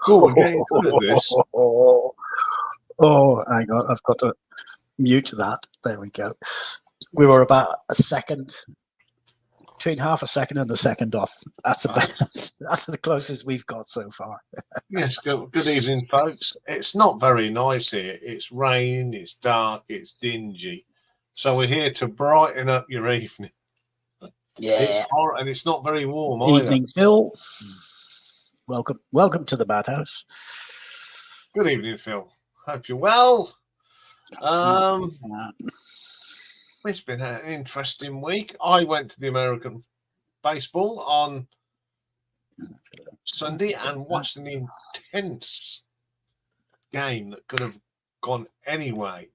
Oh, we're getting good at this. Oh, hang on. I've got to mute that. There we go. We were about a second, between half a second and a second off. That's about, that's the closest we've got so far. Yes, good evening, folks. It's not very nice here. It's rain, it's dark, it's dingy. So we're here to brighten up your evening. Yeah. It's hot and it's not very warm either. Evening, Phil. Welcome to the Madhouse. Good evening, Phil. Hope you're well. It's been an interesting week. I went to the American baseball on Sunday and watched an intense game that could have gone any way.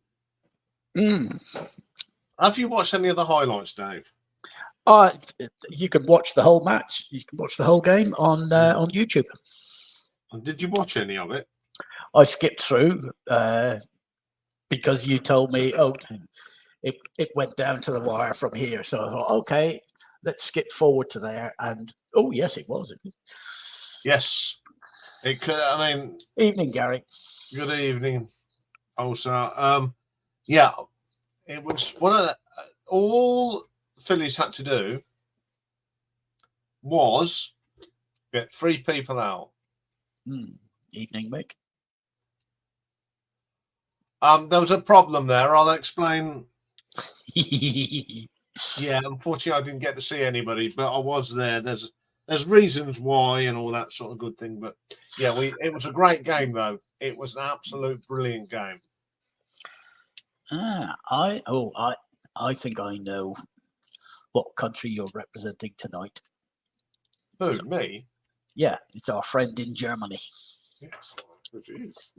Have you watched any of the highlights, Dave? You can watch the whole match. You can watch the whole game on YouTube. And did you watch any of it? I skipped through because you told me, it went down to the wire from here. So I thought, okay, let's skip forward to there. And yes, it was. Yes, it could. I mean, evening, Gary. Good evening, also. Yeah, it was one of all Phillies had to do was get 3 people out. Evening, Mick. There was a problem there. I'll explain. Yeah, unfortunately, I didn't get to see anybody, but I was there. There's reasons why and all that sort of good thing. But yeah, it was a great game though. It was an absolute brilliant game. I think I know what country you're representing tonight. Who, me? Yeah, it's our friend in Germany. Yes, it is.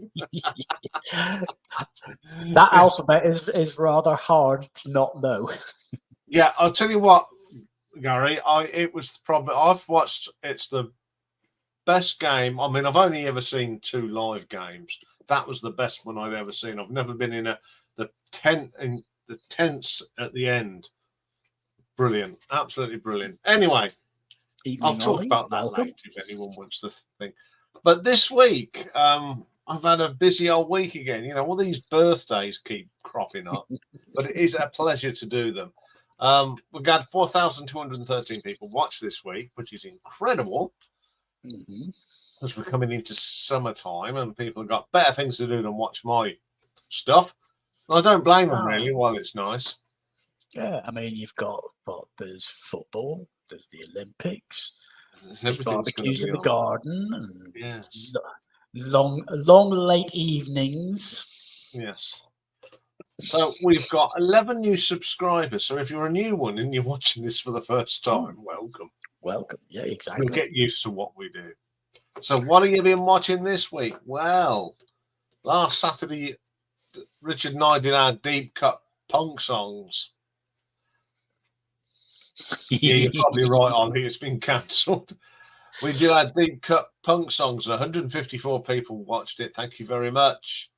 That alphabet is rather hard to not know. Yeah, I'll tell you what, Gary. I've watched. It's the best game. I mean, I've only ever seen 2 live games. That was the best one I've ever seen. I've never been in the tents at the end. Brilliant, absolutely brilliant. Anyway, I'll talk about that later if anyone wants to think. But this week, I've had a busy old week again. You know, all these birthdays keep cropping up, but it is a pleasure to do them. We've got 4,213 people watch this week, which is incredible. As we're coming into summertime and people have got better things to do than watch my stuff. I don't blame them really while it's nice. Yeah, I mean, you've got there's football, there's the Olympics, there's barbecues in the garden, and yes, long late evenings. Yes. So we've got 11 new subscribers. So if you're a new one and you're watching this for the first time, welcome. Welcome. Yeah, exactly. You'll get used to what we do. So what have you been watching this week? Well, last Saturday, Richard and I did our deep cut punk songs. Yeah, you're probably right, Ollie. It's been cancelled. We did our deep cut punk songs, and 154 people watched it. Thank you very much.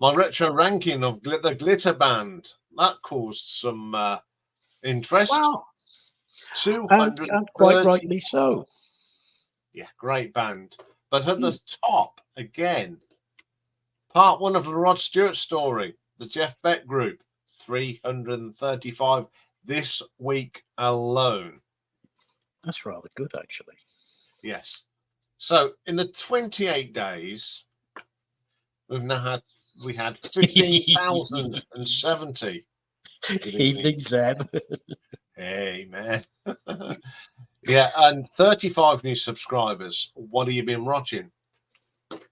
My retro ranking of the Glitter Band, that caused some interest. Wow. 230. And quite rightly so. Yeah, great band. But at the top, again, part 1 of the Rod Stewart story, the Jeff Beck Group, 335 this week alone. That's rather good, actually. Yes. So in the 28 days, we had 15,070. Evening, Zeb. Hey, man. Yeah, and 35 new subscribers. What have you been watching?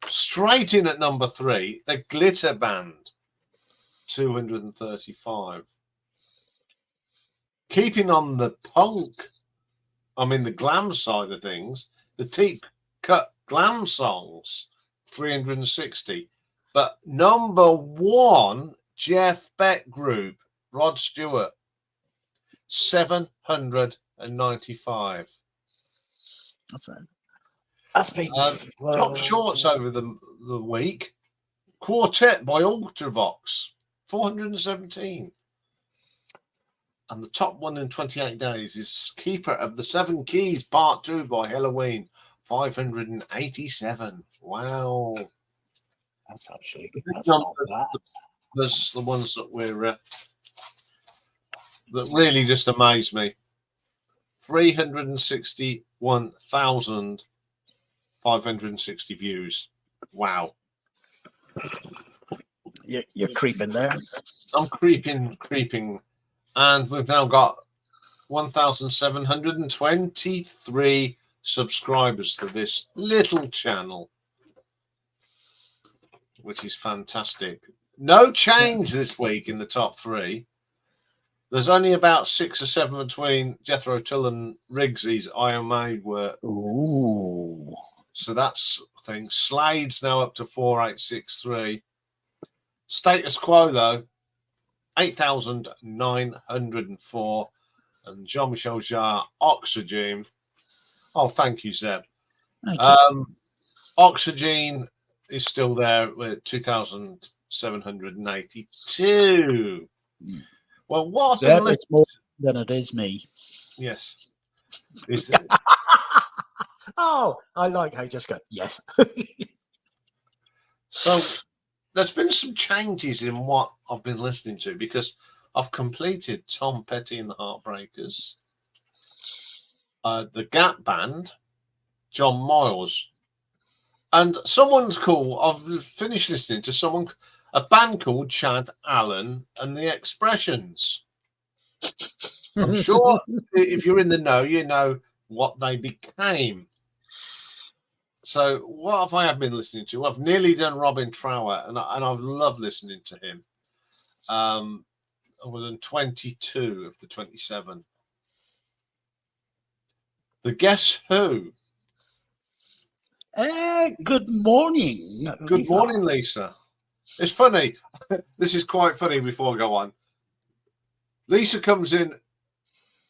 Straight in at number 3, the Glitter Band, 235. Keeping on the the glam side of things, the deep cut glam songs, 360. But number 1, Jeff Beck Group, Rod Stewart, 795. That's been top shorts over the week. Quartet by Ultravox, 417. And the top one in 28 days is Keeper of the 7 Keys Part 2 by Halloween, 587. Wow. That's actually Big that's not numbers. bad. There's the ones that that really just amaze me. 361,560 views. Wow. You're creeping there. I'm creeping. And we've now got 1,723 subscribers to this little channel, which is fantastic. No change this week in the top 3. There's only about 6 or 7 between Jethro Tull and Riggsy's I Am Made work. Ooh. So that's the thing. Slade's now up to 4,863. Status quo, though, 8,904. And Jean-Michel Jarre, Oxygen. Oh, thank you, Zeb. Thank you. Oxygen is still there with 2,782. Well, what I've been It's more than it is me. Yes. Oh, I like how you just go, yes. So there's been some changes in what I've been listening to because I've completed Tom Petty and the Heartbreakers, the Gap Band, John Miles, and someone's cool. I've finished listening to a band called Chad Allen and the Expressions. I'm sure if you're in the know, you know what they became. So what have I been listening to? I've nearly done Robin Trower, and I've loved listening to him. I've done 22 of the 27. The Guess Who. Good morning. Good morning, Lisa. It's funny. This is quite funny before I go on. Lisa comes in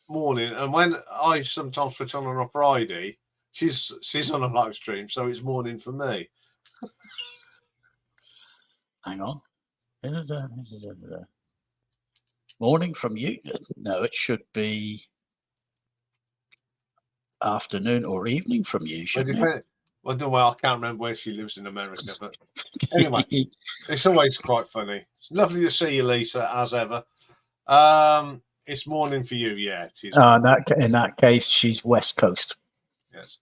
morning, and when I sometimes switch on a Friday, she's on a live stream, so it's morning for me. Hang on. Morning from you? No, it should be afternoon or evening from you, shouldn't it? I don't know. I can't remember where she lives in America, but anyway, it's always quite funny. It's lovely to see you, Lisa, as ever. It's morning for you, yeah. It is. In that case, she's West Coast. Yes.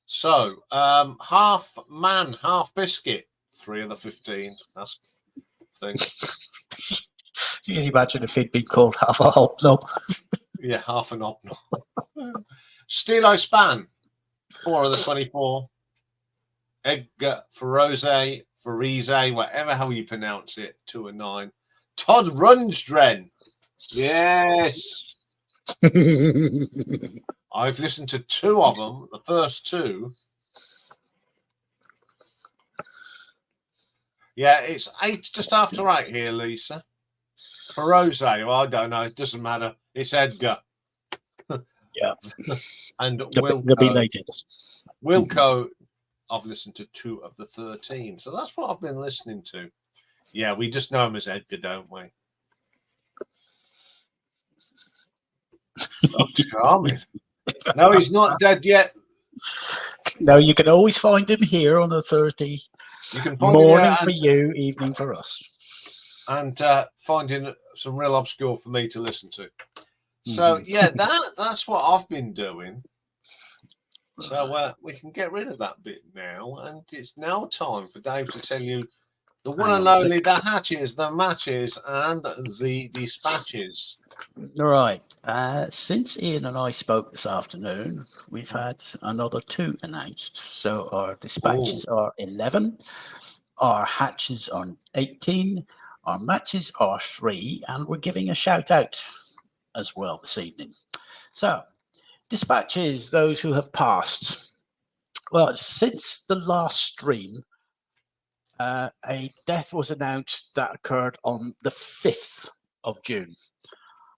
So, half man, half biscuit. 3 of the 15. That's the thing. Can you imagine if he'd been called half a hobnob? Yeah, half an hobnob. Stilo Span. 4 of the 24. Edgar Farize, whatever how you pronounce it. 2 and 9. Todd Rundgren. Yes. I've listened to 2 of them. The first 2. Yeah, it's 8, just after 8 here, Lisa. Farize, well, I don't know. It doesn't matter. It's Edgar. Yeah. And They'll be belated. Wilco, I've listened to 2 of the 13. So that's what I've been listening to. Yeah, we just know him as Edgar, don't we? Oh, charming. No, he's not dead yet. No, you can always find him here on a Thursday. You can find morning for you, evening for us. And finding some real obscure for me to listen to. So, yeah, that's what I've been doing. So we can get rid of that bit now. And it's now time for Dave to tell you the one and only, the hatches, the matches, and the dispatches. Right. Since Ian and I spoke this afternoon, we've had another 2 announced. So our dispatches are 11, our hatches are 18, our matches are 3, and we're giving a shout out as well this evening. So, dispatches, those who have passed. Well, since the last stream, a death was announced that occurred on the 5th of June.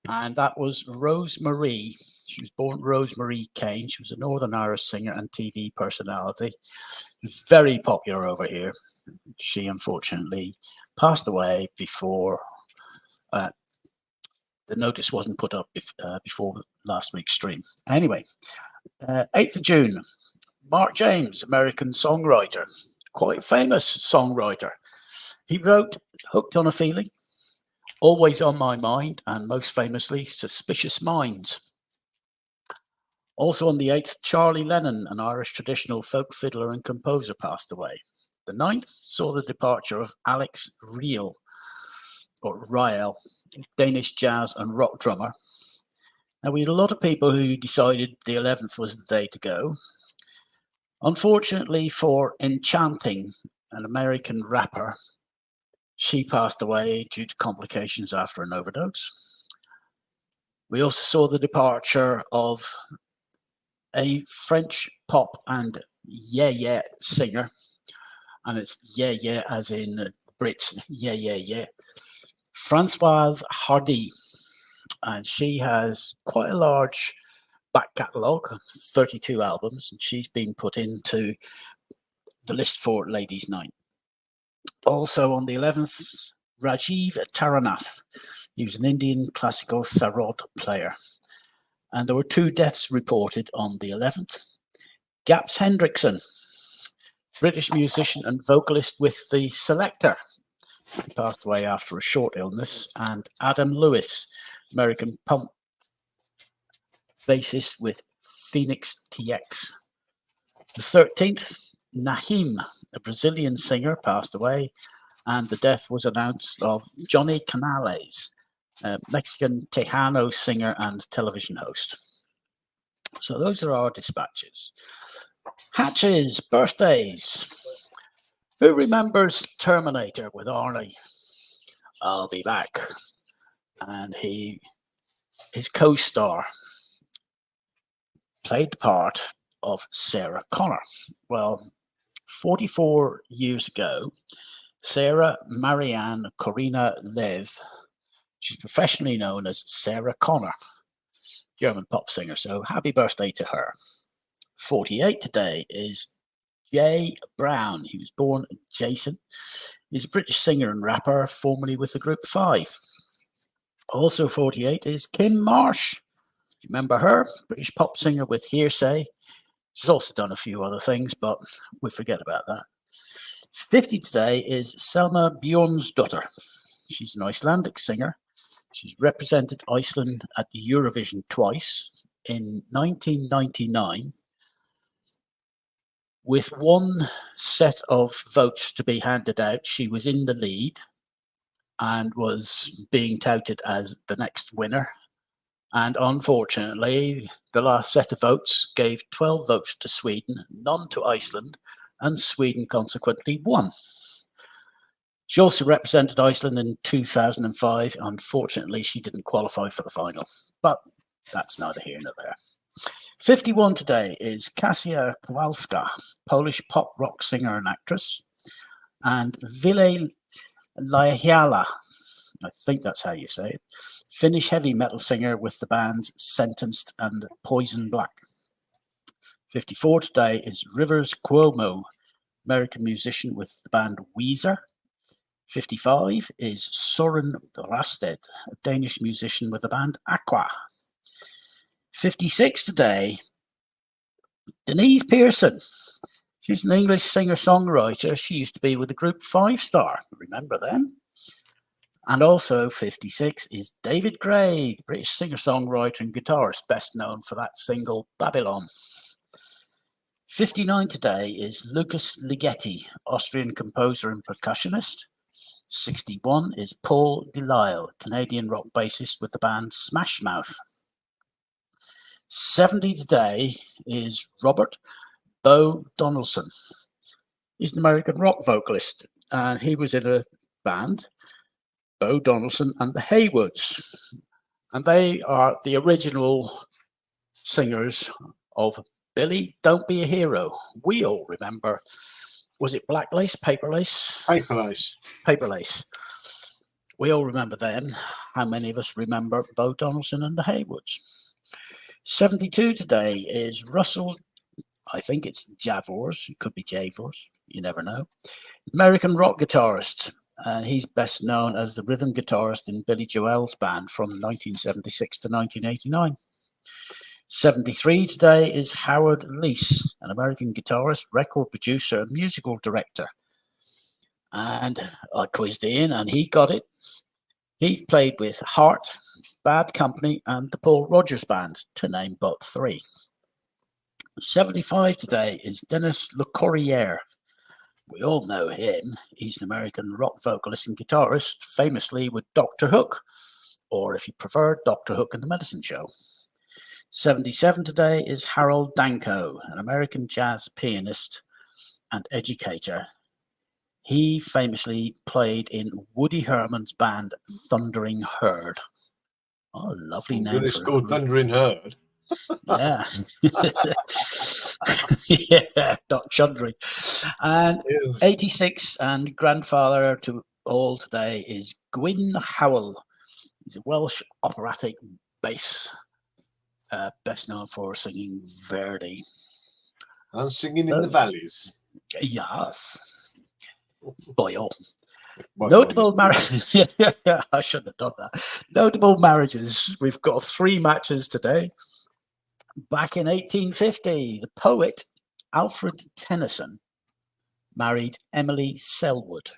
And that was Rosemarie. She was born Rosemarie Kane. She was a Northern Irish singer and TV personality. Very popular over here. She unfortunately passed away before the notice wasn't put up before last week's stream. Anyway, 8th of June, Mark James, American songwriter, quite famous songwriter. He wrote Hooked on a Feeling, Always on My Mind, and most famously, Suspicious Minds. Also on the 8th, Charlie Lennon, an Irish traditional folk fiddler and composer, passed away. The 9th saw the departure of Alex Riel, or Riel, Danish jazz and rock drummer. Now, we had a lot of people who decided the 11th was the day to go. Unfortunately for Enchanting, an American rapper, she passed away due to complications after an overdose. We also saw the departure of a French pop and yeah singer, and it's yeah as in Brits, yeah, Françoise Hardy, and she has quite a large back catalogue, 32 albums, and she's been put into the list for Ladies' Night. Also on the 11th, Rajiv Taranath. He was an Indian classical sarod player. And there were 2 deaths reported on the 11th. Gaps Hendrickson, British musician and vocalist with the Selector. He passed away after a short illness. And Adam Lewis, American punk bassist with Phoenix TX. The 13th, Nahim, a Brazilian singer, passed away, and the death was announced of Johnny Canales, a Mexican Tejano singer and television host. So those are our dispatches. Hatches, birthdays. Who remembers Terminator with Arnie? I'll be back. And his co-star played the part of Sarah Connor. Well, 44 years ago, Sarah Marianne Corina Lev, she's professionally known as Sarah Connor, German pop singer, so happy birthday to her. 48 today is Jay Brown. He was born Jason. He's a British singer and rapper, formerly with the group 5. Also 48 is Kim Marsh. You remember her? British pop singer with Hearsay. She's also done a few other things, but we forget about that. 50 today is Selma Bjornsdottir. She's an Icelandic singer. She's represented Iceland at Eurovision twice. In 1999, with one set of votes to be handed out, she was in the lead and was being touted as the next winner. And unfortunately, the last set of votes gave 12 votes to Sweden, none to Iceland, and Sweden consequently won. She also represented Iceland in 2005. Unfortunately, she didn't qualify for the final, but that's neither here nor there. 51 today is Kasia Kowalska, Polish pop rock singer and actress, and Ville Laihiala, I think that's how you say it, Finnish heavy metal singer with the bands Sentenced and Poison Black. 54 today is Rivers Cuomo, American musician with the band Weezer. 55 is Soren Rasted, a Danish musician with the band Aqua. 56 today, Denise Pearson. She's an English singer-songwriter. She used to be with the group 5 Star. Remember them? And also 56 is David Gray, the British singer-songwriter and guitarist, best known for that single Babylon. 59 today is Lucas Ligeti, Austrian composer and percussionist. 61 is Paul Delisle, Canadian rock bassist with the band Smash Mouth. 70 today is Robert Bo Donaldson. He's an American rock vocalist, and he was in a band, Bo Donaldson and the Haywoods, and they are the original singers of Billy, Don't Be a Hero. We all remember, was it Black Lace, Paper Lace? Paper Lace. Paper Lace. We all remember them. How many of us remember Bo Donaldson and the Haywoods? 72 today is Russell, I think it's Javors, it could be Javors, you never know. American rock guitarist. He's best known as the rhythm guitarist in Billy Joel's band from 1976 to 1989. 73 today is Howard Leese, an American guitarist, record producer, and musical director. And I quizzed Iain, and he got it. He played with Heart, Bad Company, and the Paul Rodgers Band, to name but 3. 75 today is Dennis LeCourrier. We all know him. He's an American rock vocalist and guitarist, famously with Dr. Hook, or if you prefer, Dr. Hook and the Medicine Show. 77 today is Harold Danko, an American jazz pianist and educator. He famously played in Woody Herman's band Thundering Herd. Oh, lovely name. It's called Thundering Herd. Yeah. Yeah, not chundering. And Yes. 86 and grandfather to all today is Gwyn Howell. He's a Welsh operatic bass, best known for singing Verdi. And singing in the valleys. Yes. Boy, oh. Well, Notable marriages. Yeah, I shouldn't have done that. Notable marriages. We've got 3 matches today. Back in 1850, the poet Alfred Tennyson married Emily Selwood.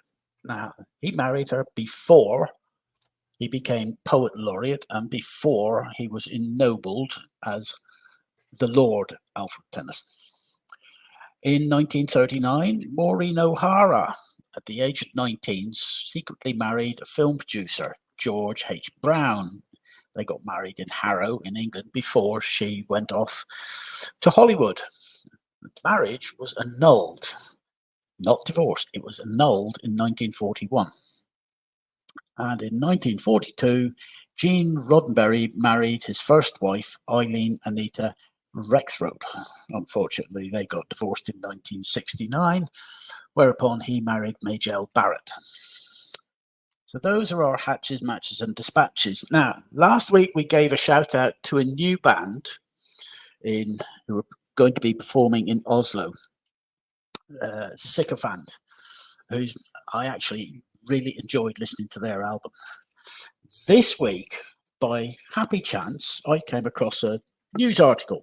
Now, he married her before he became poet laureate and before he was ennobled as the Lord Alfred Tennyson. In 1939, Maureen O'Hara, at the age of 19, secretly married a film producer, George H. Brown. They got married in Harrow in England before she went off to Hollywood. The marriage was annulled, not divorced. It was annulled in 1941. And in 1942, Gene Roddenberry married his first wife, Eileen Anita Rexroth. Unfortunately, they got divorced in 1969, whereupon he married Majel Barrett. So those are our hatches, matches, and dispatches. Now, last week we gave a shout out to a new band who are going to be performing in Oslo, Sycophant, who's I actually really enjoyed listening to their album. This week, by happy chance, I came across a news article.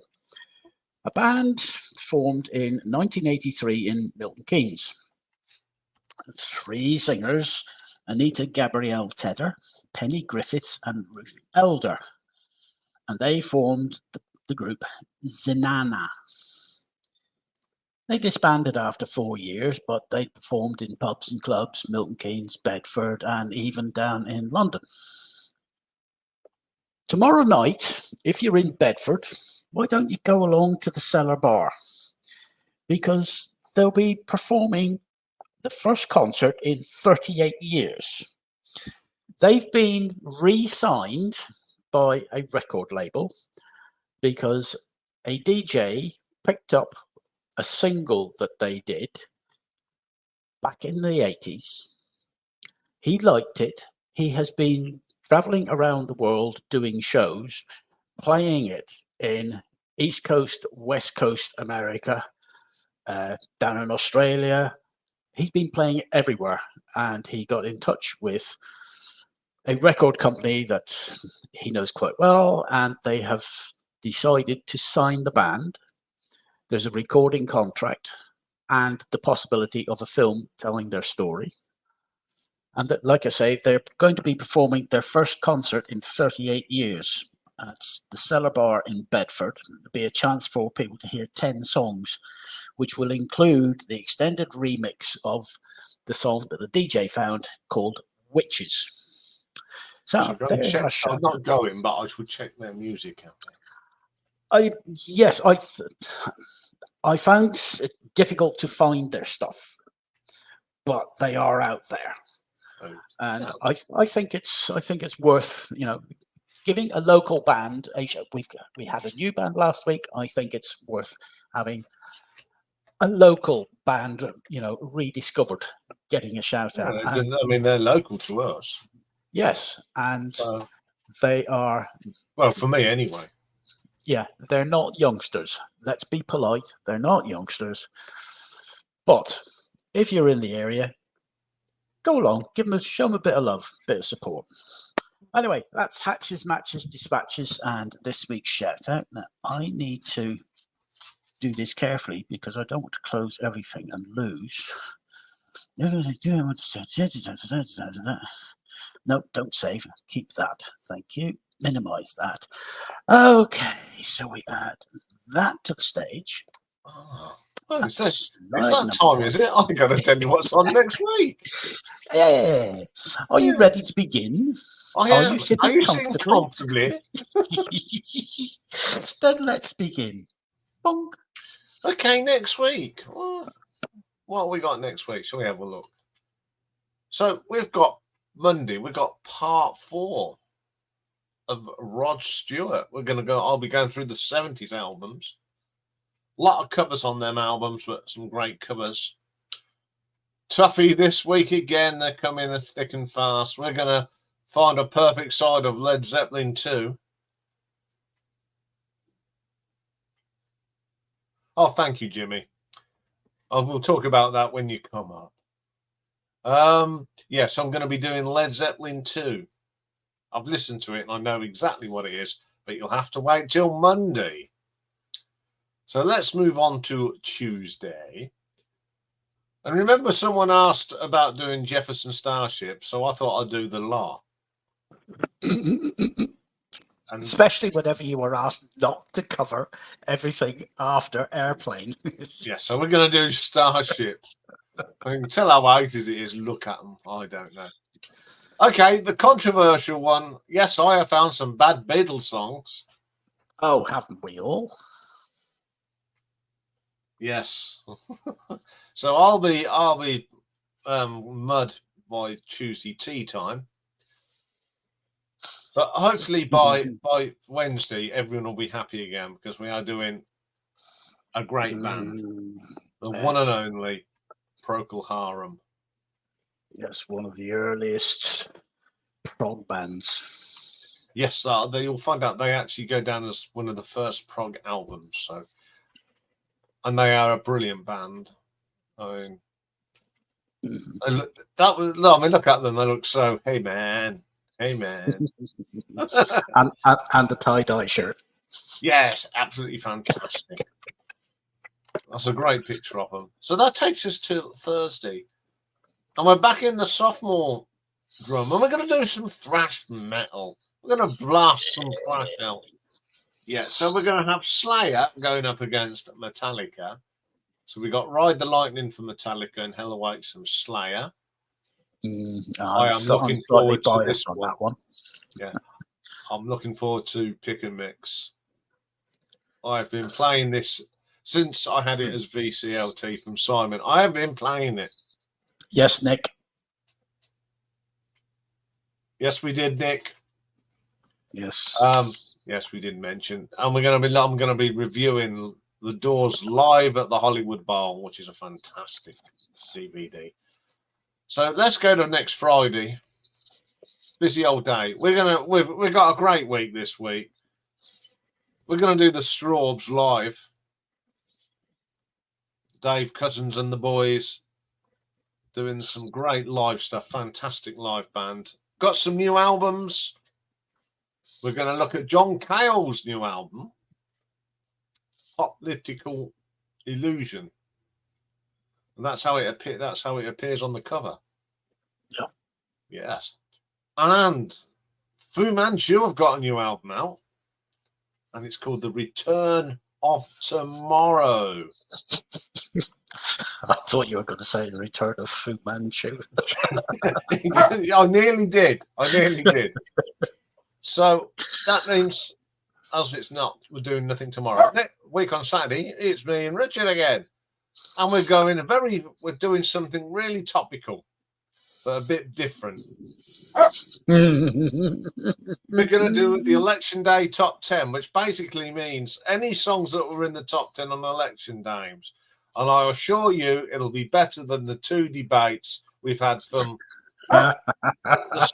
A band formed in 1983 in Milton Keynes. 3 singers, Anita Gabrielle Tedder, Penny Griffiths, and Ruth Elder. And they formed the group Zenana. They disbanded after 4 years, but they performed in pubs and clubs, Milton Keynes, Bedford, and even down in London. Tomorrow night, if you're in Bedford, why don't you go along to the Cellar Bar? Because they'll be performing the first concert in 38 years. They've been re-signed by a record label because a DJ picked up a single that they did back in the 80s. He liked it. He has been traveling around the world doing shows, playing it in East Coast, West Coast America, down in Australia. He's been playing everywhere, and he got in touch with a record company that he knows quite well, and they have decided to sign the band. There's a recording contract and the possibility of a film telling their story. And that, like I say, they're going to be performing their first concert in 38 years at the Cellar Bar in Bedford. There'll be a chance for people to hear 10 songs, which will include the extended remix of the song that the DJ found called Witches. So I'm not going, but I should check their music out. I found it difficult to find their stuff, but they are out there. And I think it's worth, giving a local band a show. We had a new band last week. I think it's worth having a local band, rediscovered, getting a shout out. They're local to us. Yes, and they are. Well, for me anyway. Yeah, they're not youngsters. Let's be polite. They're not youngsters. But if you're in the area, go along, show them a bit of love, bit of support. Anyway, that's Hatches, Matches, Dispatches, and this week's shout out. Now, I need to do this carefully because I don't want to close everything and lose. No, don't save. Keep that. Thank you. Minimize that. Okay, so we add that to the stage. Oh, it's Slide that number time, is it? I'm going to tell you what's on next week. Yeah. Are you ready to begin? I Are am. you sitting Are you sitting comfortably? Then let's begin. Bonk. Okay, next week. What have we got next week? Shall we have a look? So we've got Monday. We've got part 4 of Rod Stewart. I'll be going through the 70s albums. A lot of covers on them albums, but some great covers. Tuffy this week again. They're coming thick and fast. We're going to find a perfect side of Led Zeppelin 2. Oh, thank you, Jimmy. We'll talk about that when you come up. Yes, I'm going to be doing Led Zeppelin 2. I've listened to it and I know exactly what it is, but you'll have to wait till Monday. So let's move on to Tuesday. And remember, someone asked about doing Jefferson Starship, so I thought I'd do the Law. And especially whenever you were asked not to cover everything after Airplane. Yeah, so we're going to do Starship. I can tell how 80s it is. Look at them. I don't know. Okay, the controversial one. Yes, I have found some bad Beatles songs. Oh, haven't we all? Yes. So I'll be mud by Tuesday tea time. But hopefully by Wednesday, everyone will be happy again because we are doing a great band. The one and only Procol Harum. Yes, one of the earliest prog bands. Yes, you'll find out they actually go down as one of the first prog albums. So, and they are a brilliant band. I mean, look at them. They look so. Hey man, and the tie-dye shirt. Yes, absolutely fantastic. That's a great picture of them. So that takes us to Thursday. And we're back in the sophomore drum. And we're going to do some thrash metal. We're going to blast some thrash out. Yeah, so we're going to have Slayer going up against Metallica. So we got Ride the Lightning for Metallica and Hell Awaits from Slayer. I am looking forward to this one. That one. Yeah, I'm looking forward to Pick and Mix. I've been playing this since I had it as VCLT from Simon. I have been playing it. Yes, Nick. Yes, we did, Nick. Yes. Yes, we did mention, and I'm going to be reviewing The Doors live at the Hollywood Bowl, which is a fantastic DVD. So let's go to next Friday. Busy old day. We've got a great week this week. We're going to do the Straubs live. Dave Cousins and the boys doing some great live stuff. Fantastic live band. Got some new albums. We're going to look at John Cale's new album, Political Illusion. And that's how it appears on the cover. Yeah. Yes. And Fu Manchu have got a new album out. And it's called The Return of Tomorrow. I thought you were going to say The Return of Fu Manchu. I nearly did. So that means, as it's not, we're doing nothing tomorrow. Next week on Saturday, it's me and Richard again. And we're doing something really topical, but a bit different. We're going to do the Election Day Top 10, which basically means any songs that were in the top 10 on election days. And I assure you, it'll be better than the 2 debates we've had from the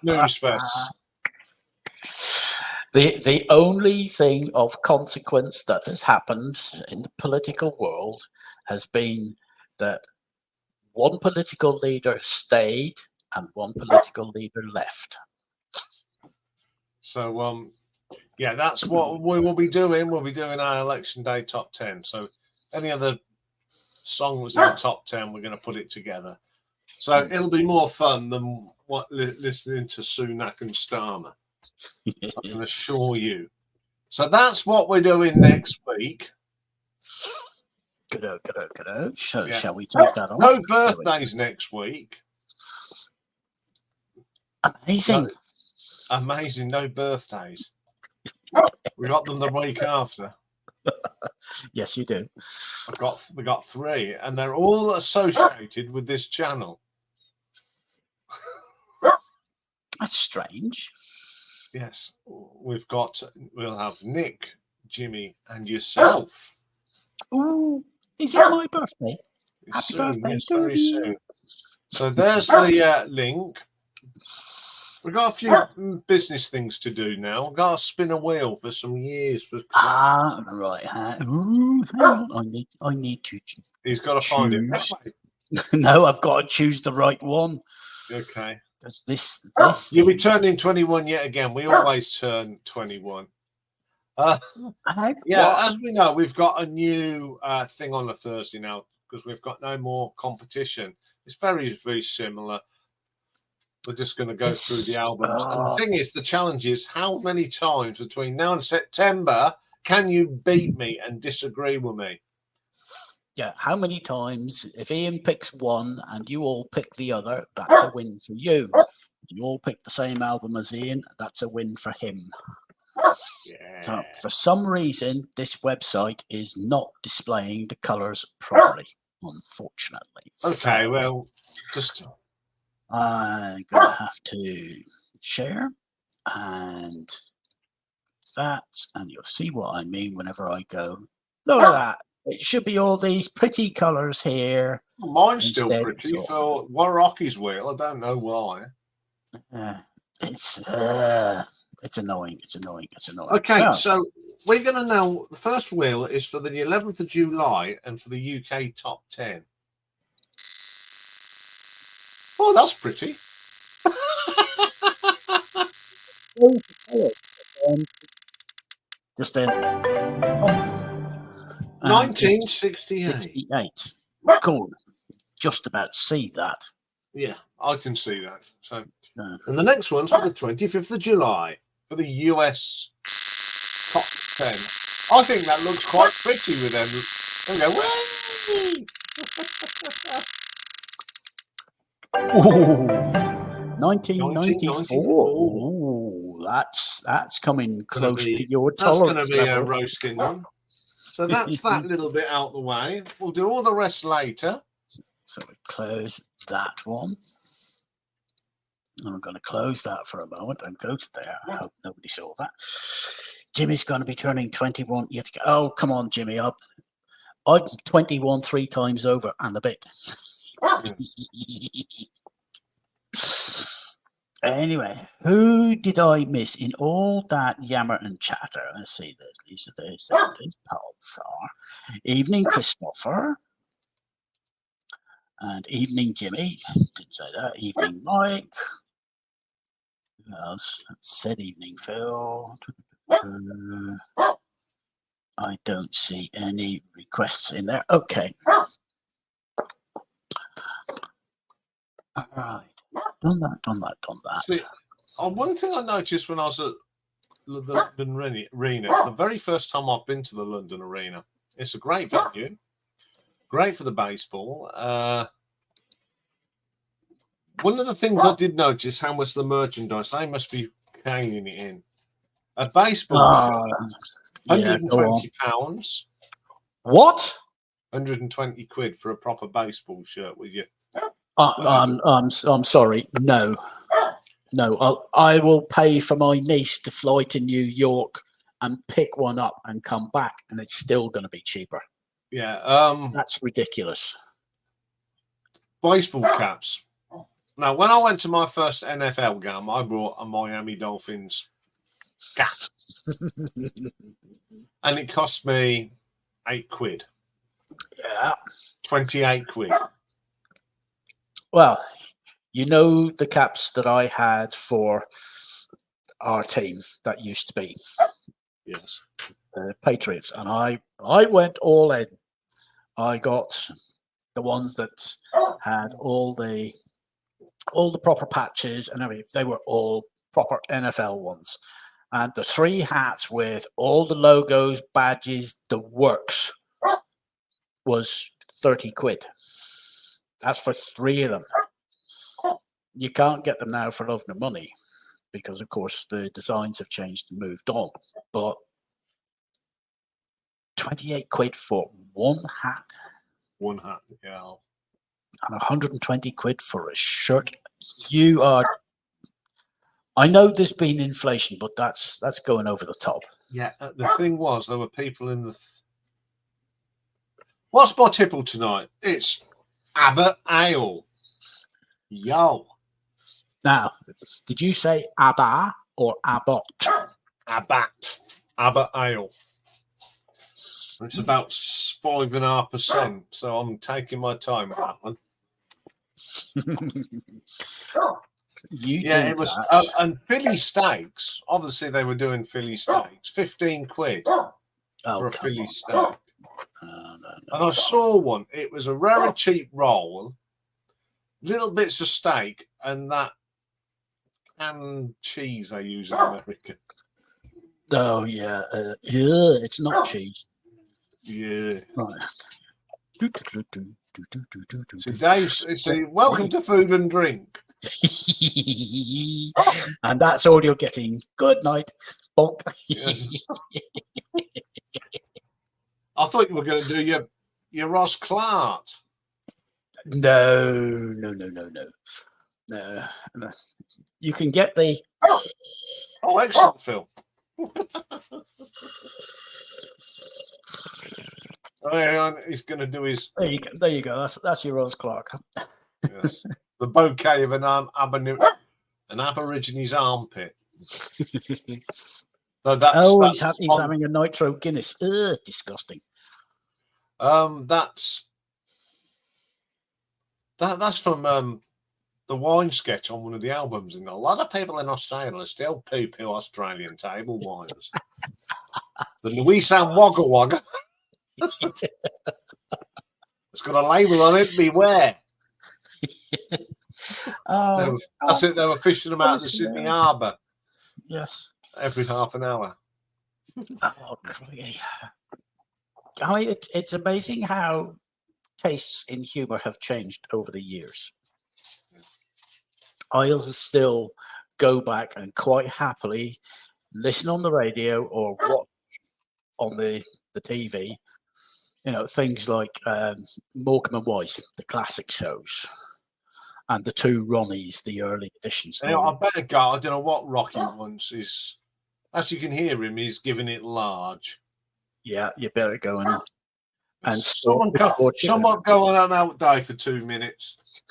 snooze fests. The only thing of consequence that has happened in the political world has been that one political leader stayed and one political leader left. So yeah, that's what we will be doing. We'll be doing our election day top 10. So any other songs in the top 10, we're going to put it together. So it'll be more fun than listening to Sunak and Starmer. I can assure you. So that's what we're doing next week. Good. So shall we take that on? No birthdays next week. Amazing. Amazing. No birthdays. We got them the week after. Yes, you do. We got 3, and they're all associated with this channel. That's strange. Yes, we'll have Nick, Jimmy, and yourself. Ooh, is it my birthday? Happy Soon, birthday, yes, very soon. So there's the link. We've got a few business things to do now. We've got to spin a wheel for some years. Right. Ooh, hang on. I need to. He's got to find it. No, I've got to choose the right one. Okay. Because this you'll be turning 21 yet again. We always turn 21. Yeah, as we know, we've got a new thing on a Thursday now because we've got no more competition. It's very, very similar. We're just going to go through the albums. And the thing is, the challenge is how many times between now and September can you beat me and disagree with me? Yeah, how many times? If Ian picks one and you all pick the other, that's a win for you. If you all pick the same album as Ian, that's a win for him. Yeah. So for some reason, this website is not displaying the colours properly, unfortunately. Okay, so well, just... I'm going to have to share and that, and you'll see what I mean whenever I go. Look at that. It should be all these pretty colours here. Mine's still pretty for Rocky's wheel. I don't know why. It's annoying. It's annoying. Okay, so we're going to know the first wheel is for the 11th of July and for the UK top 10. Oh, that's pretty. Just then. 1968. Cool. Just about see that. Yeah, I can see that. So, and the next one's for the 25th of July for the US top 10. I think that looks quite pretty with them. And go, Ooh, 1994. Ooh, that's coming close to your tolerance level. That's going to be a roasting one. So that's that little bit out the way. We'll do all the rest later. So we close that one. I'm going to close that for a moment and go to there. I hope nobody saw that. Jimmy's going to be turning 21 yet again. Oh, come on, Jimmy. I'm 21 3 times over and a bit. Anyway, who did I miss in all that yammer and chatter? Let's see. There's Lisa. There's Paul Thar. Evening, Christopher. And evening, Jimmy. Didn't say that. Evening, Mike. Who else? Said evening, Phil. I don't see any requests in there. Okay. All right. Done that. See, one thing I noticed when I was at the London Arena, the very first time I've been to the London Arena, it's a great venue. Great for the baseball. One of the things I did notice how much the merchandise, they must be caning it in. A baseball shirt, £120. What? 120 quid for a proper baseball shirt with you. I'm sorry. No. I will pay for my niece to fly to New York and pick one up and come back, and it's still going to be cheaper. Yeah, that's ridiculous. Baseball caps. Now, when I went to my first NFL game, I brought a Miami Dolphins cap, and it cost me £8. Yeah, 28 quid. Well, you know the caps that I had for our team that used to be Yes. the Patriots, and I went all in. I got the ones that had all the proper patches and everything. They were all proper NFL ones, and the 3 hats with all the logos, badges, the works was 30 quid. That's for 3 of them. You can't get them now for love nor money because, of course, the designs have changed and moved on. But 28 quid for 1 hat. 1 hat, yeah. And 120 quid for a shirt. You are. I know there's been inflation, but that's going over the top. Yeah, the thing was, there were people in the. What's my tipple tonight? It's Abbott Ale. Yo. Now, did you say Abba or Abbott? Abbott Ale. It's about 5.5%, so I'm taking my time with that one. It was, and Philly steaks. Obviously, they were doing Philly steaks. 15 quid for a Philly steak. No. And I saw one. It was a very cheap roll, little bits of steak, and that canned cheese they use in America. Oh yeah, it's not cheese. Yeah. Right. So Dave, welcome to Food and Drink. And that's all you're getting. Good night. Bonk. Yes. I thought you were going to do your Ross Clark. No. You can get the. Oh, excellent, Phil. He's going to do his. There you go. That's your Rose Clark. Yes. The bouquet of an Aborigines armpit. So he's having a nitro Guinness. Ugh, disgusting. That's from the wine sketch on one of the albums, and a lot of people in Australia still poo-poo Australian table wines. The Nuisan Wagga Wagga. It's got a label on it. Beware. That's it. They were fishing them out of the Sydney Harbour. Yes. Every half an hour. Oh, I mean, it's amazing how tastes in humour have changed over the years. I'll still go back and quite happily listen on the radio or watch on the TV. You know, things like Morecambe and Wise, the classic shows, and the 2 Ronnies, the early editions. I better go. I don't know what Rocky wants. Is, as you can hear him, he's giving it large. Yeah, you better go and someone go on an out day for 2 minutes.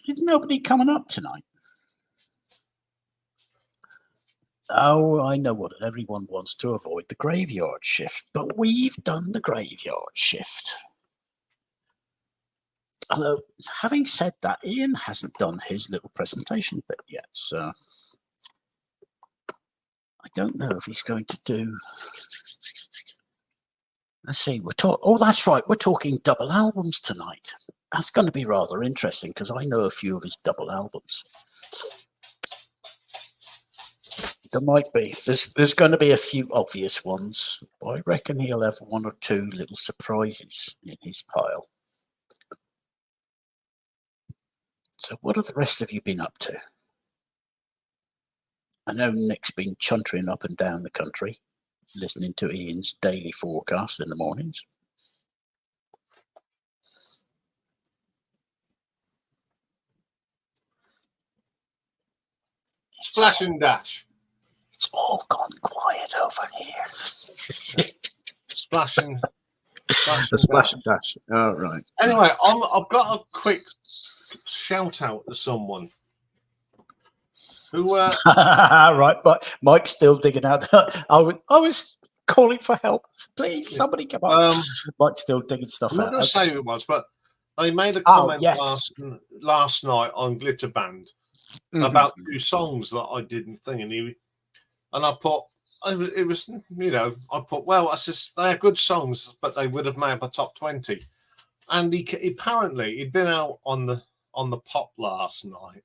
Is nobody coming up tonight? Oh, I know what everyone wants to avoid, the graveyard shift, but we've done the graveyard shift. Although, having said that, Iain hasn't done his little presentation bit yet, so I don't know if he's going to do. Let's see, that's right, we're talking double albums tonight. That's going to be rather interesting because I know a few of his double albums. There might be. There's going to be a few obvious ones, but I reckon he'll have 1 or 2 little surprises in his pile. So what have the rest of you been up to? I know Nick's been chuntering up and down the country, listening to Iain's daily forecast in the mornings. Splash and dash. It's all gone quiet over here. Splash and dash. Oh, right. Anyway, I've got a quick shout out to someone who. Right, but Mike's still digging out. I was calling for help. Please, somebody come up. Mike's still digging stuff I'm not out. going to say who it was, but They made a Oh, comment yes. last night on Glitter Band about 2 songs that I didn't think, and I put, it was, I put, well, I says they're good songs, but they would have made my top 20. And he apparently he'd been out on the pop last night,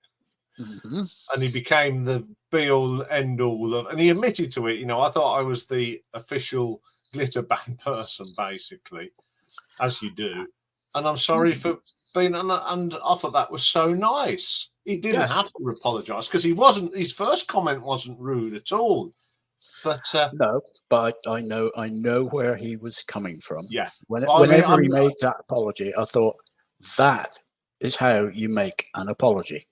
and he became the be all end all of, and he admitted to it. I thought I was the official Glitter Band person, basically, as you do. And I'm sorry for being, and I thought that was so nice. He didn't have to apologise because he wasn't. His first comment wasn't rude at all. But no, but I know where he was coming from. Yeah. Whenever he made that apology, I thought that is how you make an apology.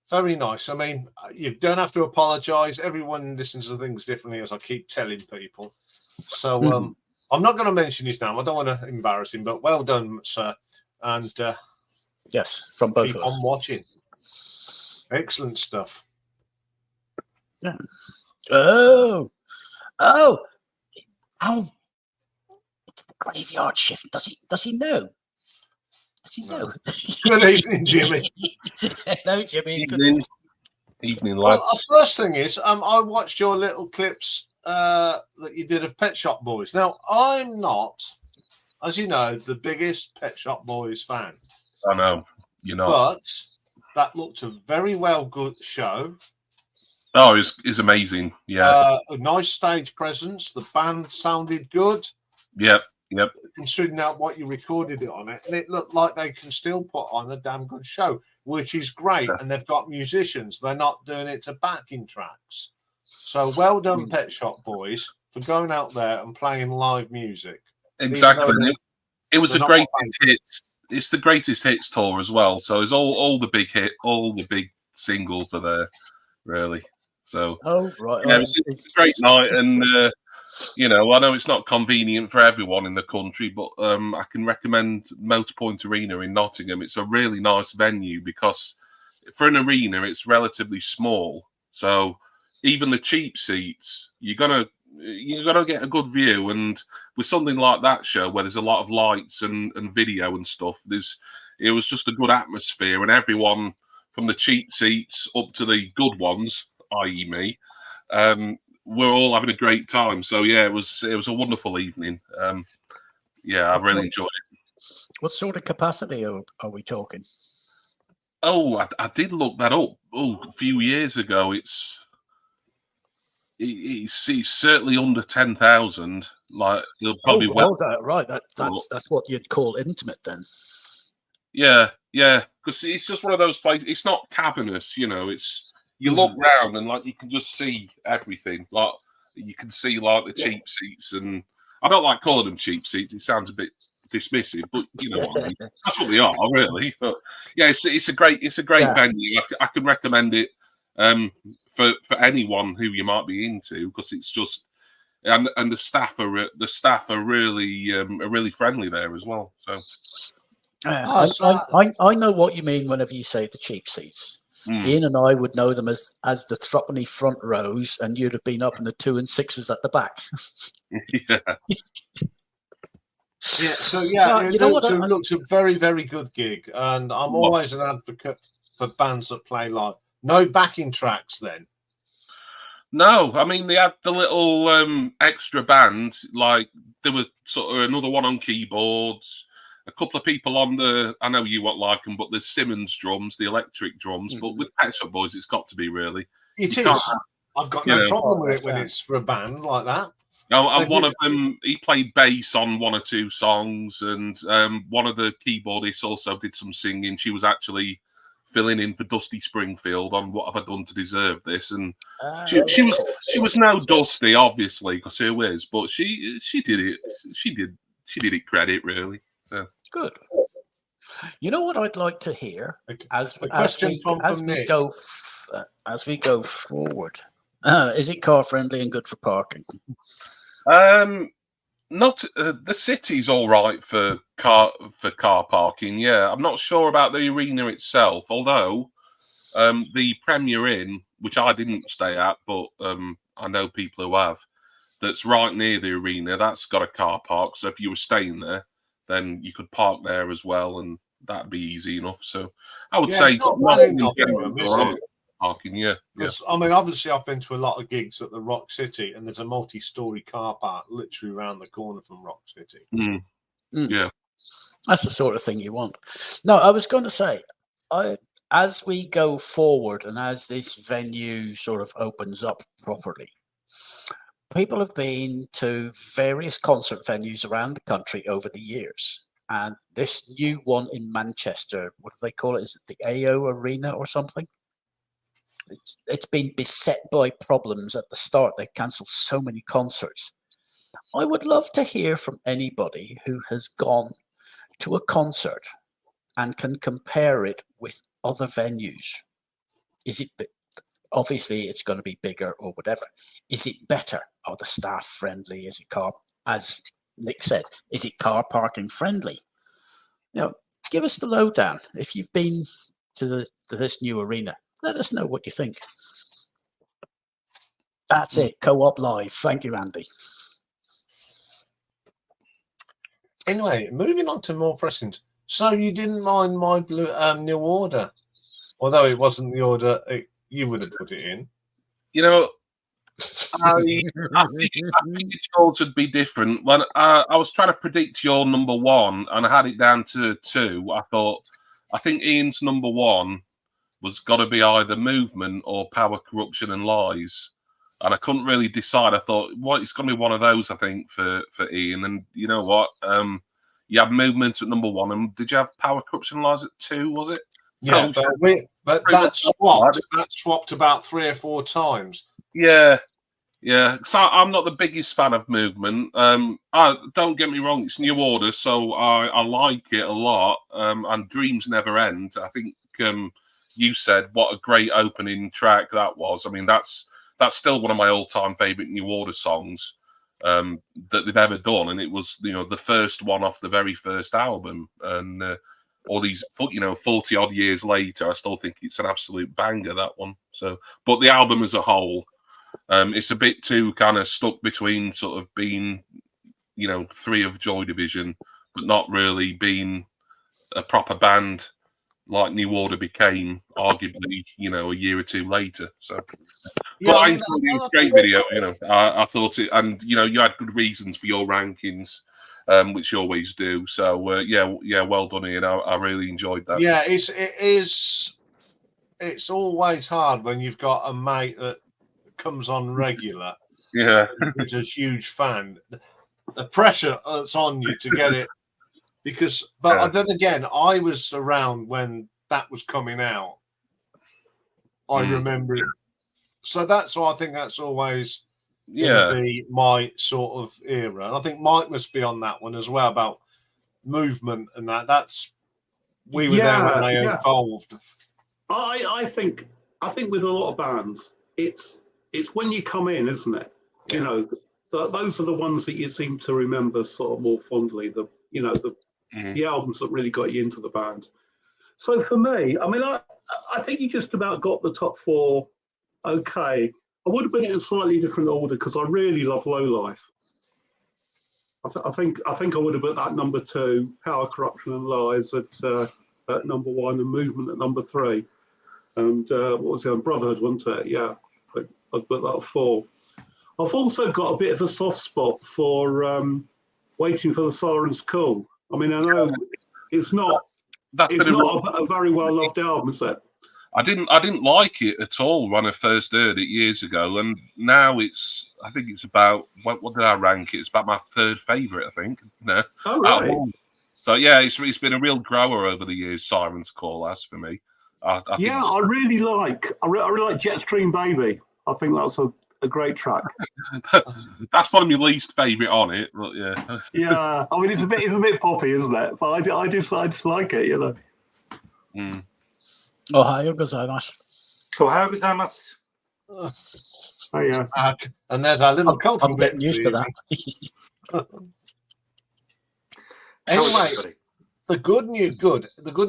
Very nice. I mean, you don't have to apologise. Everyone listens to things differently, as I keep telling people. So I'm not going to mention his name. I don't want to embarrass him, but well done, sir. And yes, from both of us. Keep on watching. Excellent stuff. Yeah. Oh, it's the graveyard shift. Does he know? Does he know? Good evening, Jimmy. Hello, Jimmy. Evening, lads. Well, the first thing is, I watched your little clips that you did of Pet Shop Boys. Now, I'm not, as you know, the biggest Pet Shop Boys fan. I know you're not, but that looked a very good show. Oh, it's amazing. Yeah, a nice stage presence. The band sounded good. Yep. Considering out what you recorded it on it, and it looked like they can still put on a damn good show, which is great. Yeah. And they've got musicians. They're not doing it to backing tracks. So well done, Pet Shop Boys, for going out there and playing live music. Exactly. It was a great hits. It's the greatest hits tour as well. So it's all the big all the big singles are there, really. So right. Yeah, it's a great night, and I know it's not convenient for everyone in the country, but I can recommend Motorpoint Arena in Nottingham. It's a really nice venue because for an arena, it's relatively small. So even the cheap seats, you're gonna get a good view. And with something like that show, where there's a lot of lights and video and stuff, it was just a good atmosphere, and everyone from the cheap seats up to the good ones, i.e. me, we're all having a great time. So yeah, it was a wonderful evening. I really enjoyed it. What sort of capacity are we talking? Oh, I did look that up. A few years ago. It's certainly under 10,000. Like it'll probably that's what you'd call intimate then. Yeah, because it's just one of those places. It's not cavernous, it's. You look round and like you can just see everything. Like you can see like the cheap seats, and I don't like calling them cheap seats. It sounds a bit dismissive, but you know what I mean. That's what they are, really. But yeah, it's a great venue. I can recommend it for anyone who you might be into, because it's just and the staff are really friendly there as well. So I know what you mean whenever you say the cheap seats. Iain and I would know them as the threepenny front rows, and you'd have been up in the 2 and 6s at the back. It looks a very, very good gig, and I'm always an advocate for bands that play live. No backing tracks, then. No, I mean they had the little extra band, like there was sort of another one on keyboards. A couple of people on I know you won't like them, but there's Simmons drums, the electric drums. But with Pet Shop Boys, it's got to be really. It is. I've got no problem with it when it's for a band like that. No, and one of them, he played bass on 1 or 2 songs, and one of the keyboardists also did some singing. She was actually filling in for Dusty Springfield on What Have I Done to Deserve This, and she was no Dusty, obviously, because who is? But she did it. She did it credit, really. So. Good. You know what I'd like to hear as we go forward. Is it car friendly and good for parking? Not the city's all right for car parking. Yeah, I'm not sure about the arena itself. Although the Premier Inn, which I didn't stay at, but I know people who have, that's right near the arena. That's got a car park. So if you were staying there, then you could park there as well, and that'd be easy enough. So I would Yeah, say it's not not bad in in general, Nottingham, is it? parking. Yeah. Because I mean, obviously, I've been to a lot of gigs at the Rock City, and there's a multi-story car park literally around the corner from Rock City. Yeah. That's the sort of thing you want. No, I was going to say, as we go forward and as this venue sort of opens up properly, people have been to various concert venues around the country over the years. And this new one in Manchester, what do they call it? Is it the AO Arena or something? It's been beset by problems at the start. They cancelled so many concerts. I would love to hear from anybody who has gone to a concert and can compare it with other venues. Is it obviously it's going to be bigger or whatever? Is it better? Are the staff friendly? Is it car, as Nick said, is it car parking friendly? Give us the lowdown. If you've been to this new arena, let us know what you think. That's it. Co-op Live. Thank you, Andy. Anyway, moving on to more pressing. So you didn't mind my New Order, although it wasn't the order you would have put it in. I think yours would be different. When I was trying to predict your number one, and I had it down to 2, I think Ian's number 1 was got to be either Movement or Power, Corruption and Lies. And I couldn't really decide. I thought, it's going to be one of those, I think, for Ian. And you know what? You had Movement at number 1. And did you have Power, Corruption and Lies at 2, was it? Yeah, but that swapped about 3 or 4 times. Yeah. So I'm not the biggest fan of Movement. Don't get me wrong, it's New Order, so I like it a lot. And Dreams Never End. I think you said what a great opening track that was. I mean, that's still one of my all-time favorite New Order songs that they've ever done, and it was the first one off the very first album. And all these 40 odd years later, I still think it's an absolute banger, that one. So, but the album as a whole, it's a bit too kind of stuck between sort of being 3 of Joy Division, but not really being a proper band like New Order became, arguably, a year or 2 later. So, Yeah, but I enjoyed it. It was a great video. I thought it, and you had good reasons for your rankings, which you always do. So, well done, Ian. I really enjoyed that. Yeah, it's always hard when you've got a mate that comes on regular. Yeah, who's a huge fan. The pressure that's on you to get it. But then again, I was around when that was coming out. I remember it. So that's why I think that's always going to be my sort of era. And I think Mike must be on that one as well about Movement and that. We were there when they evolved. I think with a lot of bands, it's when you come in, isn't it? Yeah. Those are the ones that you seem to remember sort of more fondly. The albums that really got you into the band. So for me, I mean, I think you just about got the top 4 okay. I would have been in a slightly different order because I really love Low Life. I think I would have put that number 2, Power, Corruption and Lies at number 1, and Movement at number 3. And what was the other? Brotherhood, wasn't it? Yeah, but I'd put that at 4. I've also got a bit of a soft spot for Waiting for the Sirens Call. I mean, I know it's not a very well loved album, is it? I didn't like it at all when I first heard it years ago, and now I think it's about what did I rank it? It's about my 3rd favourite, I think. No. Oh right. So yeah, it's been a real grower over the years. Sirens Call has for me. I really like Jetstream Baby. I think that's a great track. That's one of my least favourite on it, but yeah. Yeah, I mean it's a bit poppy, isn't it? But I just like it, Ohayou gozaimasu. Ohayou gozaimasu. Oh yeah. And there's our little cultural I'm getting used to that. Anyway, the good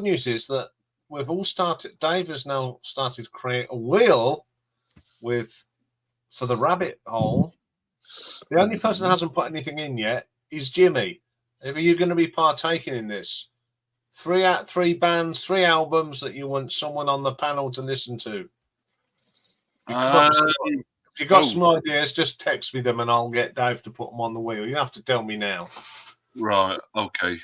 news is that we've all started. Dave has now started to create a wheel for the rabbit hole. The only person that hasn't put anything in yet is Jimmy. Are you going to be partaking in this? three bands, 3 albums that you want someone on the panel to listen to. If you got some ideas, just text me them and I'll get Dave to put them on the wheel. You have to tell me now. Right. Okay.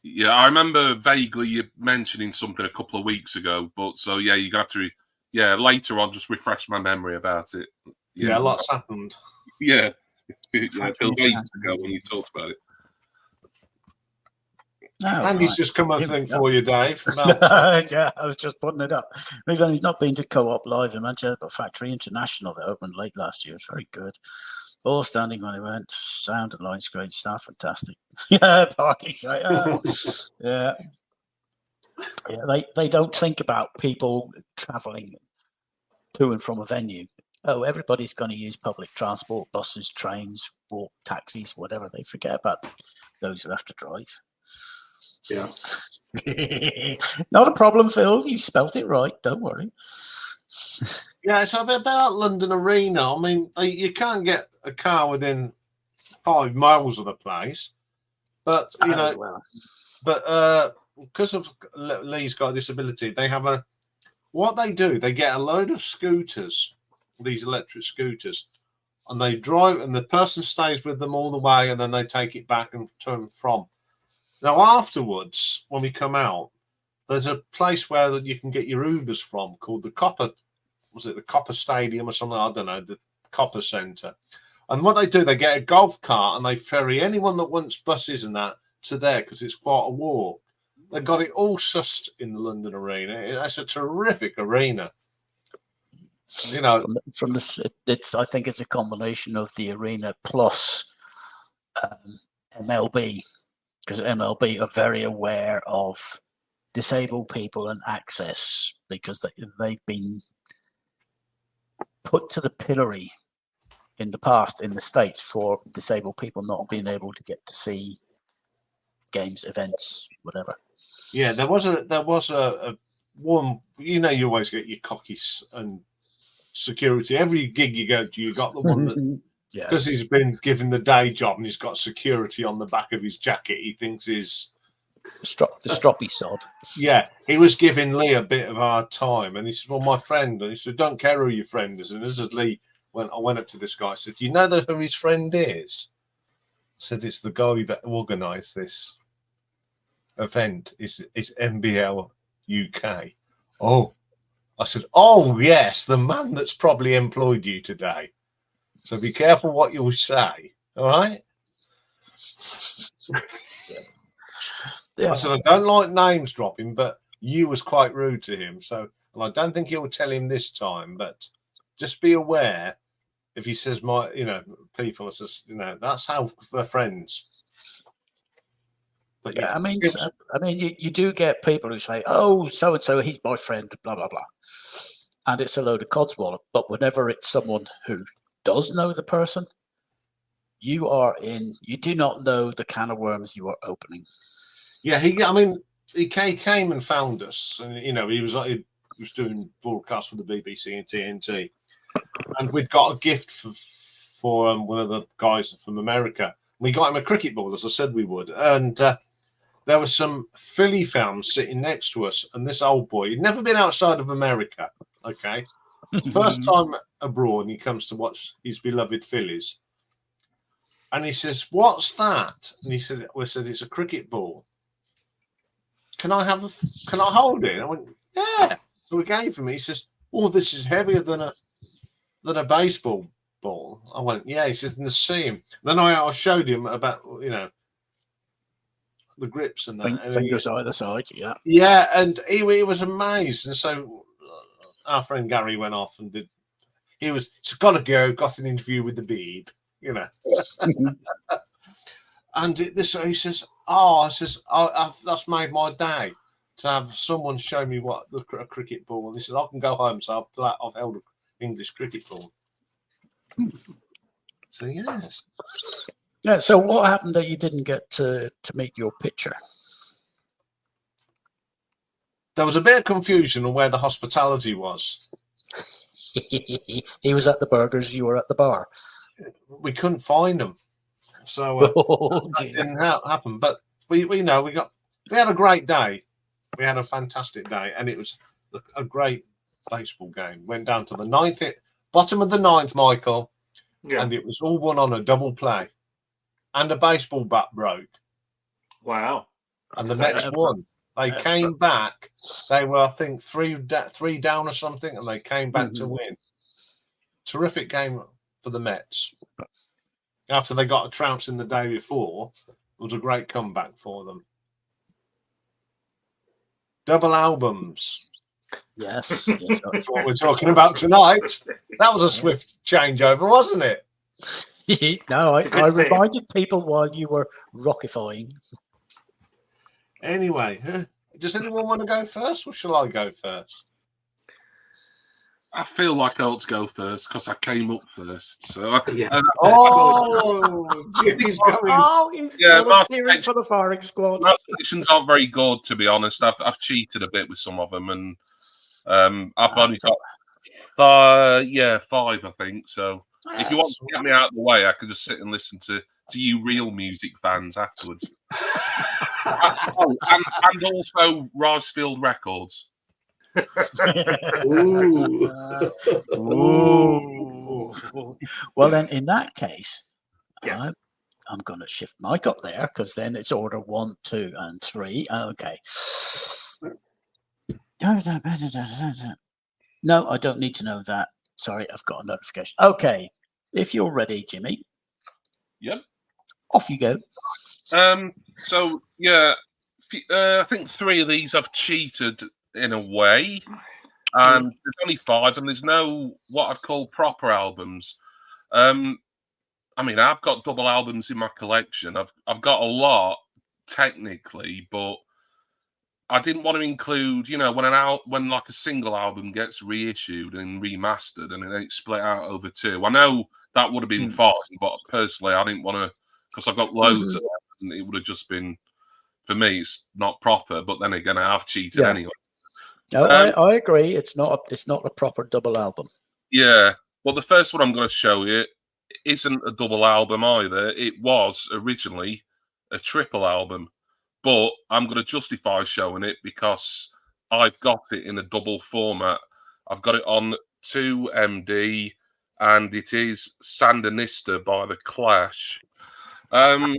Yeah, I remember vaguely you mentioning something a couple of weeks ago, but so yeah, you're gonna have to. Yeah, later I'll just refresh my memory about it. Yeah, lots happened. Yeah, it feels ages ago when you talked about it. Andy's just come up thing for you, Dave. Yeah, I was just putting it up. We've only not been to Co-op Live in Manchester, but Factory International that opened late last year. It's very good. All standing when it went. Sound and lights great, staff fantastic. Yeah, parking right. Yeah. They don't think about people travelling to and from a venue. Oh, everybody's going to use public transport, buses, trains, walk, taxis, whatever. They forget about those who have to drive. Yeah. Not a problem, Phil. You spelt it right. Don't worry. Yeah, it's a bit about London Arena. I mean, you can't get a car within 5 miles of the place, but because of Lee's got a disability, they have what they do. They get a load of scooters, these electric scooters, and they drive, and the person stays with them all the way, and then they take it back and to and from. Now, afterwards, when we come out, there's a place where you can get your Ubers from called the Copper. Was it the Copper Stadium or something? I don't know, the Copper Centre. And what they do, they get a golf cart and they ferry anyone that wants buses and that to there because it's quite a walk. They've got it all sussed in the London Arena. It's a terrific arena. You know, it's I think it's a combination of the arena plus MLB, because MLB are very aware of disabled people and access because they've been put to the pillory in the past in the States for disabled people not being able to get to see games, events, whatever. Yeah, there was a one. You know, you always get your cockies and security. Every gig you go to, you got the one that because he's been given the day job and he's got security on the back of his jacket. He thinks he's the stroppy sod. Yeah, he was giving Lee a bit of hard time, and he said, "Well, my friend," and he said, "Don't care who your friend is." And as Lee I went up to this guy, I said, "Do you know who his friend is?" I said, "It's the guy that organised this event. It's MBL UK." Oh, I said, "Oh yes, the man that's probably employed you today. So be careful what you say, all right?" Yeah. I said, "I don't like names dropping, but you was quite rude to him. So, and I don't think he'll tell him this time, but just be aware if he says people, I says, that's how they're friends." But yeah, I mean, you do get people who say, "Oh, so and so, he's my friend," blah blah blah, and it's a load of codswallop. But whenever it's someone who does know the person, you do not know the can of worms you are opening. Yeah, he came and found us, and he was doing broadcasts for the BBC and TNT, and we'd got a gift for one of the guys from America. We got him a cricket ball, as I said we would, and there was some Philly fans sitting next to us, and this old boy, he'd never been outside of America. Okay, first time abroad, and he comes to watch his beloved Phillies, and he says, "What's that?" And he said, "We said it's a cricket ball. Can I hold it?" And I went, "Yeah." So we gave him it. He says, "Oh, this is heavier than a baseball ball." I went, "Yeah." He says, "And see him." Then I showed him about the grips and that. Fingers either side, yeah. Yeah, and he was amazed. And so our friend Gary went off and he's got to go, got an interview with the Beeb, And he says, that's made my day to have someone show me what a cricket ball. And he said, "I can go home, so I've held an English cricket ball." So yes. Yeah. So what happened that you didn't get to meet your picture? There was a bit of confusion on where the hospitality was. He was at the burgers, you were at the bar. We couldn't find them. So that didn't happen. But we got We had a great day. We had a fantastic day, and it was a great baseball game. Went down to the ninth, bottom of the ninth, Michael, and it was all won on a double play, and a baseball bat broke. Wow! And the Mets won. They came back. They were, I think, three down or something, and they came back to win. Terrific game for the Mets. After they got a trounce in the day before, it was a great comeback for them. Double albums. Yes. That's what we're talking about tonight. That was a swift changeover, wasn't it? No, I reminded people while you were rockifying. Anyway, does anyone want to go first, or shall I go first? I feel like I ought to go first because I came up first. So Yeah. Jimmy's going. Oh, he's volunteering for the firing squad. My selections aren't very good, to be honest. I've cheated a bit with some of them, and I've only got 5, I think. So if you want to get me out of the way, I could just sit and listen to you real music fans afterwards. and also Ricefield Records. Ooh. Well, then, in that case, Yes. I'm going to shift Mike up there because then it's order 1, 2, and 3. Okay. No, I don't need to know that. Sorry, I've got a notification. Okay. If you're ready, Jimmy. Yep. Off you go. So, yeah, I think 3 of these I've cheated in a way. And there's only 5, and there's no what I'd call proper albums. I mean, I've got double albums in my collection. I've got a lot technically, but I didn't want to include, when like a single album gets reissued and remastered, and then it's split out over 2. I know that would have been fine, but personally, I didn't want to, because I've got loads of them, and it would have just been, for me, it's not proper. But then again, I have cheated anyway. No, I agree. It's not a proper double album. Yeah. Well, the first one I'm going to show you isn't a double album either. It was originally a triple album, but I'm going to justify showing it because I've got it in a double format. I've got it on 2MD, and it is Sandinista by The Clash. And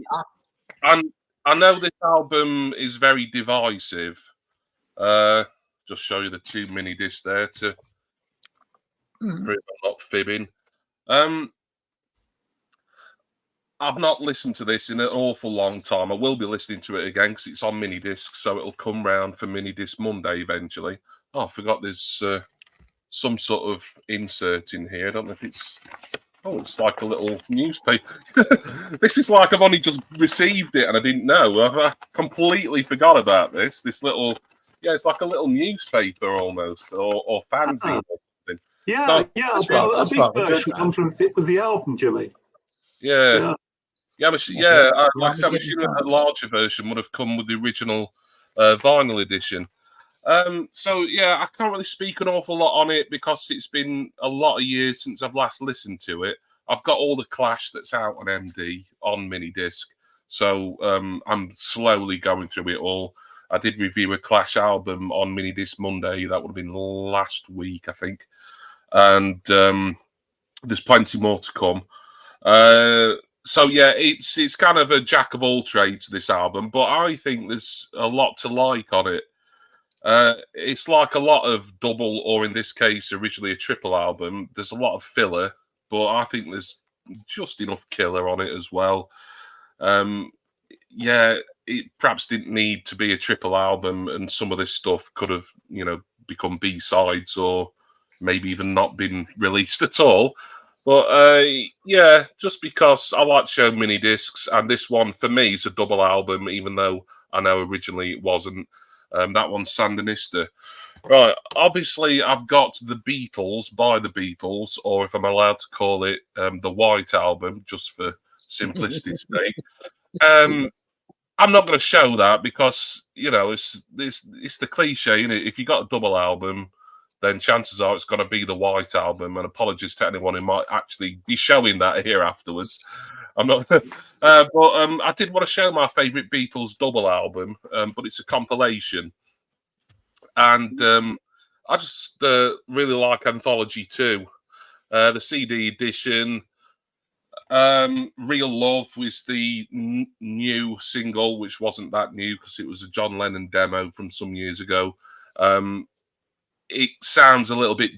I know this album is very divisive. Just show you the 2 mini discs there to prove I'm not fibbing. I've not listened to this in an awful long time. I will be listening to it again because it's on mini discs, so it'll come round for mini disc Monday eventually. Oh, I forgot there's some sort of insert in here. I don't know if it's... Oh, it's like a little newspaper. This is like I've only just received it and I didn't know. I completely forgot about this. This little... Yeah, it's like a little newspaper almost, or fanzine or something. Yeah, a big version comes with the album, Jimmy. Yeah. I'm assuming a larger version would have come with the original vinyl edition. So, yeah, I can't really speak an awful lot on it because it's been a lot of years since I've last listened to it. I've got all the Clash that's out on MD on mini disc, so I'm slowly going through it all. I did review a Clash album on mini disc Monday. That would have been last week, I think. And there's plenty more to come. So yeah, it's kind of a jack of all trades, this album, but I think there's a lot to like on it. It's like a lot of double, or in this case, originally a triple album. There's a lot of filler, but I think there's just enough killer on it as well. It perhaps didn't need to be a triple album, and some of this stuff could have, become B-sides or maybe even not been released at all. But just because I like showing mini discs, and this one for me is a double album, even though I know originally it wasn't. That one's Sandinista. Right, obviously I've got The Beatles by The Beatles, or if I'm allowed to call it the White Album, just for simplicity's sake. I'm not going to show that because, it's the cliche, isn't it? If you got a double album, then chances are it's going to be the White Album. And apologies to anyone who might actually be showing that here afterwards. I'm not. But I did want to show my favourite Beatles double album, but it's a compilation, and I just really like Anthology 2, the CD edition. Real Love was the new single, which wasn't that new because it was a John Lennon demo from some years ago. It sounds a little bit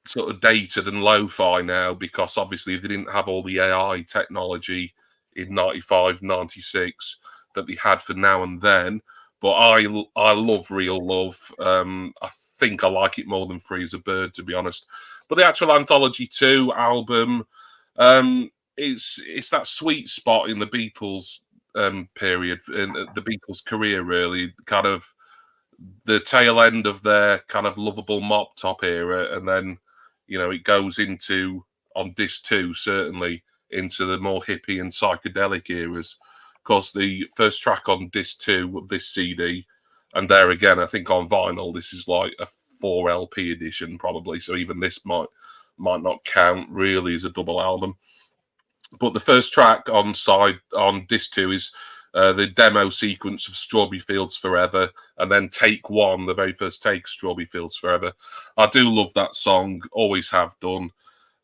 sort of dated and lo-fi now because obviously they didn't have all the AI technology in 95, 96 that they had for Now and Then. But I love Real Love. I think I like it more than Free as a Bird, to be honest. But the actual Anthology 2 album, it's that sweet spot in the Beatles period, in the Beatles' career, really, kind of the tail end of their kind of lovable mop top era, and then it goes into, on disc 2 certainly, into the more hippie and psychedelic eras. Because the first track on disc 2 of this CD, and there again, I think on vinyl, this is like a 4 LP edition probably, so even this might not count really as a double album. But the first track on disc 2 is the demo sequence of Strawberry Fields Forever, and then take 1, the very first take, Strawberry Fields Forever. I do love that song, always have done.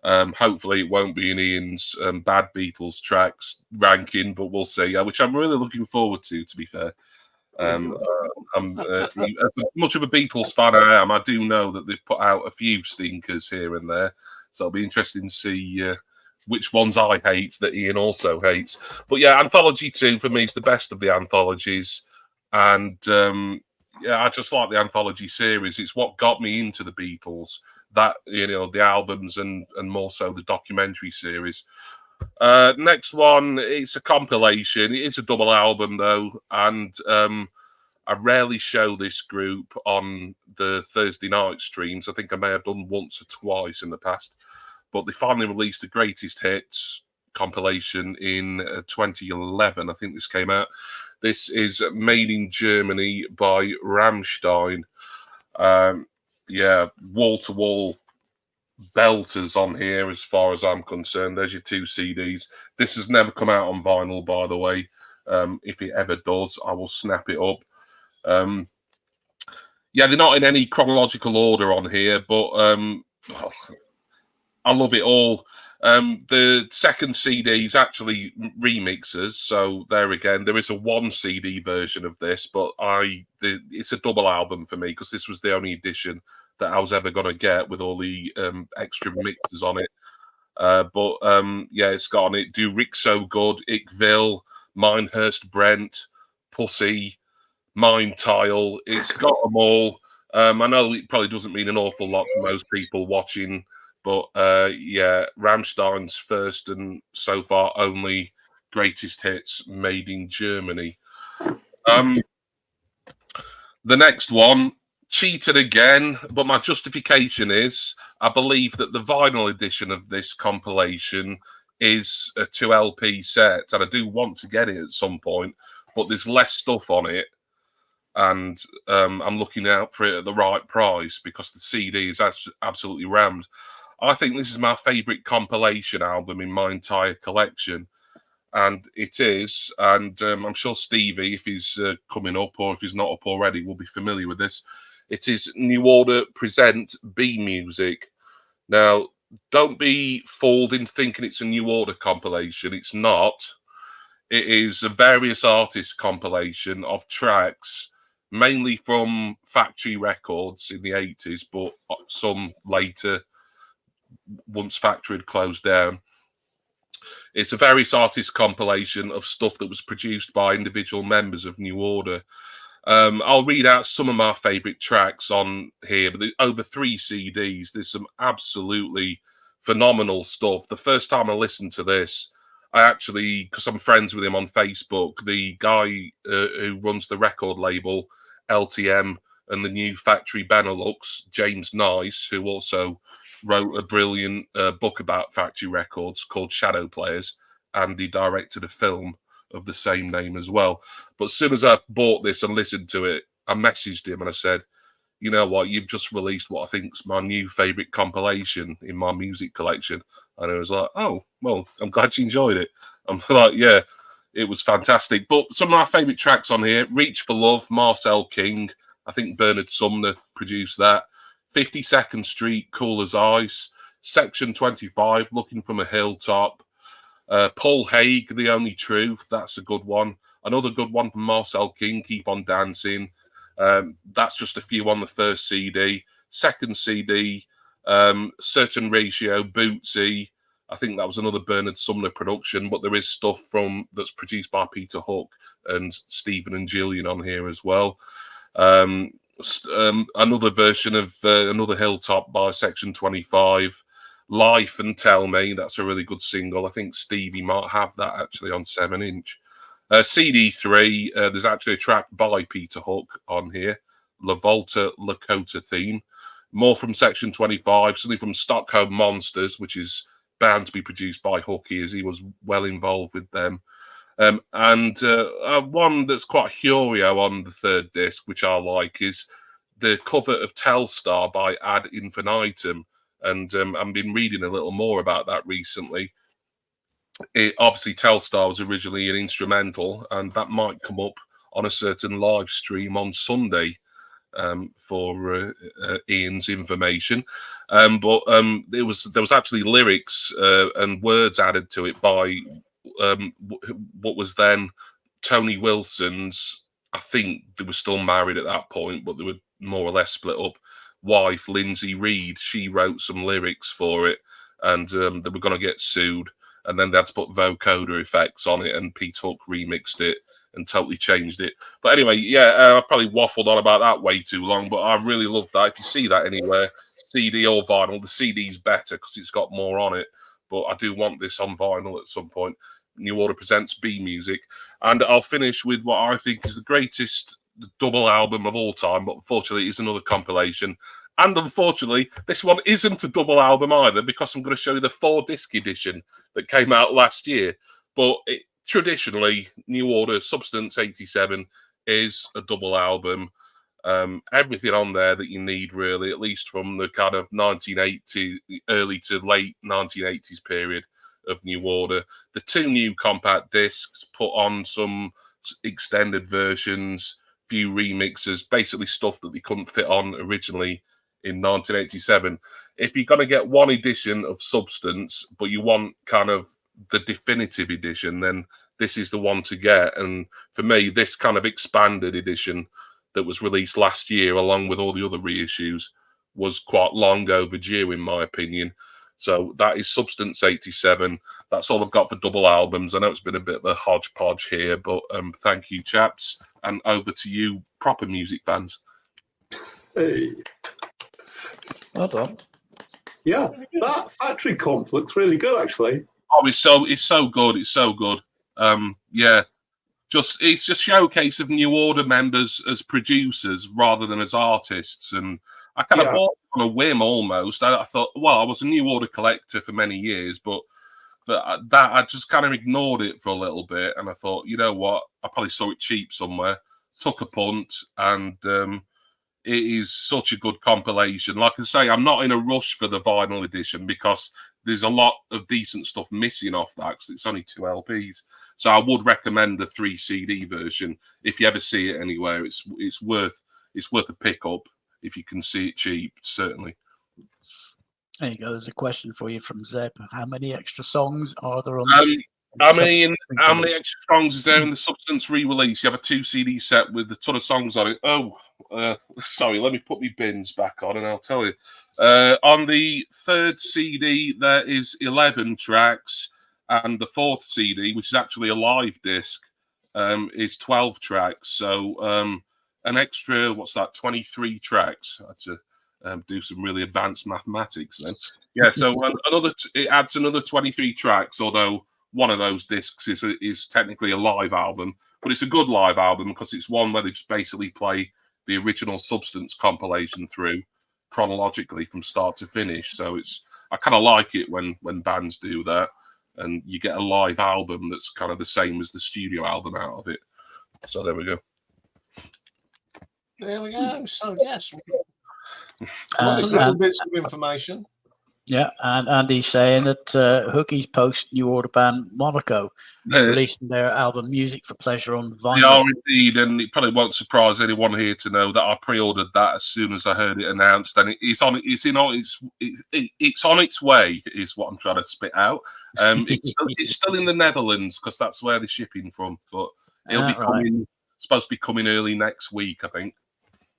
Hopefully it won't be in Ian's bad Beatles tracks ranking, but we'll see, which I'm really looking forward to be fair. I'm as much of a Beatles fan I am, I do know that they've put out a few stinkers here and there, so it'll be interesting to see which ones I hate that Ian also hates. But yeah, Anthology 2 for me is the best of the anthologies, and I just like the anthology series. It's what got me into the Beatles, that the albums and more so the documentary series. Next one, it's a compilation. It is a double album though, and I rarely show this group on the Thursday night streams. I think I may have done once or twice in the past. But they finally released the greatest hits compilation in 2011. I think this came out. This is Made in Germany by Rammstein. Wall-to-wall belters on here as far as I'm concerned. There's your 2 CDs. This has never come out on vinyl, by the way. If it ever does, I will snap it up. They're not in any chronological order on here, but I love it all. The second CD is actually remixes, so there again, there is a 1 CD version of this, but it's a double album for me because this was the only edition that I was ever going to get with all the extra mixes on it. It's got on it Do Rick So Good, Ik Vil, Minehurst Brent, Pussy, Mind Tile. It's got them all. I know it probably doesn't mean an awful lot to most people watching, but Rammstein's first and so far only greatest hits made in Germany. The next one, cheated again, but my justification is I believe that the vinyl edition of this compilation is a 2 LP set, and I do want to get it at some point, but there's less stuff on it, and I'm looking out for it at the right price because the CD is absolutely rammed. I think this is my favourite compilation album in my entire collection, and it is. And I'm sure Stevie, if he's coming up or if he's not up already, will be familiar with this. It is New Order present B Music. Now, don't be fooled in thinking it's a New Order compilation. It's not. It is a various artists compilation of tracks, mainly from Factory Records in the 80s, but some later, once Factory had closed down. It's a various artist compilation of stuff that was produced by individual members of New Order. I'll read out some of my favourite tracks on here, but over 3 CDs, there's some absolutely phenomenal stuff. The first time I listened to this, I actually, because I'm friends with him on Facebook, the guy who runs the record label, LTM, and the new Factory Benelux, James Nice, who also wrote a brilliant book about Factory Records called Shadow Players, and he directed a film of the same name as well. But as soon as I bought this and listened to it, I messaged him and I said, you know what, you've just released what I think's my new favourite compilation in my music collection. And I was like, oh, well, I'm glad you enjoyed it. I'm like, yeah, it was fantastic. But some of my favourite tracks on here: "Reach for Love," Marcel King. I think Bernard Sumner produced that. 52nd Street, "Cool as Ice." Section 25, "Looking from a Hilltop." Paul Haig, "The Only Truth." That's a good one. Another good one from Marcel King, "Keep on Dancing." That's just a few on the first CD. Second CD, "Certain Ratio," Bootsy. I think that was another Bernard Sumner production, but there is stuff that's produced by Peter Hook and Stephen and Gillian on here as well. Another version of Another Hilltop by Section 25. "Life and Tell Me," that's a really good single. I think Stevie might have that actually on 7-inch. CD3, there's actually a track by Peter Hook on here, "La Volta Lakota Theme." More from Section 25, something from Stockholm Monsters, which is bound to be produced by Hooky, as he was well involved with them. And one that's quite a curio on the third disc, which I like, is the cover of Telstar by Ad Infinitum. And I've been reading a little more about that recently. Obviously, Telstar was originally an instrumental, and that might come up on a certain live stream on Sunday for Iain's information. But there was actually lyrics and words added to it by what was then Tony Wilson's, I think they were still married at that point, but they were more or less split up, wife, Lindsay Reed. She wrote some lyrics for it, and they were going to get sued. And then they had to put vocoder effects on it, and Pete Hook remixed it and totally changed it. But anyway, yeah, I probably waffled on about that way too long, but I really love that. If you see that anywhere, CD or vinyl, the CD's better because it's got more on it. But I do want this on vinyl at some point. New Order presents B Music. And I'll finish with what I think is the greatest double album of all time, but unfortunately it's another compilation. And unfortunately, this one isn't a double album either, because I'm going to show you the 4-disc edition that came out last year. But traditionally, New Order Substance 87 is a double album. Everything on there that you need, really, at least from the kind of 1980, early to late 1980s period of New Order. The 2 new compact discs put on some extended versions, few remixes, basically stuff that they couldn't fit on originally in 1987. If you're going to get one edition of Substance, but you want kind of the definitive edition, then this is the one to get. And for me, this kind of expanded edition that was released last year, along with all the other reissues, was quite long overdue, in my opinion. So that is Substance 87. That's all I've got for double albums. I know it's been a bit of a hodgepodge here, but thank you, chaps. And over to you, proper music fans. Hey. Well done. Yeah, that Factory comp looks really good, actually. Oh, it's so good. It's so good. Yeah, it's just showcase of New Order members as producers rather than as artists. And I kind of bought it on a whim almost. I thought, well, I was a New Order collector for many years, but that I just kind of ignored it for a little bit. And I thought, you know what? I probably saw it cheap somewhere, took a punt, and it is such a good compilation. Like I say, I'm not in a rush for the vinyl edition because there's a lot of decent stuff missing off that because it's only 2 LPs. So I would recommend the 3 CD version if you ever see it anywhere. It's worth a pick up if you can see it cheap, certainly. There you go. There's a question for you from Zeb. How many extra songs are there on how many extra songs is there in the Substance re-release? You have a 2 CD set with a ton of songs on it. Sorry, let me put my bins back on and I'll tell you. On the 3rd CD, there is 11 tracks, and the 4th CD, which is actually a live disc, is 12 tracks. So an extra, 23 tracks. I had to do some really advanced mathematics then. Yeah, so it adds another 23 tracks, although one of those discs is technically a live album, but it's a good live album because it's one where they just basically play the original Substance compilation through chronologically from start to finish. So I kind of like it when bands do that, and you get a live album that's kind of the same as the studio album out of it. So there we go. There we go. So yes, lots of little bits of information. Yeah, and Andy's saying that Hookie's post New Order band Monaco releasing their album Music for Pleasure on vinyl. They are indeed, and it probably won't surprise anyone here to know that I pre-ordered that as soon as I heard it announced, and it's on its way. Is what I'm trying to spit out. It's still in the Netherlands because that's where they're shipping from, but it'll be coming. Supposed to be coming early next week, I think.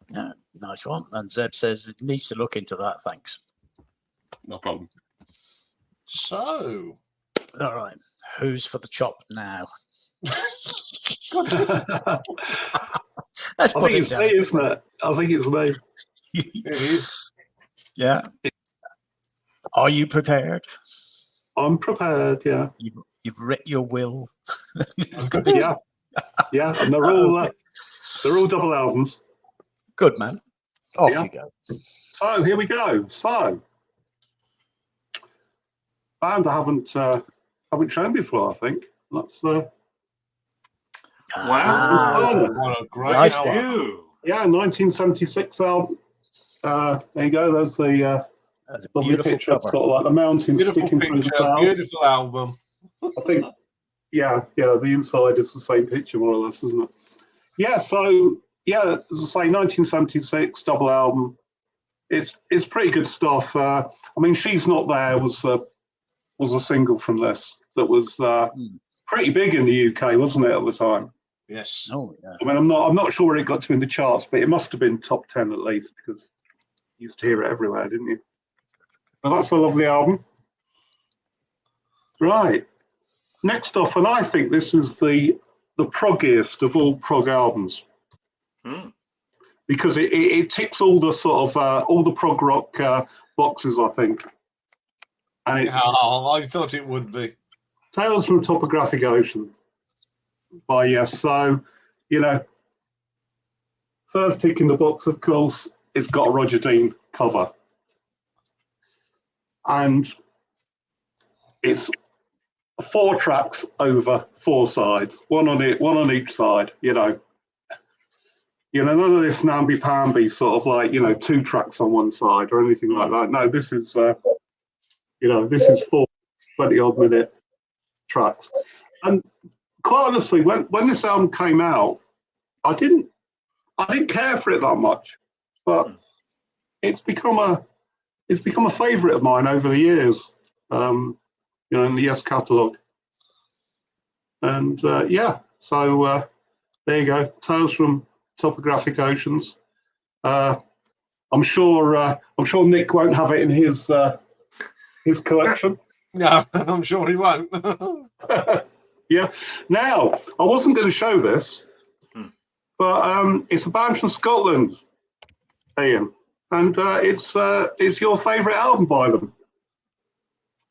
Yeah, nice one. And Zeb says it needs to look into that. Thanks. No problem. So, all right, who's for the chop now? I think it's me, isn't it? I think it's me. It is. Yeah. Are you prepared? I'm prepared. Yeah. You've written your will. Yeah, and they're all double albums. Good man. Off you go. So here we go. So, band I haven't shown before. I think that's wow. What a great album. Yeah, 1976 album. There you go. There's the lovely picture of sort of like the mountains sticking through the clouds. Beautiful album. I think. Yeah. The inside is the same picture, more or less, isn't it? Yeah. So yeah, as I say, 1976 double album. It's pretty good stuff. I mean, She's Not There was a single from this that was pretty big in the UK, wasn't it, at the time? Yes. Oh yeah. I mean, I'm not sure where it got to in the charts, but it must have been top 10 at least because you used to hear it everywhere, didn't you? But that's a lovely album. Right. Next off, and I think this is the proggiest of all prog albums. Because it ticks all the sort of all the prog rock boxes, I think. And it's I thought it would be Tales from Topographic Ocean by Yes. So, first tick in the box, of course, it's got a Roger Dean cover, and it's 4 tracks over 4 sides, one on each side. None of this namby-pamby sort of like 2 tracks on one side or anything like that. No, this is this is 4 20-odd minute tracks. And quite honestly, when this album came out, I didn't care for it that much, but it's become a favourite of mine over the years. In the Yes catalogue. And so there you go, Tales from Topographic Oceans. I'm sure Nick won't have it in his collection. No, I'm sure he won't. Yeah. Now, I wasn't going to show this, but it's a band from Scotland, Iain, and it's your favourite album by them.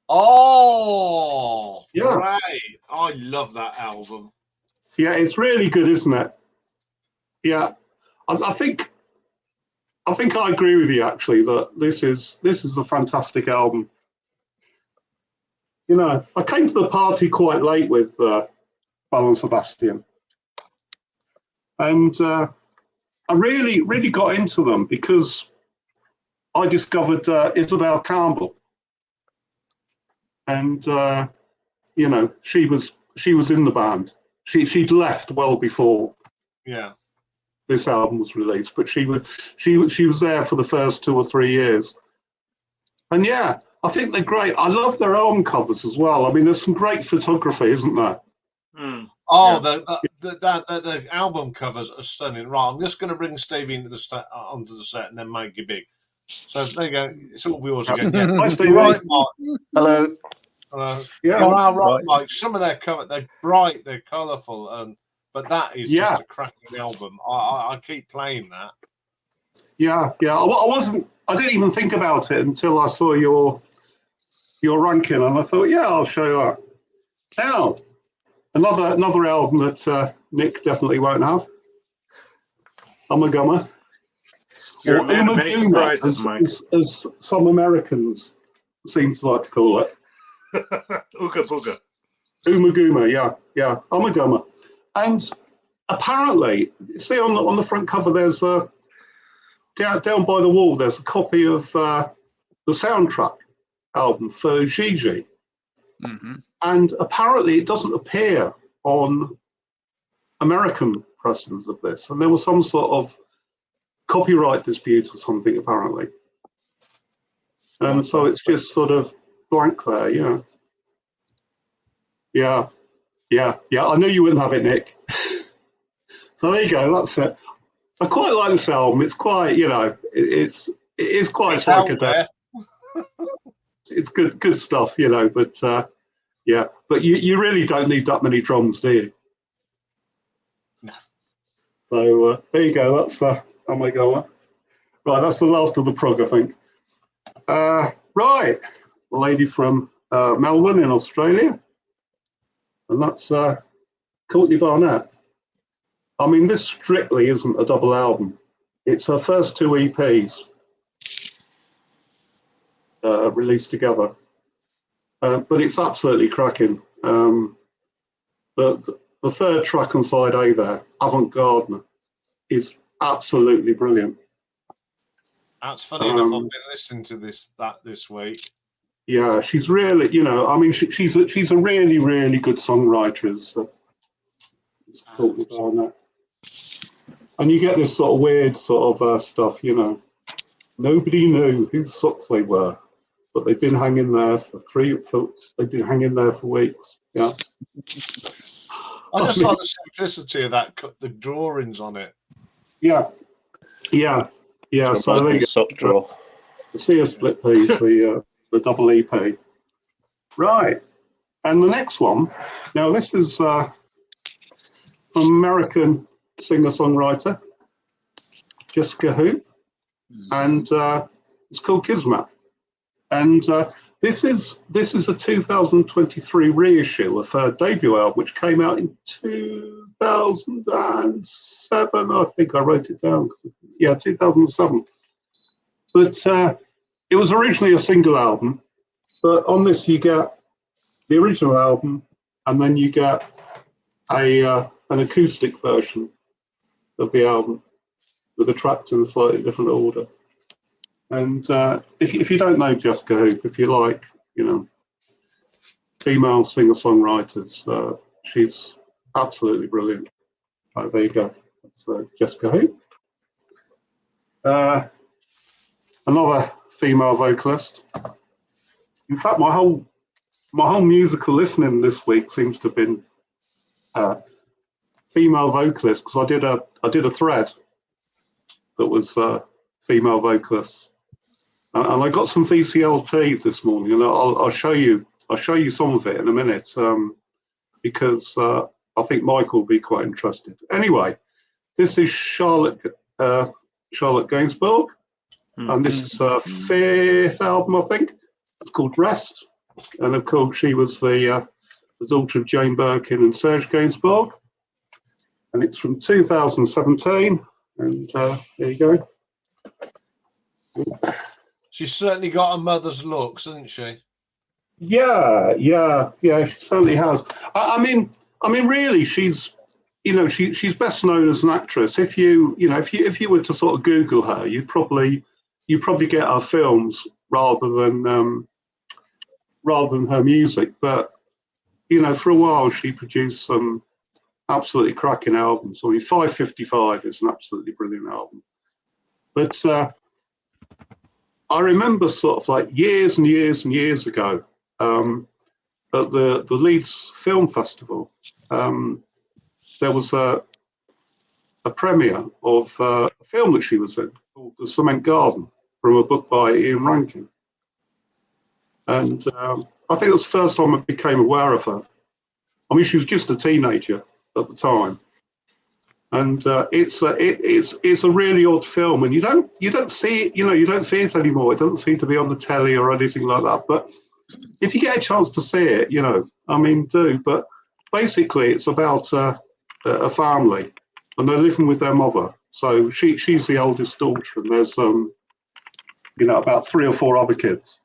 Oh, yeah. Right. I love that album. Yeah, it's really good, isn't it? Yeah, I think I agree with you actually that this is a fantastic album. I came to the party quite late with Belle and Sebastian, and I really got into them because I discovered Isabel Campbell, and she was in the band. She'd left well before. Yeah. This album was released, but she was there for the first 2 or 3 years, and yeah, I think they're great. I love their album covers as well. I mean, there's some great photography, isn't there? Oh, the album covers are stunning. Right, I'm just going to bring Stevie onto the set and then make it big. So there you go. It's all yours again. Yeah. Hi, Stevie. Right, Mark. Hello. Yeah. Right, Mike. Some of their cover, they're bright, they're colourful, but that is just a cracking album. I keep playing that. Yeah. I didn't even think about it until I saw your ranking, and I thought, yeah, I'll show you that. Now, another album that Nick definitely won't have. Umagumma. You're a man of many surprises, Mike. As some Americans seem to like to call it. Ooga booga. Umagumma, yeah, Umagumma. And apparently, see on the front cover, there's down by the wall, there's a copy of the soundtrack album for Gigi. Mm-hmm. And apparently it doesn't appear on American pressings of this. And there was some sort of copyright dispute or something, apparently. And so it's just sort of blank there, Yeah. I knew you wouldn't have it, Nick. So there you go, that's it. I quite like this album. It's quite, it is quite psychedelic. It's good stuff, but yeah. But you really don't need that many drums, do you? No. So there you go. That's oh my god. Right, that's the last of the prog, I think. Right, a lady from Melbourne in Australia, and that's Courtney Barnett. I mean, this strictly isn't a double album. It's her first 2 EPs released together, but it's absolutely cracking. The third track on side A there, Avant Gardener, is absolutely brilliant. That's funny enough. I've been listening to this week. Yeah, she's really, I mean, she's a really, really good songwriter. Courtney Barnett. And you get this sort of weird sort of stuff, Nobody knew whose socks they were, but they've been hanging there they've been hanging there for weeks. Yeah. I just like the simplicity of that, the drawings on it. Yeah. So there you go. Sock draw. The See split piece, the double EP. Right. And the next one, now this is from American singer-songwriter Jessica Hoop, and it's called Kismet. And this is a 2023 reissue of her debut album, which came out in 2007. I think I wrote it down. Yeah, 2007. But it was originally a single album, but on this you get the original album, and then you get an acoustic version of the album with the tracks in a slightly different order. And if you don't know Jessica Hoop, if you like, female singer-songwriters, she's absolutely brilliant. Right, there you go. That's Jessica Hoop. Another female vocalist. In fact, my whole musical listening this week seems to have been female vocalists, because I did a thread that was female vocalists, and I got some VCLT this morning, and I'll show you some of it in a minute, because I think Michael will be quite interested. Anyway, this is Charlotte Gainsbourg, and this is her 5th album, I think. It's called Rest, and of course she was the daughter of Jane Birkin and Serge Gainsbourg, and it's from 2017. And there you go. She's certainly got a mother's looks, hasn't she? Yeah, she certainly has. I mean, really, she's best known as an actress. If you were to sort of Google her, you'd probably get her films rather than her music. But for a while she produced some absolutely cracking albums. I mean, 555 is an absolutely brilliant album. But I remember sort of like years and years and years ago at the Leeds Film Festival, there was a premiere of a film that she was in called The Cement Garden, from a book by Iain Rankin. And I think it was the first time I became aware of her. I mean, she was just a teenager at the time, and it's a really odd film, and you don't see it, you don't see it anymore. It doesn't seem to be on the telly or anything like that. But if you get a chance to see it, I mean, do. But basically, it's about a family, and they're living with their mother. So she's the oldest daughter, and there's about 3 or 4 other kids,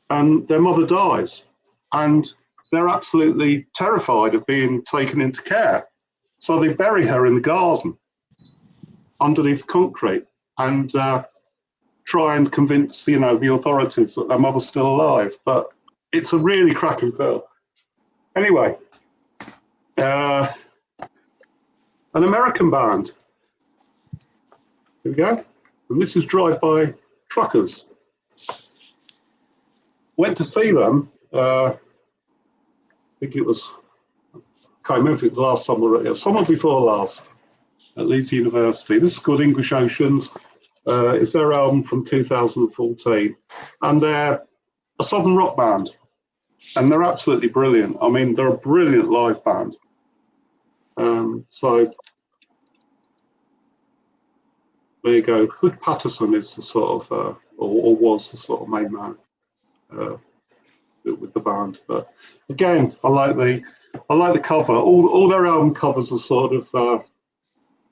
and their mother dies, and they're absolutely terrified of being taken into care. So they bury her in the garden underneath concrete and try and convince, the authorities that their mother's still alive. But it's a really cracking film. Anyway, an American band. Here we go. And this is Drive-By Truckers. Went to see them. I think it was, can't remember if it was last summer or summer before last at Leeds University. This is called English Oceans. It's their album from 2014. And they're a southern rock band. And they're absolutely brilliant. I mean, they're a brilliant live band. So there you go. Hood Patterson is the sort of, or was the sort of main man with the band. But again, I like the cover. All their album covers are sort of,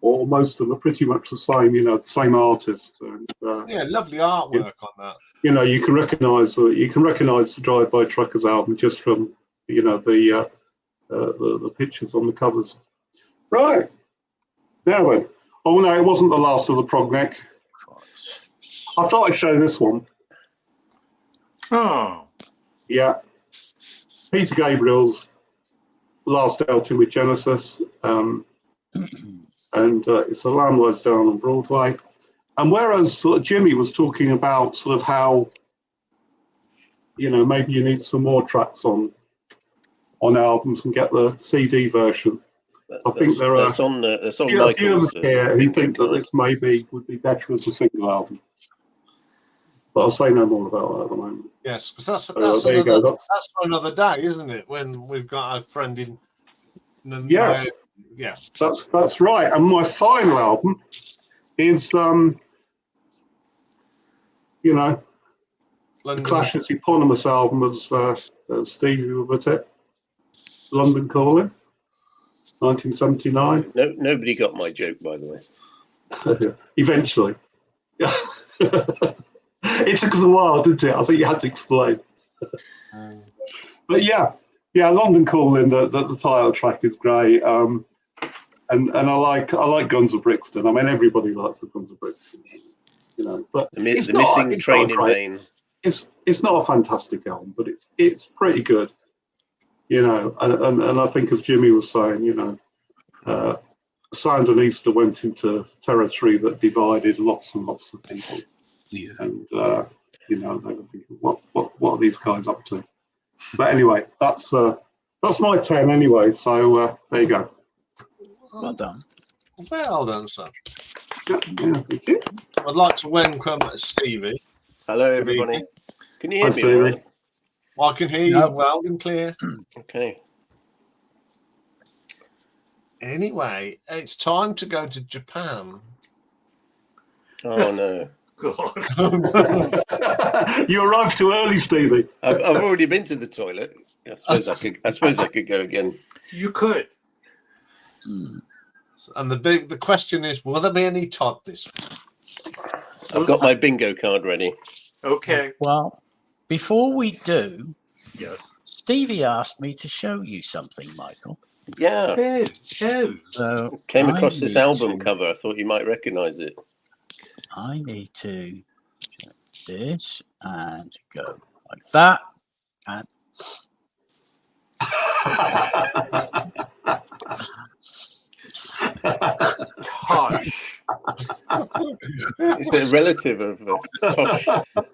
or most of them are pretty much the same. The same artist. And, yeah, lovely artwork on that. You can recognise the Drive-By Truckers album just from the pictures on the covers. Right now then. Oh no, it wasn't the last of the prog neck. I thought I'd show this one. Oh. Yeah. Peter Gabriel's last outing with Genesis. And it's A Lamb Lies Down on Broadway. And whereas sort of Jimmy was talking about sort of how, maybe you need some more tracks on albums and get the CD version. I think there are a few of us here who think that this maybe would be better as a single album. But I'll say no more about that at the moment. Yes, because that's for another day, isn't it? When we've got a friend in. Yes. Yeah. That's right. And my final album is the Clash's eponymous album as Stevie would put it, London Calling, 1979. No, nobody got my joke, by the way. Eventually. It took us a while, didn't it? I think you had to explain. But yeah, London Calling, the title track is great. And I like Guns of Brixton. I mean, everybody likes the Guns of Brixton. But the missing train in vain. It's not a fantastic album, but it's pretty good. And I think as Jimmy was saying, Sound and Easter went into territory that divided lots and lots of people. Yeah. And they were thinking, what are these guys up to? But anyway, that's my 10 anyway. So there you go. Well done. Well done, sir. Yeah, thank you. I'd like to welcome Stevie. Hello, everybody. Can you hear me? All right? I can hear you loud and clear. Okay. Anyway, it's time to go to Japan. Oh no. God. You arrived too early, Stevie. I've already been to the toilet. I suppose I could go again. You could. And the question is, will there be any Todd this week? I've got my bingo card ready. Okay. Well, before we do, Yes. Stevie asked me to show you something, Michael. Yeah. Oh. So Came across this album to, cover. I thought you might recognise it. I need to do this and go like that. And Hush. It's a relative of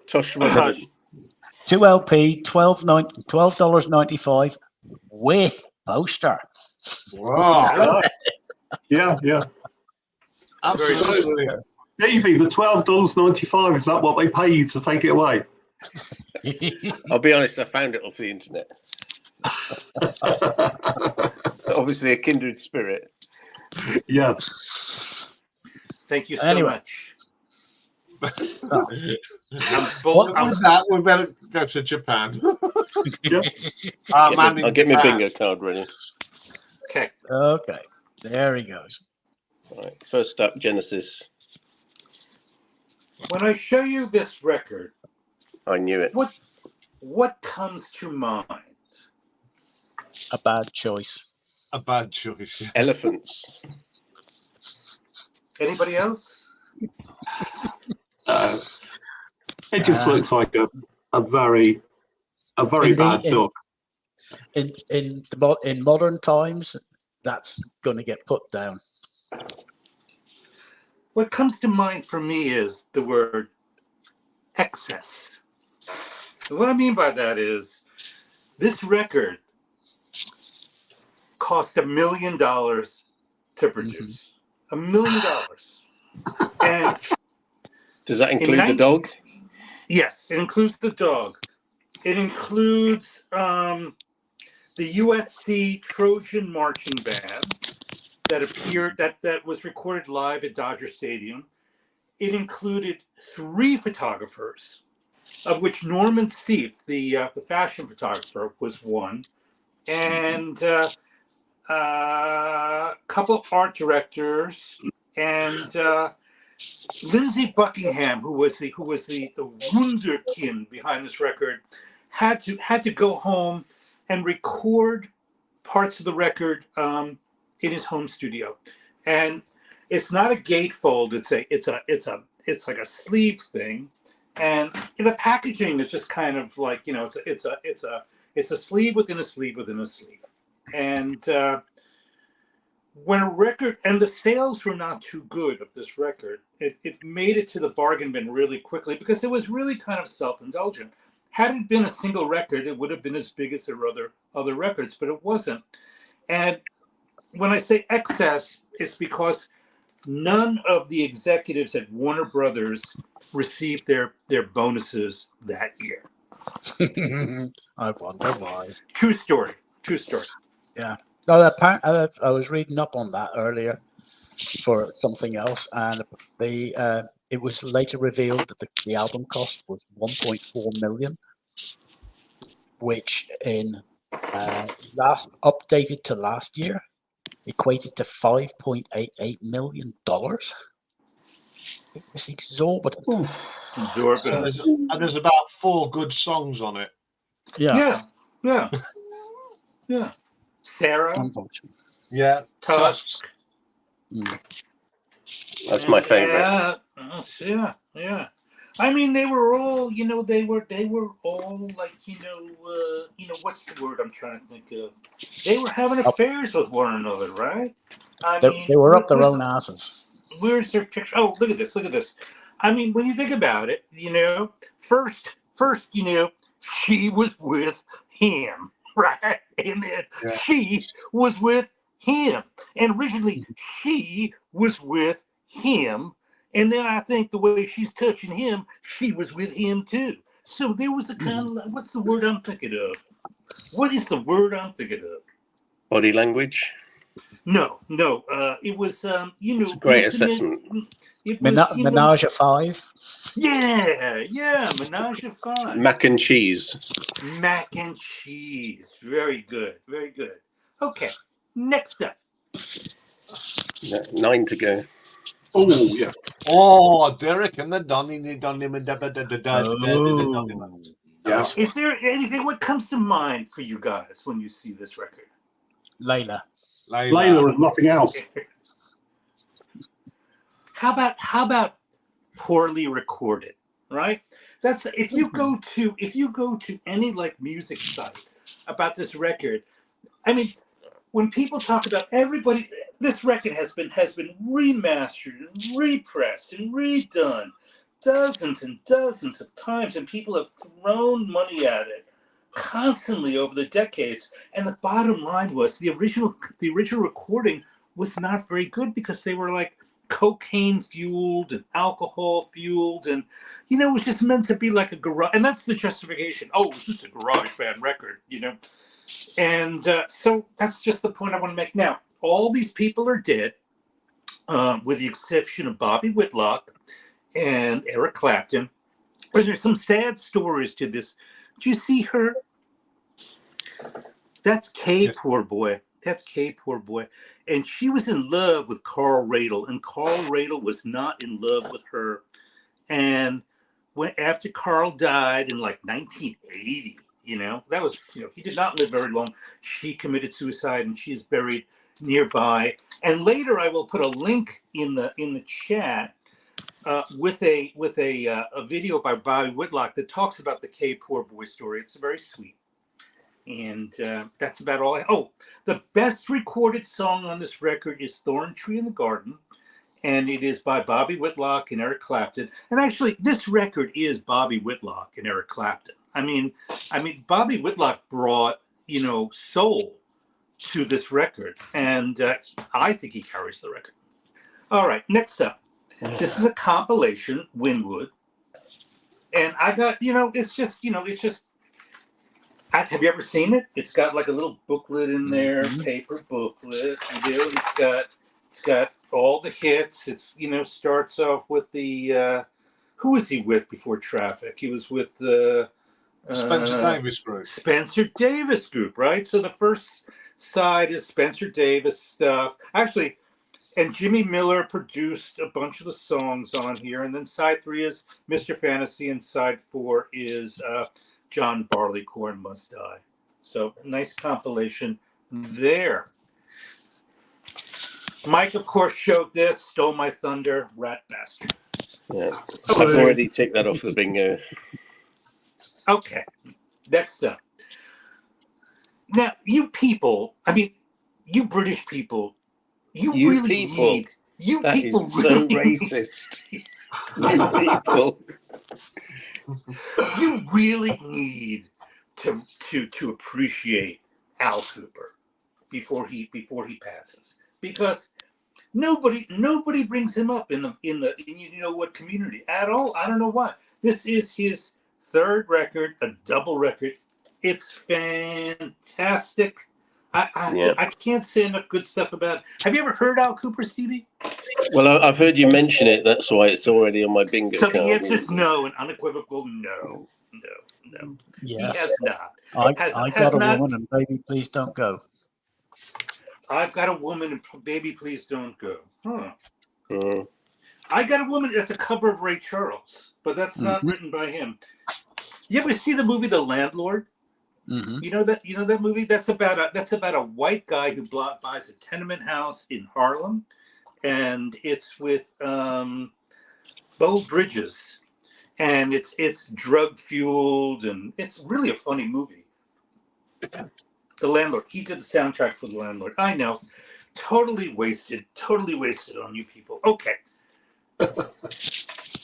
Tosh. Hush. 2 LP, $12.95 with poster. Wow. Yeah. Absolutely. Stevie, the $12.95, is that what they pay you to take it away? I'll be honest, I found it off the internet. Obviously a kindred spirit. Yes. Thank you so Anyway. much. With that, we better go to Japan. I'll get my bingo card ready. Okay. Okay, there he goes. All right, first up, Genesis. When I show you this record, I knew it. what comes to mind? A bad choice. A bad choice. Yeah. Elephants. Anybody else? It just looks like a very bad dog. In modern times, that's going to get put down. What comes to mind for me is the word excess. And what I mean by that is this record cost $1 million to produce. $1 million. And does that include the dog? Yes, it includes the dog. It includes the USC Trojan marching band that appeared, that was recorded live at Dodger Stadium. It included 3 photographers, of which Norman Seif, the fashion photographer, was one, and a couple art directors, and Lindsey Buckingham, who was the wunderkind behind this record, had to go home and record parts of the record in his home studio. And it's not a gatefold; it's like a sleeve thing, and the packaging is just kind of like, you know, it's a sleeve within a sleeve within a sleeve, and when a record, and the sales were not too good of this record, it made it to the bargain bin really quickly because it was really kind of self-indulgent. Had it been a single record, it would have been as big as their other records, but it wasn't. And when I say excess, it's because none of the executives at Warner Brothers received their bonuses that year. I wonder why. True story. Yeah. Oh, I was reading up on that earlier for something else, and it was later revealed that the album cost was $1.4 million, which in updated to last year equated to $5.88 million. It was exorbitant. Exorbitant. And there's about 4 good songs on it. Yeah. Sarah. Unfortunately. Yeah. Tusk. That's my favorite. Yeah. I mean, they were all, you know, they were all like, you know, what's the word I'm trying to think of? They were having affairs with one another, right? They were up their own asses. Where's their picture? Oh, look at this. I mean, when you think about it, you know, first, you know, she was with him, right? And then she was with him. And originally she was with him. And then I think the way she's touching him, she was with him too. So there was the kind of, what's the word I'm thinking of? What is the word I'm thinking of? Body language? No. It was, you know. Great assessment. It was, Menage a 5? Yeah, Menage a 5. Mac and cheese. Mac and cheese. Very good. Okay, next up. 9 to go. Oh, yeah. Oh, Derek and the Donny. Yeah. Is there anything, what comes to mind for you guys when you see this record? Layla Layla and nothing else. How about poorly recorded, right? That's if you go to any like music site about this record, I mean, when people talk about everybody, this record has been remastered and repressed and redone dozens and dozens of times, and people have thrown money at it constantly over the decades. And the bottom line was the original recording was not very good because they were like cocaine fueled and alcohol fueled, and you know, it was just meant to be like a garage, and that's the justification. Oh, it was just a garage band record, you know. And so that's just the point I want to make. Now, all these people are dead, with the exception of Bobby Whitlock and Eric Clapton. But there's some sad stories to this. Do you see her? That's Kay, yes. Poor boy. And she was in love with Carl Radle, and Carl Radle was not in love with her. And after Carl died in like 1980, you know, that was, you know, he did not live very long. She committed suicide, and she is buried nearby. And later, I will put a link in the chat with a video by Bobby Whitlock that talks about the K Poor Boy story. It's very sweet, and that's about all. The best recorded song on this record is "Thorn Tree in the Garden," and it is by Bobby Whitlock and Eric Clapton. And actually, this record is Bobby Whitlock and Eric Clapton. I mean, Bobby Whitlock brought soul to this record, and I think he carries the record. All right, next up. This is a compilation, Winwood, and I got it's just have you ever seen it? It's got like a little booklet in there, paper booklet. It's got all the hits. It's starts off with the who was he with before Traffic? He was with the Spencer Davis Group. Spencer Davis Group, right? So the first side is Spencer Davis stuff. Actually. And Jimmy Miller produced a bunch of the songs on here. And then side 3 is Mr. Fantasy, and side 4 is John Barleycorn Must Die. So nice compilation there. Mike, of course, showed this, stole my thunder, rat bastard. Yeah, I've already taken that off the bingo. Okay, next up. Now, you people, you British people, You really need. You that people is really so racist. You people. You really need to appreciate Al Cooper before he passes, because nobody brings him up in the what community at all. I don't know why. This is his 3rd record, a double record. It's fantastic. I can't say enough good stuff about it. Have you ever heard Al Cooper, Stevie? Well, I've heard you mention it. That's why it's already on my bingo So card. the answer is no, an unequivocal no. Yes. He has not. I got a woman, and baby, please don't go. I've got a woman, and baby, please don't go. Huh. Mm. I got a woman. That's a cover of Ray Charles, but that's not written by him. You ever see the movie The Landlord? Mm-hmm. You know that movie. That's about a white guy who buys a tenement house in Harlem, and it's with Beau Bridges, and it's drug fueled, and it's really a funny movie. The Landlord. He did the soundtrack for The Landlord. I know, totally wasted on you people. Okay.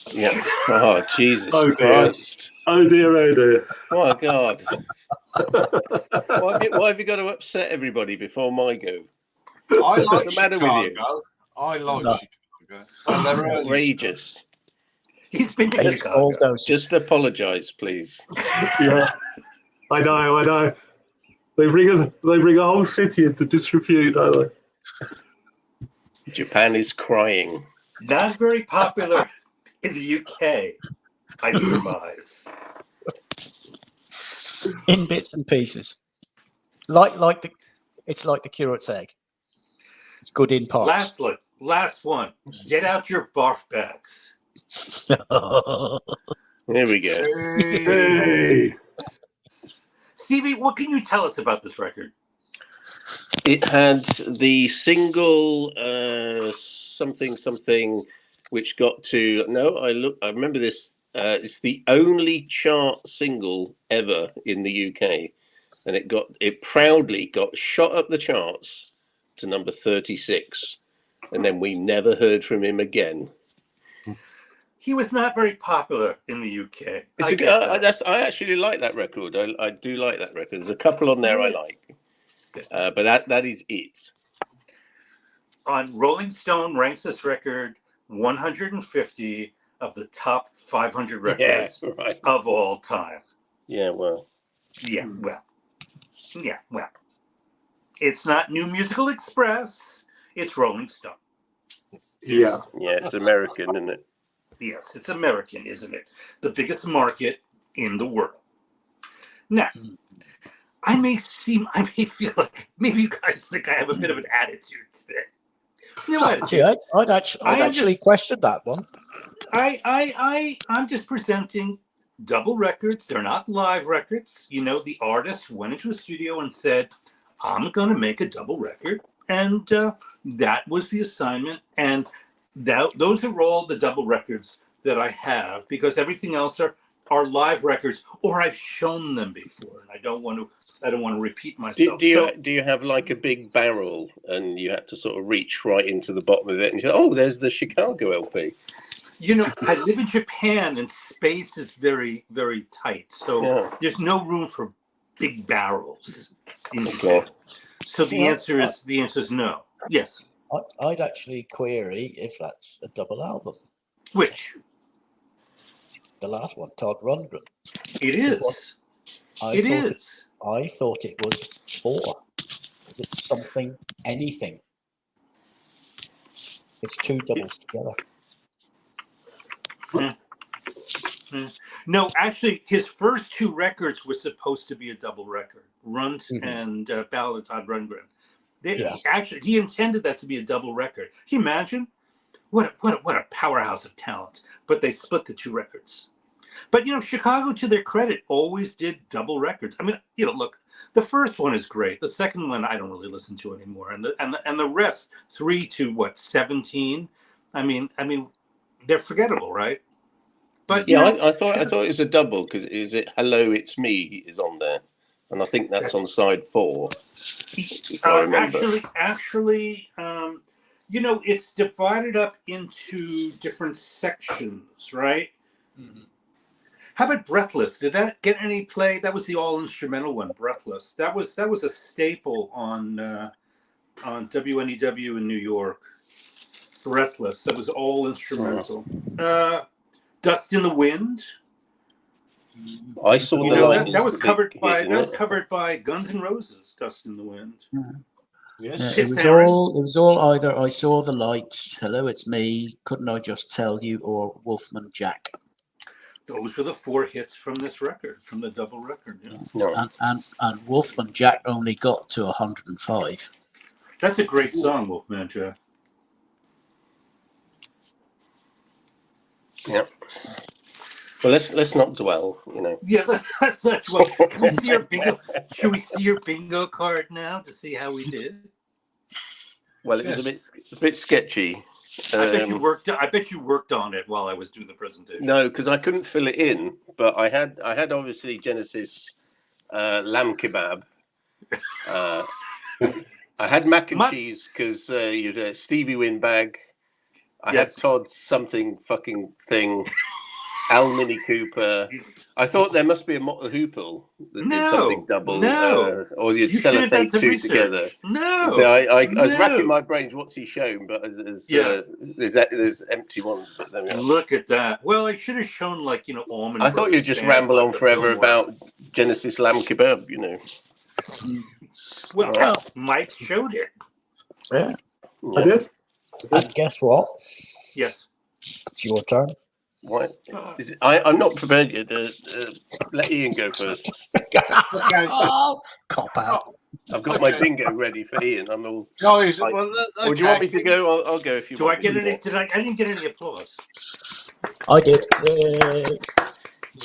Yeah. Oh, Jesus Oh, dear. Christ. Oh dear, oh dear. Oh, God. Why have you got to upset everybody before my go? I like What's the matter with you? Chicago. I like Chicago. And they're early Outrageous. He's been to Chicago. Just apologise, please. Yeah, I know. They bring a whole city into disrepute, don't they? Japan is crying. Not very popular in the UK, I surmise. In bits and pieces, it's like the curate's egg. It's good in parts. Last one. Get out your barf bags. There we go. Hey. Stevie, what can you tell us about this record? It had the single something which got to I remember this. It's the only chart single ever in the UK, and it proudly got shot up the charts to number 36, and then we never heard from him again. He was not very popular in the UK. I actually like that record. I do like that record. There's a couple on there I like, but that is it. On Rolling Stone ranks this record 150 of the top 500 records of all time. Yeah, well. Yeah, well. It's not New Musical Express. It's Rolling Stone. Yeah. Yeah, it's American, isn't it? Yes, it's American, isn't it? The biggest market in the world. Now, I may feel like maybe you guys think I have a bit of an attitude today. No attitude. I'd actually question that one. I'm just presenting double records. They're not live records. The artist went into a studio and said, I'm going to make a double record. And that was the assignment. And Now, those are all the double records that I have, because everything else are live records, or I've shown them before, and I don't want to repeat myself. Do you have like a big barrel and you had to sort of reach right into the bottom of it and you go, oh, there's the Chicago LP? You know, I live in Japan and space is very, very tight. So there's no room for big barrels in Japan. So the answer is no. Yes. I'd actually query if that's a double album. Which? The last one, Todd Rundgren. It is. I thought it was 4. Is it something, anything? It's 2 doubles together. No, actually, his first 2 records were supposed to be a double record. Runt and Ballad of Todd Rundgren. Actually, he intended that to be a double record. Can you imagine? What a powerhouse of talent. But they split the 2 records. But, you know, Chicago, to their credit, always did double records. I mean, you know, look, the first one is great. The second one, I don't really listen to anymore. And the rest, 3 to 17. I mean, they're forgettable, right? But I thought it was a double because is it "Hello, It's Me" is on there, and I think that's on side 4. If I remember. Actually, you know, it's divided up into different sections, right? Mm-hmm. How about "Breathless"? Did that get any play? That was the all-instrumental one, "Breathless." That was a staple on WNEW in New York. "Breathless." That was all instrumental. "Dust in the Wind." I saw that was covered by Guns N' Roses. "Dust in the Wind." Yes, it was all either "I Saw the Lights," "Hello, It's Me," "Couldn't I Just Tell You," or "Wolfman Jack." Those were the 4 hits from this record, from the double record. Yeah. And Wolfman Jack only got to 105. That's a great song, Wolfman Jack. Yeah. Well, let's not dwell. You know. Yeah, let's not dwell. Can we see your bingo? Should we see your bingo card now to see how we did? Well, it was a bit sketchy. I bet you worked on it while I was doing the presentation. No, because I couldn't fill it in, but I had obviously Genesis lamb kebab. I had mac and cheese because you had Stevie Winbag. I had Todd something fucking thing. Al Mini Cooper. I thought there must be a Mott the Hoople that did something double. No. Or you'd sellotape 2 together. No. So I was racking my brains. What's he shown? But there's empty ones. But there we are. Look at that. Well, I should have shown almond. I thought you'd just ramble on forever about Genesis lamb kebab. You know. Well, Mike showed it. Yeah. I did. And guess what? Yes. It's your turn. What? Is it, I'm not prepared yet. Let Ian go first. Cop out. I've got my bingo ready for Ian. I'm all. Or do you want me to go? I'll go if you want. I didn't get any applause. I did.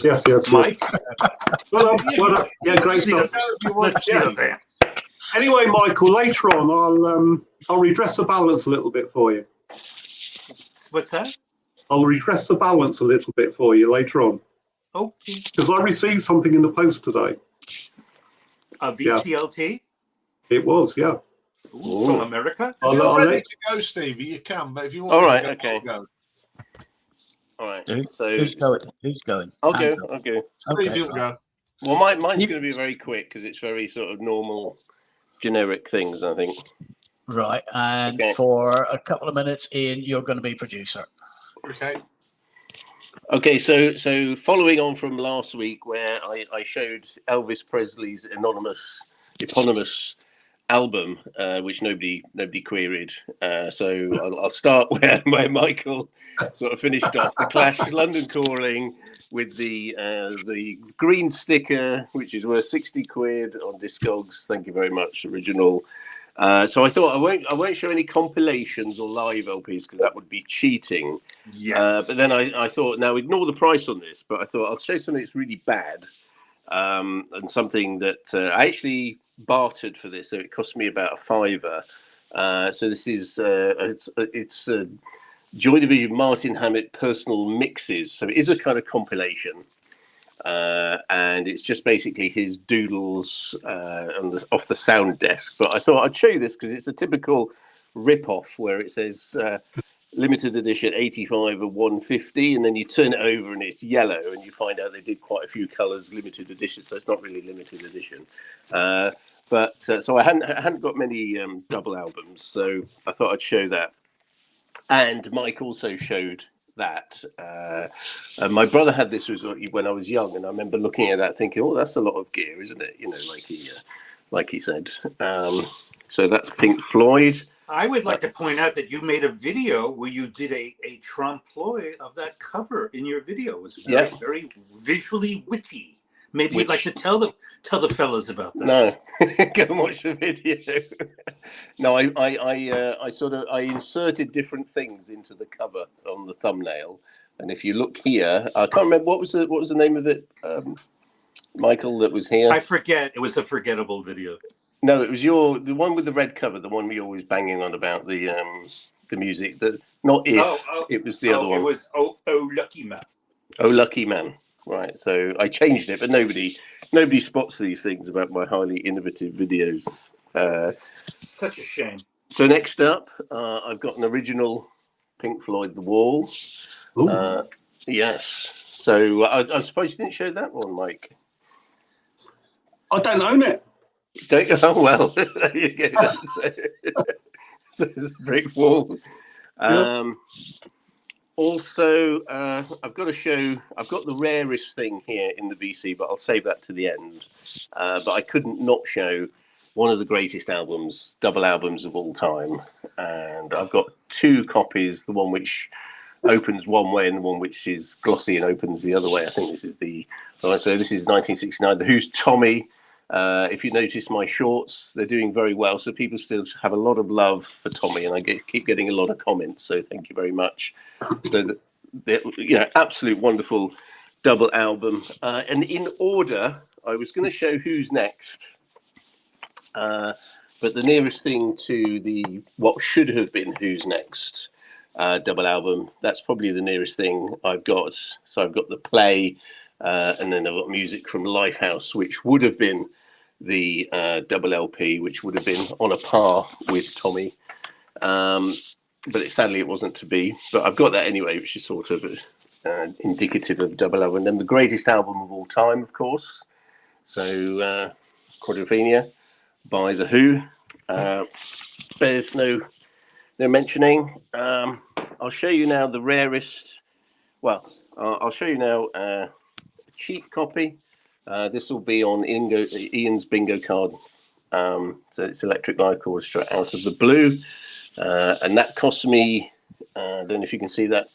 Yes. Mike. Well, yeah, great stuff. Anyway, Michael, later on, I'll redress the balance a little bit for you. What's that? I'll redress the balance a little bit for you later on. Okay. Because I received something in the post today. A VCLT? It was, yeah. Ooh, from America? If you're ready to go, Stevie, you can. But if you want to go, okay. Go. All right. So who's going? I'll go. Okay. Steve, you'll go. Well, mine's going to be very quick because it's very sort of normal, generic things, I think. Right. And for a couple of minutes, Ian, you're going to be producer. Okay, so following on from last week where I showed Elvis Presley's eponymous album, which nobody queried. So I'll start where Michael sort of finished off. The Clash, London Calling, with the green sticker, which is worth 60 quid on Discogs. Thank you very much, original. So I thought I won't show any compilations or live LPs because that would be cheating. Yes. But then I thought, now ignore the price on this, but I thought I'll show something that's really bad, and something that I actually bartered for this, so it cost me about £5. So this is it's Joy Division Martin Hammett personal mixes. So it is a kind of compilation. And it's just basically his doodles off the sound desk. But I thought I'd show you this because it's a typical rip-off where it says limited edition 85 of 150, and then you turn it over and it's yellow, and you find out they did quite a few colours limited edition, so it's not really limited edition. So I hadn't got many double albums, so I thought I'd show that. And Mike also showed that. My brother had this when I was young, and I remember looking at that thinking, oh, that's a lot of gear, isn't it? You know, like he said. So that's Pink Floyd. I would like to point out that you made a video where you did a trompe-l'oeil of that cover in your video. It was very visually witty. Maybe you'd like to tell the fellas about that. No, go and watch the video. No, I inserted different things into the cover on the thumbnail, and if you look here, I can't remember what was the name of it, Michael, that was here. I forget. It was a forgettable video. No, it was the one with the red cover, the one we always banging on about the music. It was the other one. It was Oh Lucky Man. Oh Lucky Man. Right. So I changed it, but nobody spots these things about my highly innovative videos. Such a shame. So next up, I've got an original Pink Floyd The Wall. Yes. So I suppose you didn't show that one, Mike. I don't own it. Don't you? Oh, well, there you go. So it's a brick wall. Also, I've got the rarest thing here in the VC, but I'll save that to the end. But I couldn't not show one of the greatest double albums of all time. And I've got two copies, the one which opens one way and the one which is glossy and opens the other way. I think this is this is 1969. The Who's Tommy. If you notice my shorts, they're doing very well. So people still have a lot of love for Tommy, and I keep getting a lot of comments. So thank you very much. So, absolute wonderful double album. And in order, I was going to show Who's Next, but the nearest thing to what should have been Who's Next double album, that's probably the nearest thing I've got. So I've got the play. And then I've got music from Lifehouse, which would have been the double LP, which would have been on a par with Tommy. But sadly, it wasn't to be. But I've got that anyway, which is sort of indicative of double album. And then the greatest album of all time, of course. So Quadrophenia by The Who. There's no mentioning. I'll show you now the rarest. Well, I'll show you now. Cheap copy. This will be on Ian's bingo card. So it's Electric Light Orchestra Out of the Blue. And that cost me, I don't know if you can see that,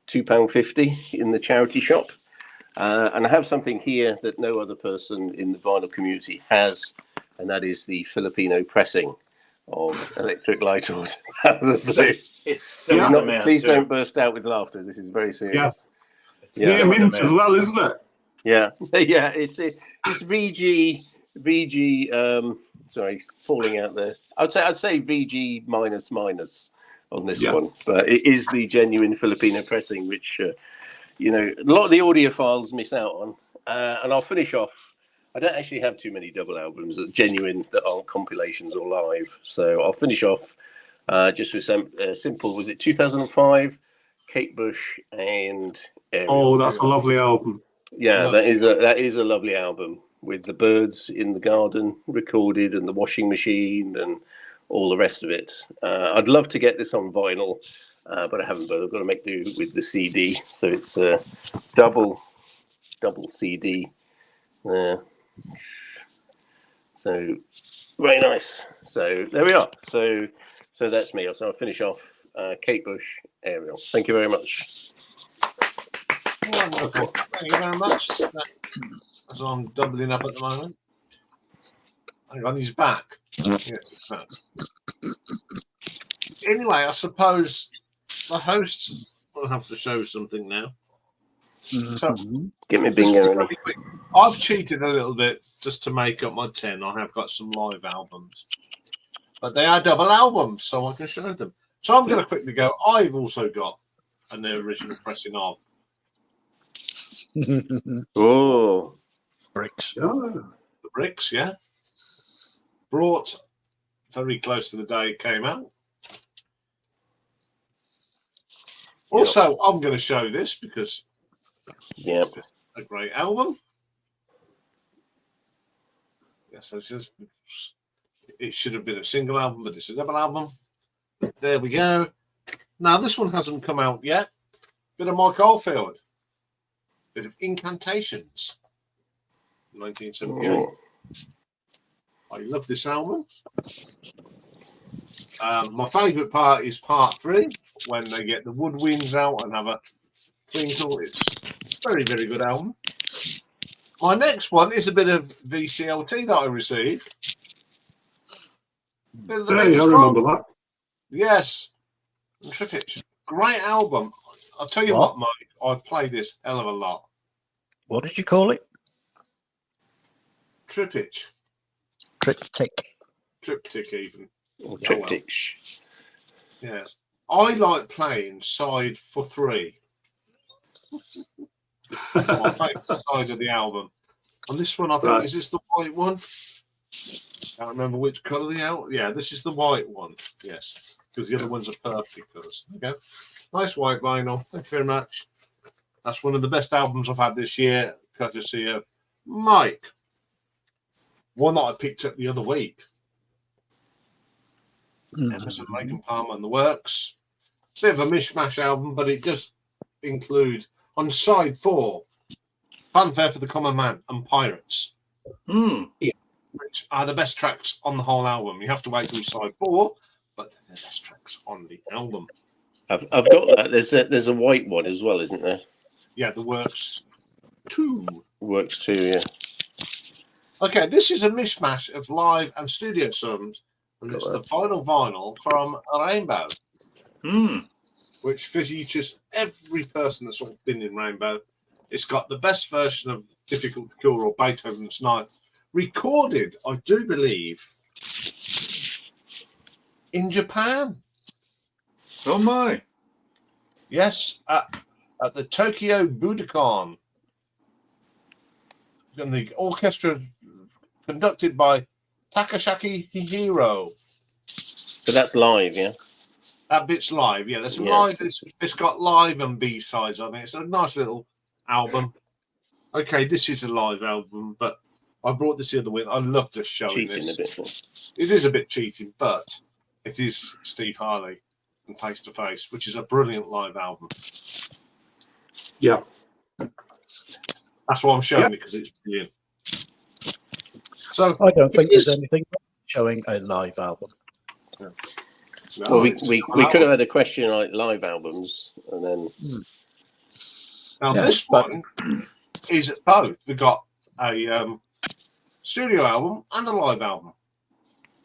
£2.50 in the charity shop. And I have something here that no other person in the vinyl community has, and that is the Filipino pressing of Electric Light Orchestra Out of the Blue. Please don't burst out with laughter. This is very serious. Yeah, mint as well, isn't it? Yeah, it's VG. Sorry, falling out there. I'd say VG minus on this one, but it is the genuine Filipino pressing, which a lot of the audiophiles miss out on. And I'll finish off. I don't actually have too many double albums that genuine that aren't compilations or live, so I'll finish off just with some simple. Was it 2005? Kate Bush and Ariel. Oh, that's a lovely album. Yeah, that is a lovely album with the birds in the garden recorded and the washing machine and all the rest of it. I'd love to get this on vinyl, but I haven't. But I've got to make do with the CD. So it's a double CD. So very nice. So there we are. So that's me. So I'll finish off Kate Bush, Ariel. Thank you very much. Wonderful. Thank you very much. As I'm doubling up at the moment. Hang on, he's back. Yes, he's back. Anyway, I suppose the host will have to show something now. So, get me bingo. I've cheated a little bit just to make up my 10. I have got some live albums, but they are double albums, so I can show them. So I'm going to quickly go. I've also got and the original pressing of. Oh, Bricks. Oh. The bricks, yeah. Brought very close to the day it came out. Also, I'm going to show this because it's a great album. Yes, it should have been a single album, but it's a double album. There we go. Now, this one hasn't come out yet. Bit of Mike Oldfield. Bit of Incantations. 1978. oh. I love this album. My favourite part is part 3, when they get the woodwinds out and have a twinkle. It's very, very good album. My next one is a bit of VCLT that I received. Bit of the Hey, I latest remember one. that. Yes. And Trippage. Great album. I'll tell you what, Mike, I play this hell of a lot. What did you call it? Trippage. Triptych. Triptych, even. Or triptychs. Yes. I like playing side for 3. My favourite side of the album. And this one, I think, Right. is this the white one? Can't remember which colour the out. Yeah, this is the white one. Yes, because the other ones are purple colours. Okay, nice white vinyl. Thank you very much. That's one of the best albums I've had this year, courtesy of Mike. One that I picked up the other week. Emerson, Lake and Palmer and the Works. Bit of a mishmash album, but it does include on side 4, Fanfare for the Common Man and Pirates, which are the best tracks on the whole album. You have to wait till side 4, but they're the best tracks on the album. I've got that. There's a white one as well, isn't there? Yeah, the Works 2. Works too, yeah. Okay, this is a mishmash of live and studio songs, and it's the final vinyl from Rainbow, which features every person that's all been in Rainbow. It's got the best version of Difficult to Cure or Beethoven's Ninth, recorded, I do believe, in Japan. Oh my! Yes, at the Tokyo Budokan. And the orchestra conducted by Takashaki Hihiro. So that's live, yeah. That bit's live, yeah. There's some live. It's got live and B-sides on it. It's a nice little album. Okay, this is a live album, but I brought this the other week. I love just showing Cheating this. a bit. It is a bit cheating, but it is Steve Harley and Face to Face, which is a brilliant live album. Yeah. That's why I'm showing it, because it's brilliant. So I don't think there's anything showing a live album. no, Well, we it's could have had a question like live albums, and then now Yeah, this but- one is both. We've got a studio album and a live album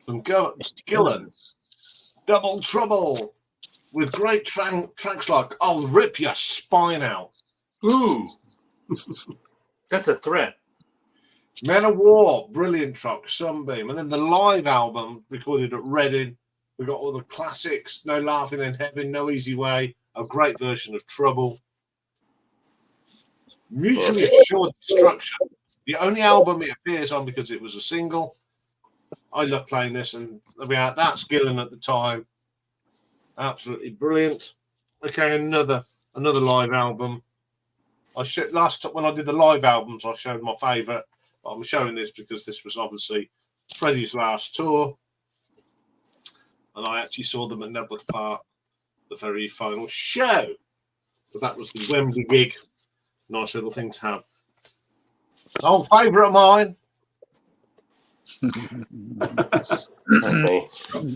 from Gillan, Double Trouble, with great tracks like "I'll Rip Your Spine Out," Ooh, that's a threat. Men of War, brilliant track, Sunbeam, and then the live album recorded at Reading. We got all the classics: No Laughing in Heaven, No Easy Way, a great version of Trouble, Mutually Assured Destruction, the only album it appears on because it was a single. I love playing this, and that's Gillan at the time. Absolutely brilliant. Okay, another live album. When I did the live albums, I showed my favourite. But I'm showing this because this was obviously Freddie's last tour, and I actually saw them at Nebworth Park, the very final show. So that was the Wembley gig. Nice little thing to have. An old favourite of mine. okay.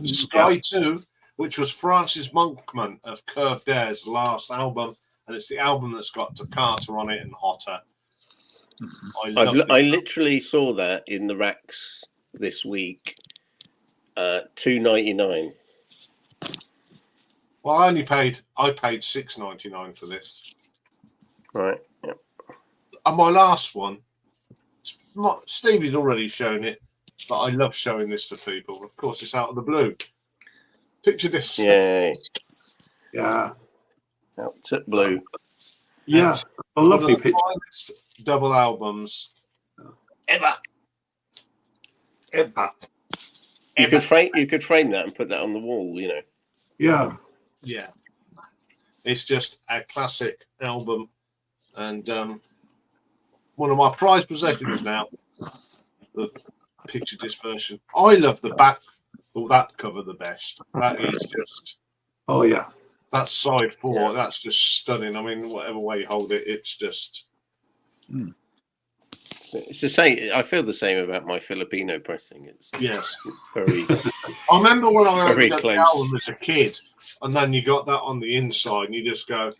Sky 2, which was Francis Monkman of Curved Air's last album, and it's the album that's got Toccata on it and Hotter. I literally saw that in the racks this week. $2.99. Well, I paid $6.99 for this. Right. Yeah. And my last one, Stevie's already shown it, but I love showing this to people. Of course, it's Out of the Blue. Picture this. Yay. Yeah. Out to blue. Yeah, a One of lovely the picture. finest double albums ever. Ever. You could frame that and put that on the wall, you know. Yeah. Yeah, it's just a classic album, and one of my prized possessions now. The picture disc version. I love the back of that cover the best. That is just. Oh yeah. That's side 4. Yeah. That's just stunning. I mean, whatever way you hold it, it's just. So it's the same. I feel the same about my Filipino pressing. It's Yes. very. I remember when I Very got the close. album as a kid, and then you got that on the inside, and you just go.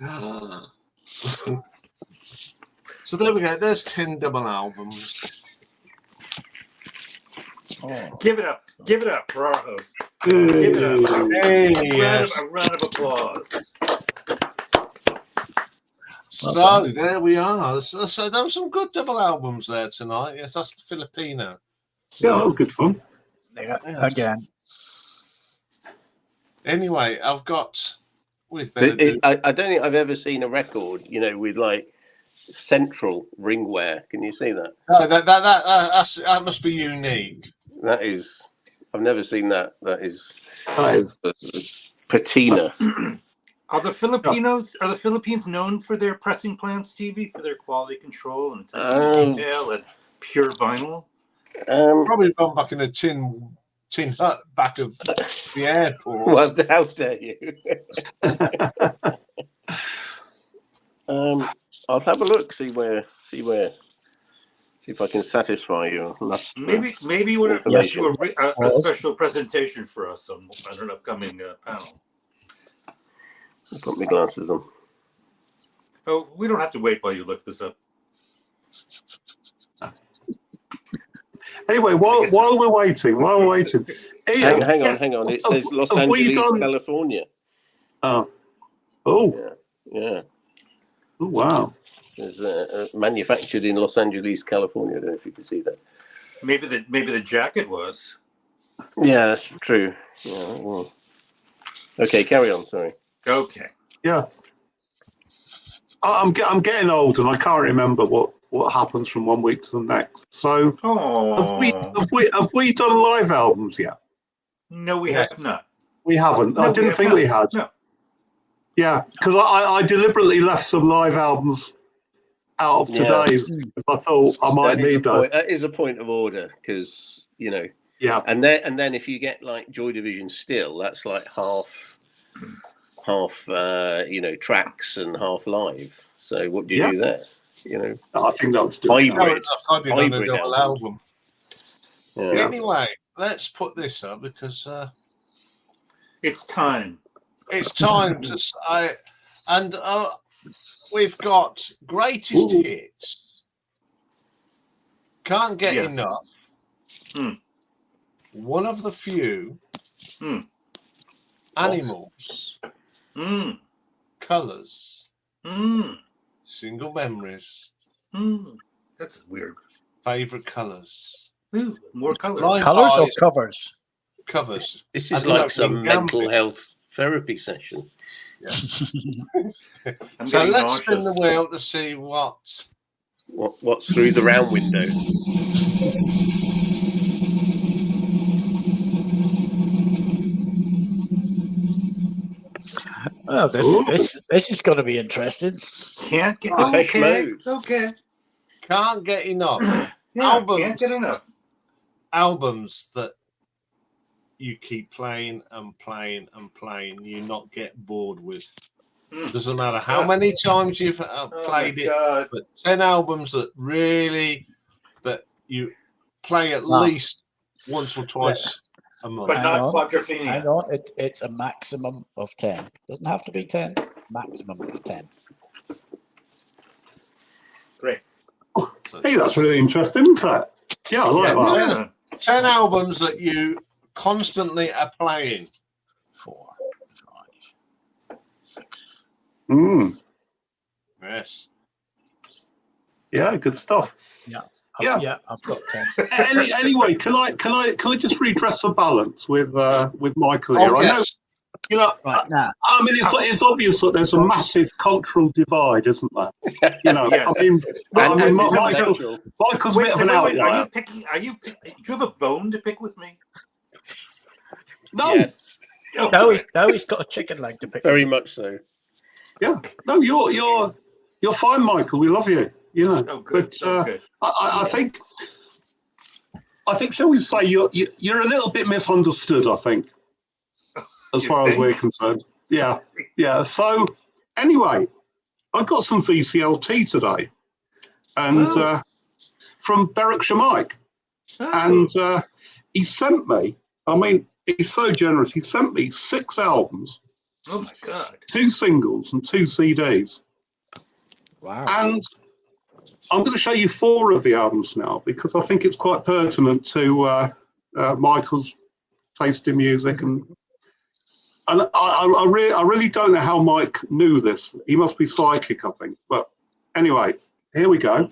So there we go. There's 10 double albums. Oh. Give it up. Give it up for our host. Give it up. Hey, A round of applause. So there we are. So there were some good double albums there tonight. Yes, that's the Filipino. Yeah, that was good fun. Yeah, Yes. again. Anyway, I've got. We'd better do. I don't think I've ever seen a record, you know, with like central ring wear. Can you see that? No, that must be unique. That is. I've never seen that. That is That is. patina. Are the Philippines known for their pressing plants, Stevie, for their quality control and attention to detail and pure vinyl? Probably gone back in a tin hut back of the airport. Well, how dare you? I'll have a look. See if I can satisfy your lust. Maybe we'll Yes. do a special presentation for us on an upcoming panel. I'll put my glasses on. Oh, we don't have to wait while you look this up. Anyway, while we're waiting, Iain, Hang on. It says Los have we Angeles, done- California. oh, Yeah. oh, wow. It's manufactured in Los Angeles, California. I don't know if you can see that. Maybe the jacket was. Yeah, that's true. Yeah. Well. Okay, carry on. Sorry. Okay. Yeah. I'm getting old and I can't remember what happens from one week to the next. So Oh. have we done live albums yet? No, we have not. We haven't. No, I didn't think we had. No. Yeah, because I deliberately left some live albums out of today's because I thought I might need that. That is a point of order because you know. Yeah. And then if you get like Joy Division still, that's like half tracks and half live. So what do you do there? You know, I think that's still hybrid. I've done a Hybrid double album. album. Yeah. Anyway, let's put this up because It's time. it's time to. We've got greatest hits. Can't get Yes. enough. One of the few. Animals. Colors. Single memories. That's weird. Favorite colors. Ooh, more colors. Live Colors or buys, covers? covers. This is And like look, some in mental gambling. health therapy session. I'm So getting let's spin nauseous. the wheel to see what. What's through the round window? Oh, this is going to be interesting. Can't get Depeche Mode. Okay. Can't get enough. Yeah, Albums. can't get enough. Albums that you keep playing and playing and playing, you not get bored with. Doesn't matter how many times you've played it, God. but 10 albums that you play at least once or twice a month. But Hang not on. quadrophenia. Hang on, it's a maximum of 10. Doesn't have to be 10. Maximum of 10. Great. Hey, that's really interesting, isn't it? Yeah, I like that. 10 albums that you constantly are playing. 4, 5, 6. Yes. Yeah, good stuff. Yeah. Yeah. I've got 10. Anyway, can I just redress the balance with Michael here? Oh, yes. You know, Right now, I mean, it's obvious that there's a massive cultural divide, isn't there? You know, Yes. I mean, And Michael's a bit of an Are outlier. you picking? Do you have a bone to pick with me? No, yes, Oh, no, good. he's got a chicken leg to pick. very much so. yeah, no, you're fine, Michael. We love you. You know, Oh, good. but Good. I think, shall we say, you're a little bit misunderstood. I think, as You far as we're think? concerned. Yeah, yeah. So anyway, I got some VCLT today, and from Berwickshire Mike, and he sent me. I mean, he's so generous. He sent me 6 albums, Oh my God. 2 singles, and 2 CDs. Wow. And I'm going to show you 4 of the albums now because I think it's quite pertinent to Michael's taste in music, and I really don't know how Mike knew this. He must be psychic, I think. But anyway, here we go.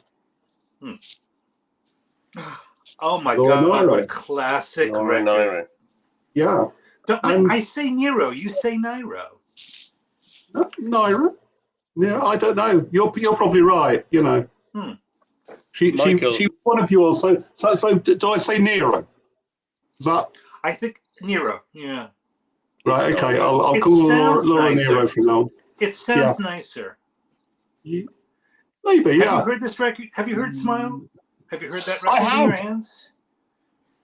Oh my Laura God! Nyro. What a classic Laura record. Nyro. Yeah, Don't, I say Nero. You say Nyro. Naira. Yeah, I don't know. You're probably right. You know, Michael. she's one of yours. So do I say Nero? Is that I think Nero. Yeah. right? It's Okay, not. I'll It call her sounds Laura nicer. Nero from now on. It sounds nicer. Maybe, Have yeah. you heard this record? Have you heard Smile? Have you heard that record I in your have. hands?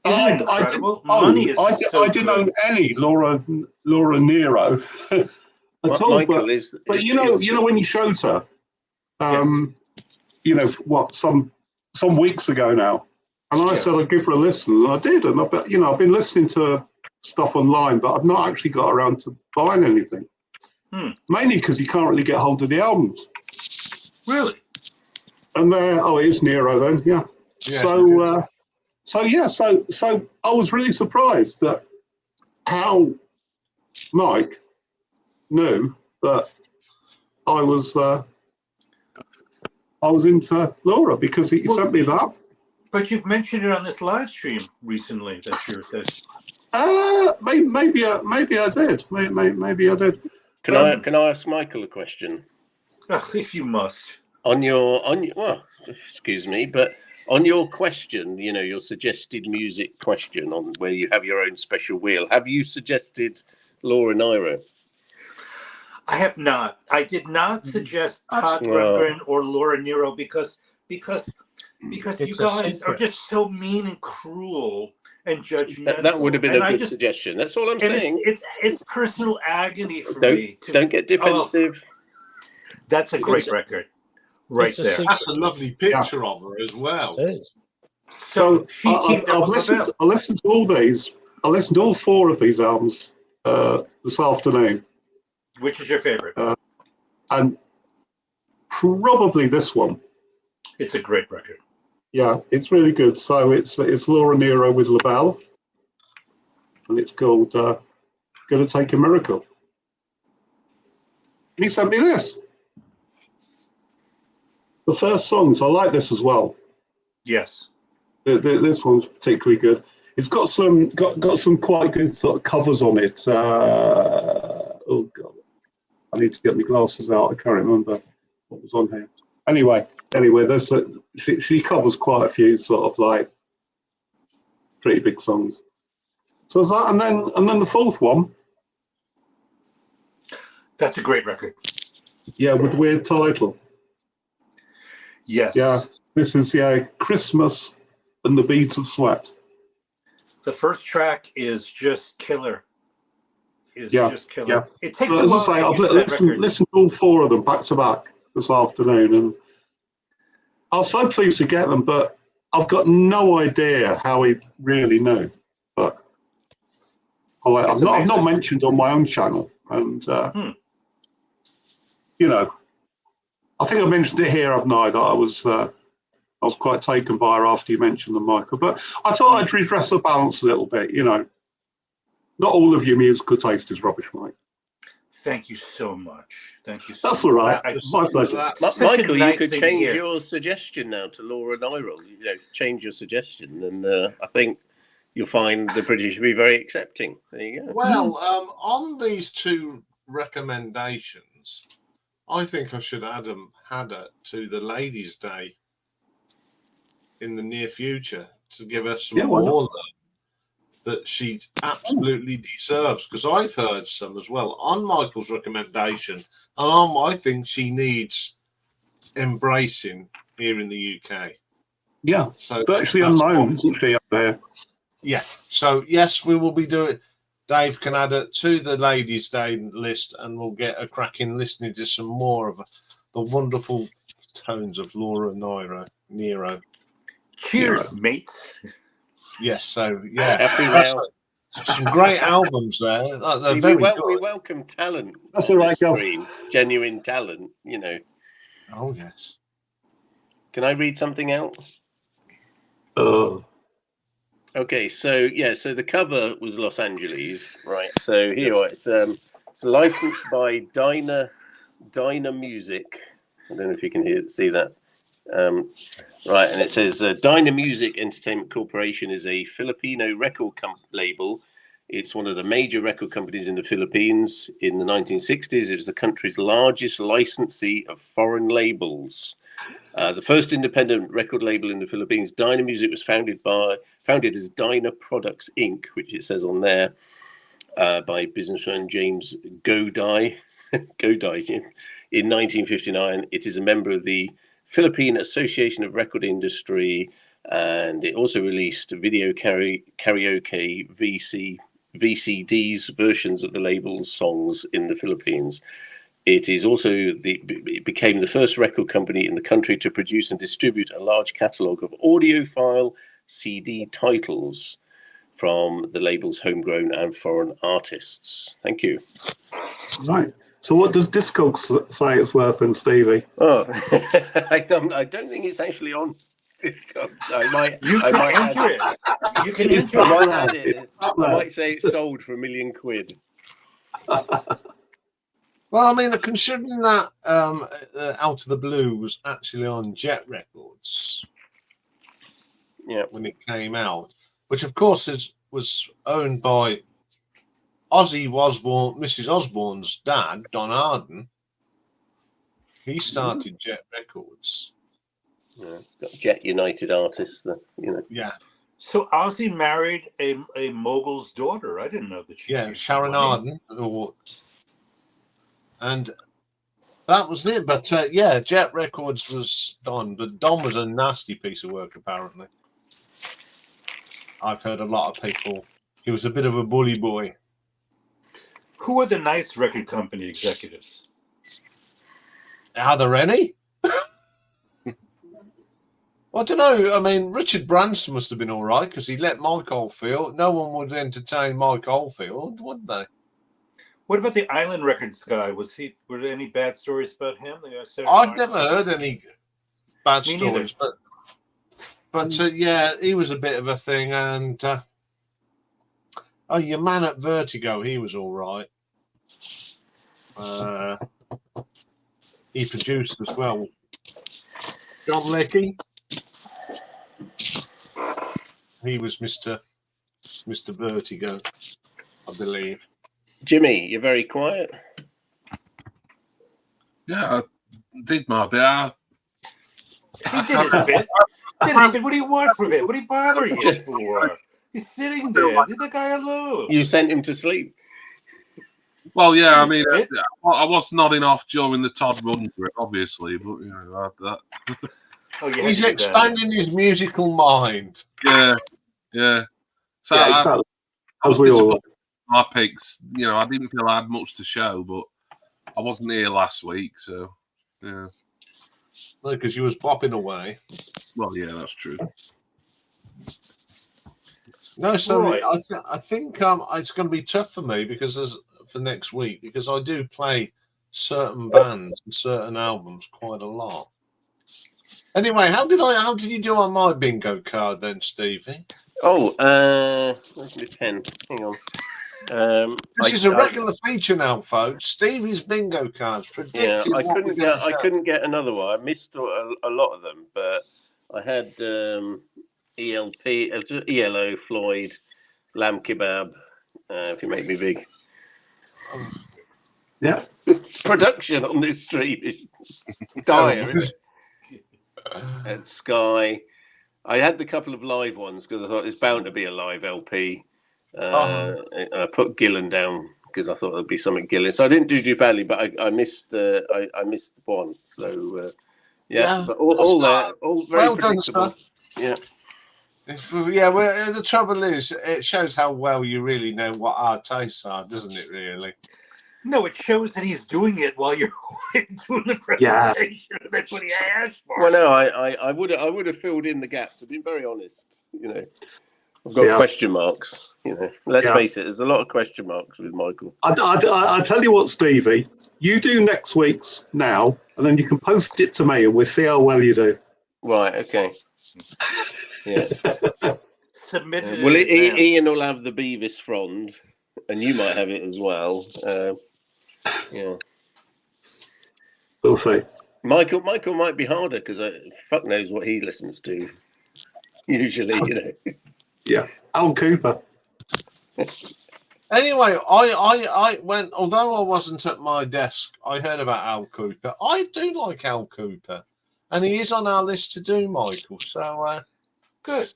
Isn't it incredible? I Money is so I didn't good. own any Laura Nero at all. Michael But you know when you showed her, you know what, some weeks ago now, and I said I'd give her a listen, and I did, and I've been listening to stuff online, but I've not actually got around to buying anything. Mainly because you can't really get hold of the albums. Really? And it is Nero then, yeah. So I was really surprised that how Mike knew that I was into Laura because he sent me that. But you've mentioned it on this live stream recently. Maybe I did. Maybe I did. Can I ask Michael a question? If you must. On your excuse me, but on your question, you know, your suggested music question on where you have your own special wheel, have you suggested Laura Nyro? I have not. I did not suggest Todd Rundgren or Laura Nero because you guys are just so mean and cruel and judgmental. That would have been a good suggestion. That's all I'm saying. It's personal agony for me. Don't get defensive. That's a great record, right there. That's a lovely picture of her as well. It is. So I've listened to all these. I listened to all 4 of these albums this afternoon. Which is your favorite? And probably this one. It's a great record. Yeah, it's really good. So it's Laura Nero with LaBelle, and it's called "Gonna Take a Miracle." And he sent me this. The first songs, I like this as well. Yes. This one's particularly good. It's got some quite good sort of covers on it. Oh God, I need to get my glasses out. I can't remember what was on here. Anyway, there's she covers quite a few sort of like pretty big songs. So is that, and then the 4th one. That's a great record. Yeah, with the weird title. Yes. Yeah, this is Christmas and the Beads of Sweat. The first track is just killer. Just killer. Yeah. It takes a while. As I say, I've listened to all 4 of them back to back this afternoon, and I was so pleased to get them, but I've got no idea how he really knew. But I've not mentioned on my own channel, and you know, I think I mentioned it here, haven't I? That I was quite taken by her after you mentioned them, Michael. But I thought I'd redress the balance a little bit. You know, not all of your musical taste is rubbish, Mike. Thank you so much. Thank you so That's all right. My pleasure. Michael, you could change your suggestion now to Laura Nyro. You know, change your suggestion, and I think you'll find the British will be very accepting. There you go. Well, on these two recommendations, I think I should add Hadder to the Ladies' Day in the near future to give her some why not? more love that she absolutely deserves. Because I've heard some as well on Michael's recommendation, and I think she needs embracing here in the UK. Yeah, So virtually that's unknown, what- isn't she, up there? Yeah. So yes, we will be doing. Dave can add it to the Ladies' Day list, and we'll get a cracking listening to some more of the wonderful tones of Laura Nero. Cheers, mates. Yes. So yeah, Happy that's now. some great albums there. They're We very we good. welcome talent. That's on all right, this Gav. stream. Genuine talent, you know. Oh yes. Can I read something out? Okay, so so the cover was Los Angeles, right? So here it's licensed by Dyna Music. I don't know if you can see that. Right, and it says Dyna Music Entertainment Corporation is a Filipino record label. It's one of the major record companies in the Philippines. In the 1960s, it was the country's largest licensee of foreign labels. The first independent record label in the Philippines, Dyna Music, was founded as Dyna Products Inc., which it says on there, by businessman James Godai. Godai in 1959. It is a member of the Philippine Association of Record Industry, and it also released video karaoke VCDs versions of the label's songs in the Philippines. It is also it became the first record company in the country to produce and distribute a large catalogue of audiophile CD titles from the label's homegrown and foreign artists. Thank you. Right. So what does Discogs say it's worth then, Stevie? Oh, I don't think it's actually on Discogs. I might enter it. You can enter I it. might add it. I might say it's sold for £1 million. Well, I mean, considering that Out of the Blue was actually on Jet Records, when it came out, which of course was owned by Mrs. Osborne's dad, Don Arden. He started Jet Records. Yeah, got Jet United artists, Yeah. So Ozzy married a mogul's daughter. I didn't know that she. Yeah, Sharon Arden. And that was it. But Jet Records was Don. But Don was a nasty piece of work, apparently. I've heard a lot of people. He was a bit of a bully boy. Who are the nice record company executives? Are there any? I don't know. I mean, Richard Branson must have been all right because he let Mike Oldfield. No one would entertain Mike Oldfield, would they? What about the Island Records guy? Were there any bad stories about him? I've never heard any bad stories, but he was a bit of a thing. And your man at Vertigo, he was all right. He produced as well. John Leckie. He was Mr. Vertigo, I believe. Jimmy, you're very quiet. Yeah, I did my bit. He did his bit. What do you want from it? What are you bothering him for? He's sitting there. Leave the guy alone. You sent him to sleep. Well, yeah, I mean, I was nodding off during the Todd run for it, obviously, but that. He's expanding his musical mind. Yeah. So exactly. I was disappointed with my picks. I didn't feel I had much to show, but I wasn't here last week, so yeah. No, because you was bopping away. Well, yeah, that's true. No, so I think it's going to be tough for me for next week because I do play certain bands and certain albums quite a lot. Anyway, how did you do on my bingo card then, Stevie? Oh, where's my pen? Hang on. This is a regular feature now, folks. Stevie's bingo cards predicted. Yeah, I couldn't get another one. I missed a lot of them, but I had ELP, ELO, Floyd, Lamb Kebab. If you make me big. Yeah. Production on this stream is dire, isn't it? At Sky. I had the couple of live ones because I thought it's bound to be a live LP. And I put Gillan down because I thought there'd be something Gillan. So I didn't do badly, but I missed I missed one. So but all there, all very well done, predictable. sir. Yeah. Well, the trouble is, it shows how well you really know what our tastes are, doesn't it? Really. No, it shows that he's doing it while you're doing the presentation. And that's what he asked for. Well, no, I would have filled in the gaps. I've been very honest. I've got question marks. Let's face it. There's a lot of question marks with Michael. I tell you what, Stevie, you do next week's now, and then you can post it to me, and we'll see how well you do. Right. Okay. Yeah. Submitted. Well, Ian will have the Beavis frond, and you might have it as well. Yeah. We'll see. Michael might be harder because fuck knows what he listens to. Usually, Yeah. Al Cooper. Anyway, I went, although I wasn't at my desk, I heard about Al Cooper. I do like Al Cooper, and he is on our list to do, Michael. So Good.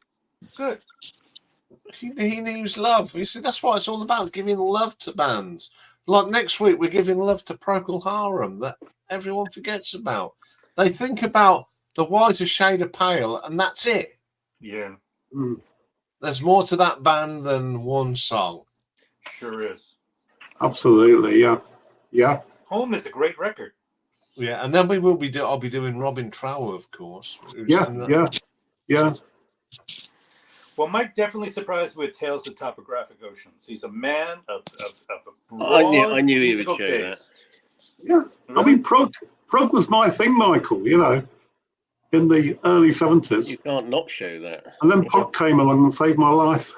He needs love. You see, that's what it's all about, giving love to bands. Like next week, we're giving love to Procol Harum that everyone forgets about. They think about the whiter shade of pale, and that's it. Yeah. There's more to that band than one song. Sure is. Absolutely, yeah. Home is a great record. Yeah, and then I'll be doing Robin Trower, of course. Yeah. Well, Mike definitely surprised me with Tales of Topographic Oceans. He's a man of a broad I knew he would musical show taste. Yeah. Really? I mean, prog was my thing, Michael, in the early 70s. You can't not show that. And then pop came along and saved my life.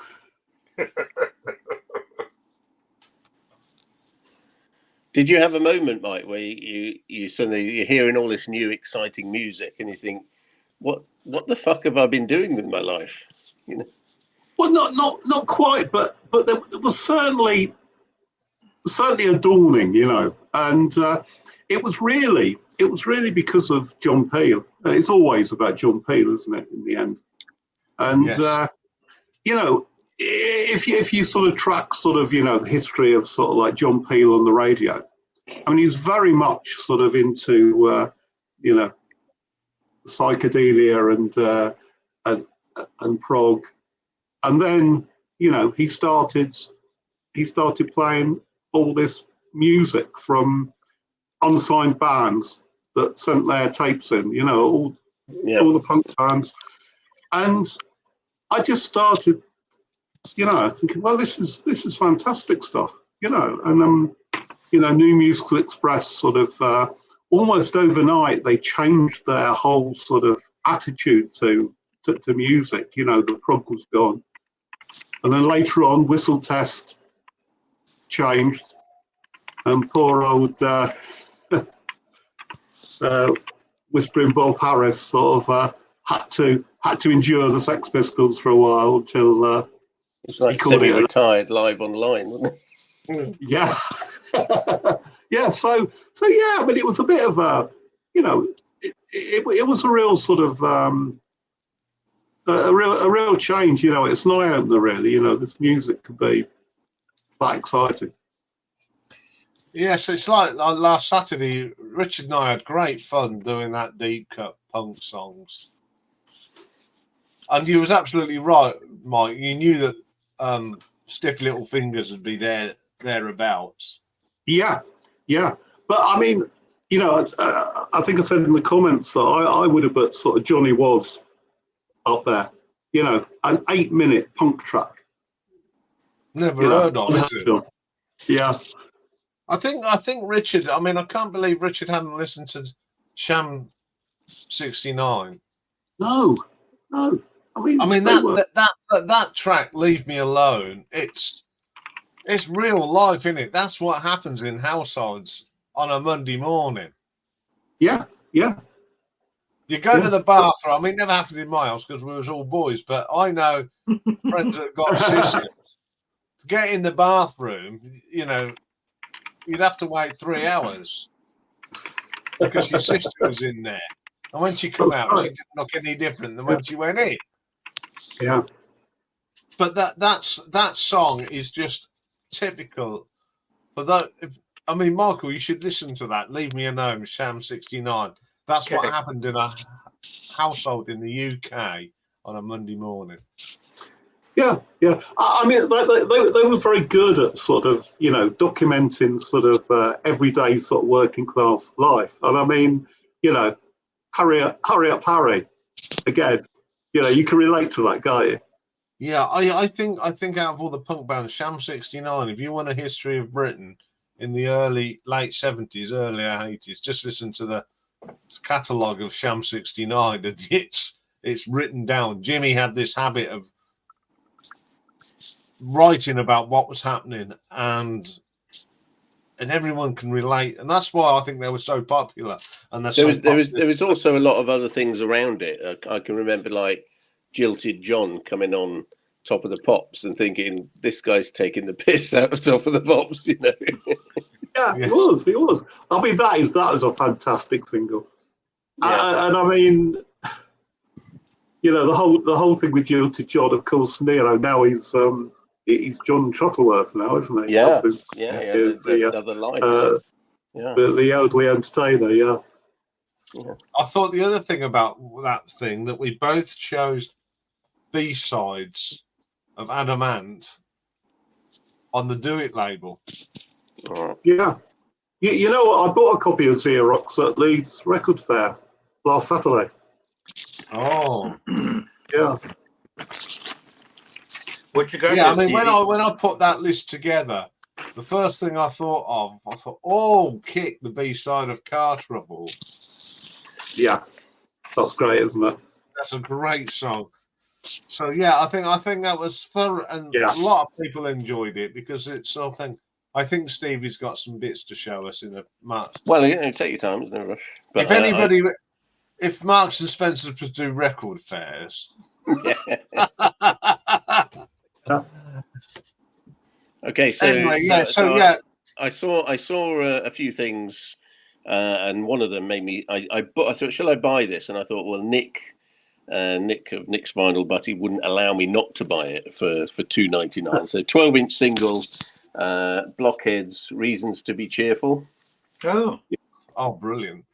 Did you have a moment, Mike, where you suddenly you're hearing all this new exciting music and you think, what the fuck have I been doing with my life? Well, not quite, but there was certainly a dawning, and it was really because of John Peel. It's always about John Peel, isn't it? In the end, and yes. If you sort of track the history of sort of like John Peel on the radio, I mean, he's very much sort of into psychedelia and prog, and then he started playing all this music from unsigned bands that sent their tapes in, all the punk bands, and I just started thinking, well, this is fantastic stuff, and New Musical Express sort of almost overnight they changed their whole sort of attitude to music. The prog was gone, and then later on Whistle Test changed, and poor old Whispering Bob Harris sort of had to endure the Sex Pistols for a while until it's like semi-retired live online, wasn't it? Yeah. Yeah, so yeah, I mean, it was a bit of a, it was a real sort of a real change. It's an eye opener, really. This music could be that exciting. Yes, it's like last Saturday. Richard and I had great fun doing that deep cut punk songs, and you was absolutely right, Mike. You knew that Stiff Little Fingers would be thereabouts. Yeah. But I mean, I think I said in the comments that I would have put sort of Johnny Was up there. An 8-minute punk track. Never heard of it. Yeah. I think Richard. I mean, I can't believe Richard hadn't listened to Sham 69. No. I mean that track, Leave Me Alone. It's real life, isn't it? That's what happens in households on a Monday morning. Yeah. You go to the bathroom. I mean, it never happened in my house because we was all boys, but I know friends that got sisters. To get in the bathroom, you know, you'd have to wait 3 hours because your sister was in there. And when she come out, she didn't look any different than when she went in. Yeah. But that song is just typical for that. I mean, Michael, you should listen to that. Leave Me Alone, Sham 69. That's what happened in a household in the UK on a Monday morning. Yeah. I mean, they were very good at sort of, you know, documenting sort of everyday sort of working class life. And I mean, you know, hurry up, Harry. Again, you know, you can relate to that, can't you? Yeah, I think out of all the punk bands, Sham 69, if you want a history of Britain in the late 70s, early 80s, just listen to the catalogue of Sham 69 and it's written down. Jimmy had this habit of writing about what was happening and everyone can relate, and that's why I think they were so popular. And there was also a lot of other things around it. I can remember like Jilted John coming on Top of the Pops and thinking this guy's taking the piss out of Top of the Pops, you know. Yeah, yes. It was. I mean, that is a fantastic single. Yeah. And I mean, you know, the whole thing with Jilted John, of course, you know, now he's John Shuttleworth now, isn't he? Yeah, another life. The elderly entertainer, yeah. I thought the other thing about that thing that we both chose B-sides of Adamant on the Do It label. Yeah. You know what? I bought a copy of Xerox at Leeds Record Fair last Saturday. Oh. Yeah. What you got? Yeah, I mean, when I put that list together, the first thing I thought, oh, Kick, the B-side of Car Trouble. Yeah, that's great, isn't it? That's a great song. So yeah, I think that was thorough, and a lot of people enjoyed it because it's something. I think Stevie's got some bits to show us in a Marks. Well, you know, take your time, there's no rush. But, if anybody, if Marks and Spencer could do record fairs. Okay, so anyway, I saw a few things, and one of them made me. I thought, shall I buy this? And I thought, well, Nick of Nick's Vinyl, but he wouldn't allow me not to buy it for $2.99. So 12-inch single, Blockheads, Reasons to Be Cheerful. Oh, brilliant!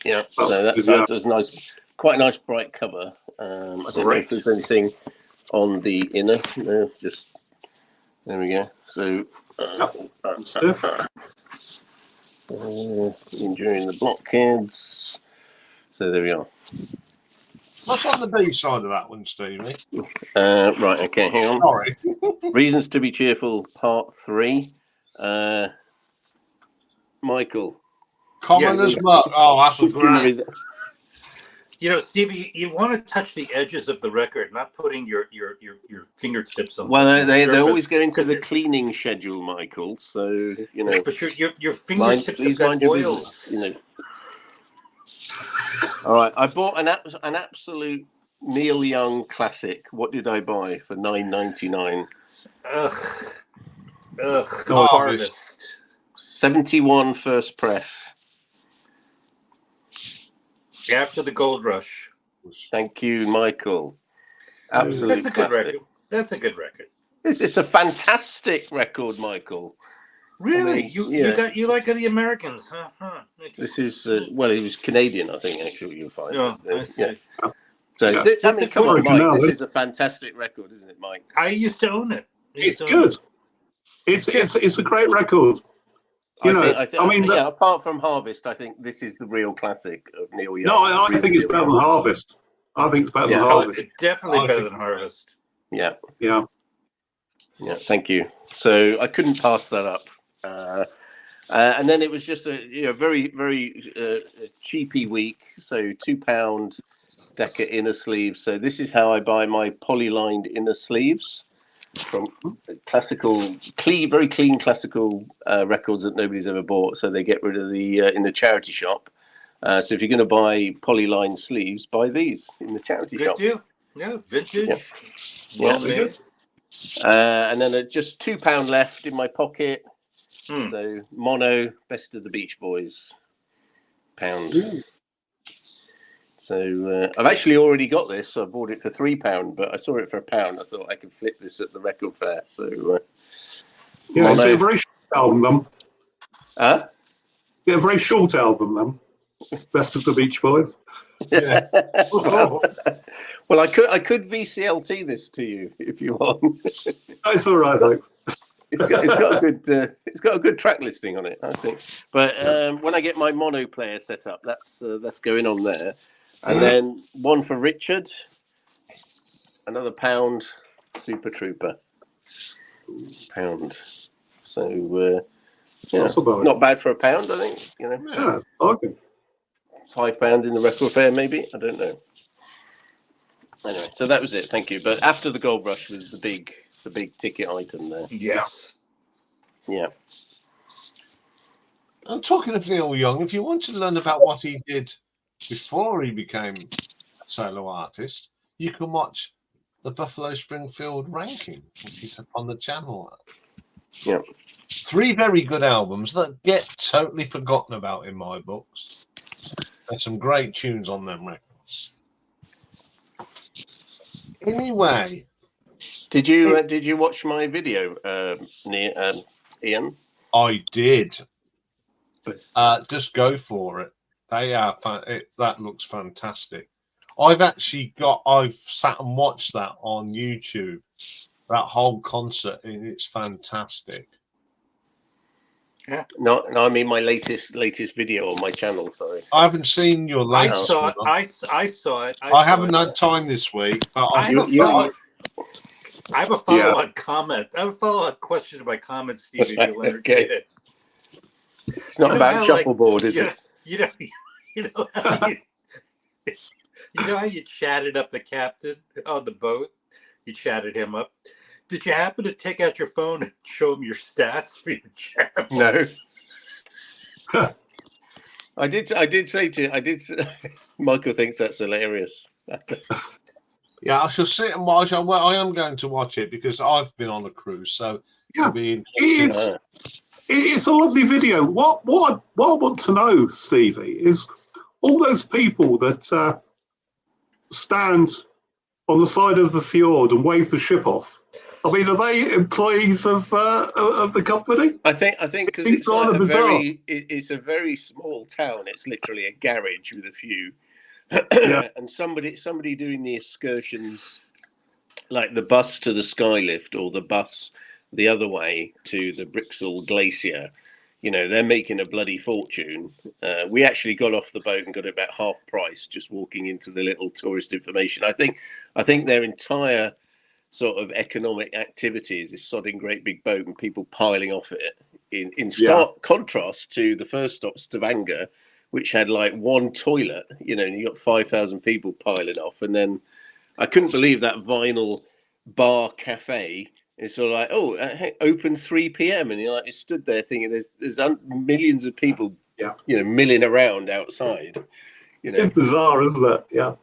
Yeah, so that's nice, quite a nice bright cover. I don't know if there's anything on the inner. No, just there we go. So enjoying the Blockheads. So there we are. What's on the B side of that one, Stevie? Right, okay, hang on. Sorry. Reasons to Be Cheerful, Part 3. Michael. Commoner's Muck. Oh, that's a great. You know, Stevie, you want to touch the edges of the record, not putting your fingertips on. Well, they always go into the cleaning schedule, Michael. So you know. But your fingertips have got oils. You know. All right, I bought an absolute Neil Young classic. What did I buy for $9.99? Harvest. 71 first press. After the gold rush. Thank you, Michael. Absolutely. That's a good record. That's a good record. It's a fantastic record, Michael. Really? I mean, you like the Americans, huh? This is well, he was Canadian, I think. Actually, you'll find. Oh, I see. Yeah. So I mean, come on, Mike. This is a fantastic record, isn't it, Mike? I used to own it. It's good. It's a great record. I mean, apart from Harvest, I think this is the real classic of Neil Young. No, I think it's better than Harvest. I think it's better than Harvest. It's definitely better than Harvest. Yeah. Thank you. So I couldn't pass that up. And then it was just a very, very cheapy week. So £2 Decca inner sleeves. So this is how I buy my polylined inner sleeves from classical, very clean classical records that nobody's ever bought. So they get rid of the in the charity shop. So if you're going to buy polyline sleeves, buy these in the charity Good shop. deal. Yeah, vintage. Yeah. Well made. And then just £2 left in my pocket. Hmm. So mono, Best of the Beach Boys, pound. Ooh. So I've actually already got this. So I bought it for £3, but I saw it for £1. I thought I could flip this at the record fair. So Yeah, it's a very short album, then. Huh? Yeah, a very short album, then. Best of the Beach Boys. Yeah. Well, I could VCLT this to you if you want. It's all right, thanks. It's got a good track listing on it, I think. But when I get my mono player set up, that's going on there. And then one for Richard, another £1 Super Trooper, £1. So yeah, not bad for £1, I think. You know, yeah, okay. £5 in the record fair, maybe. I don't know. Anyway, so that was it. Thank you. But after the Gold Rush was the big ticket item there. Yes. Yeah. I'm talking of Neil Young. If you want to learn about what he did before he became a solo artist, you can watch the Buffalo Springfield ranking, which is up on the channel. Yeah. 3 very good albums that get totally forgotten about in my books. There's some great tunes on them records. Anyway, Did you watch my video, Ian? I did. Just go for it. They are that looks fantastic. I've sat and watched that on YouTube. That whole concert, and it's fantastic. Yeah. No, I mean my latest video on my channel. Sorry, I haven't seen your I latest saw one. it. I saw it. I haven't had time this week, but I have a follow-on comment. I have a follow-on question to my comment, Steve, if you'll entertain it. It's not about shuffleboard, is it? You know how you chatted up the captain on the boat? You chatted him up. Did you happen to take out your phone and show him your stats for your chat? No. I did say Michael thinks that's hilarious. Yeah, I shall sit and watch. Well, I am going to watch it because I've been on a cruise, so yeah, it'll be interesting. It's a lovely video. What I want to know, Stevie, is all those people that stand on the side of the fjord and wave the ship off. I mean, are they employees of the company? I think because it's rather bizarre. It's a very small town. It's literally a garage with a few, and somebody doing the excursions, like the bus to the Skylift or the bus the other way to the Brixell Glacier. You know, they're making a bloody fortune. We actually got off the boat and got it about half price just walking into the little tourist information. I think their entire sort of economic activities is sodding great big boat and people piling off it. In stark contrast to the first stop, Stavanger, which had like one toilet, you know, and you got 5,000 people piling off. And then I couldn't believe that vinyl bar cafe. It's sort of like, hey, open 3 p.m. And you're like, you stood there thinking there's millions of people, you know, milling around outside. You know, it's bizarre, isn't it? Yeah.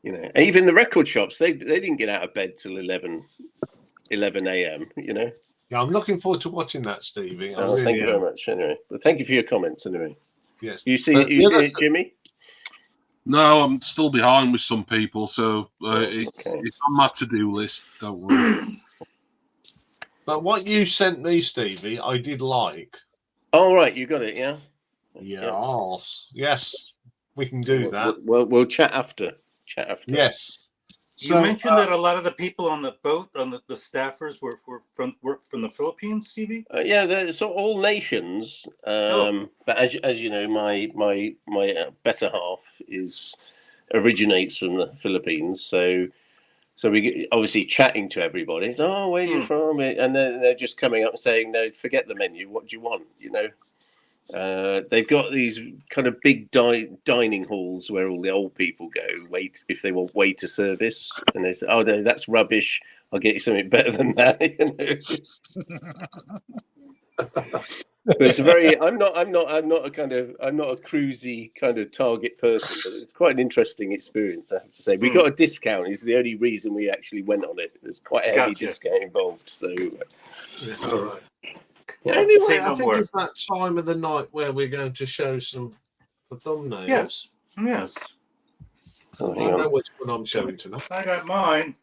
You know, and even the record shops, they didn't get out of bed till 11 a.m. You know. Yeah, I'm looking forward to watching that, Stevie. Thank you very much. Anyway, but thank you for your comments. Anyway. Yes. You see it, Jimmy? No, I'm still behind with some people, so it's on my to-do list. Don't worry. But what you sent me, Stevie, I did like. Oh, right, you got it, yeah? Yes, we can do that. We'll chat after. Yes. You mentioned that a lot of the people on the boat, on the staffers, were from the Philippines, Stevie. Yeah, so all nations. But as you know, my better half originates from the Philippines. So we get, obviously chatting to everybody. It's, oh, where are you from? And then they're just coming up and saying, no, forget the menu. What do you want? You know. They've got these kind of big dining halls where all the old people go wait if they want waiter service, and they say, "Oh no, that's rubbish. I'll get you something better than that." You know? But it's a very. I'm not a cruisy kind of target person. But it's quite an interesting experience, I have to say. We got a discount. Is the only reason we actually went on it. There's quite a heavy discount involved. So. All right. Yeah. Anyway, I think it's that time of the night where we're going to show some thumbnails. Yes. Oh, I don't know which one I'm showing tonight. I got mine.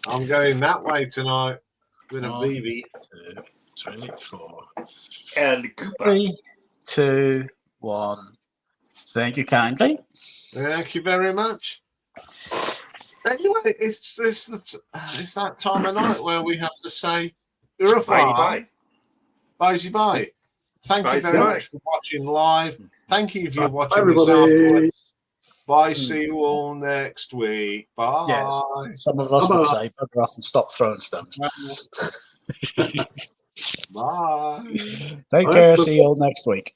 I'm going that way tonight with a 1, BB. 2, 3, 4. El Cooper. 3, 2, 1. Thank you kindly. Thank you very much. Anyway, it's that time of night where we have to say au revoir. Bye. Bye. Thank you very much for watching live. Thank you if you're watching this afterwards. Bye. See you all next week. Bye. Yes, some of us would say bugger off and stop throwing stones. Bye. Take care. See you all next week.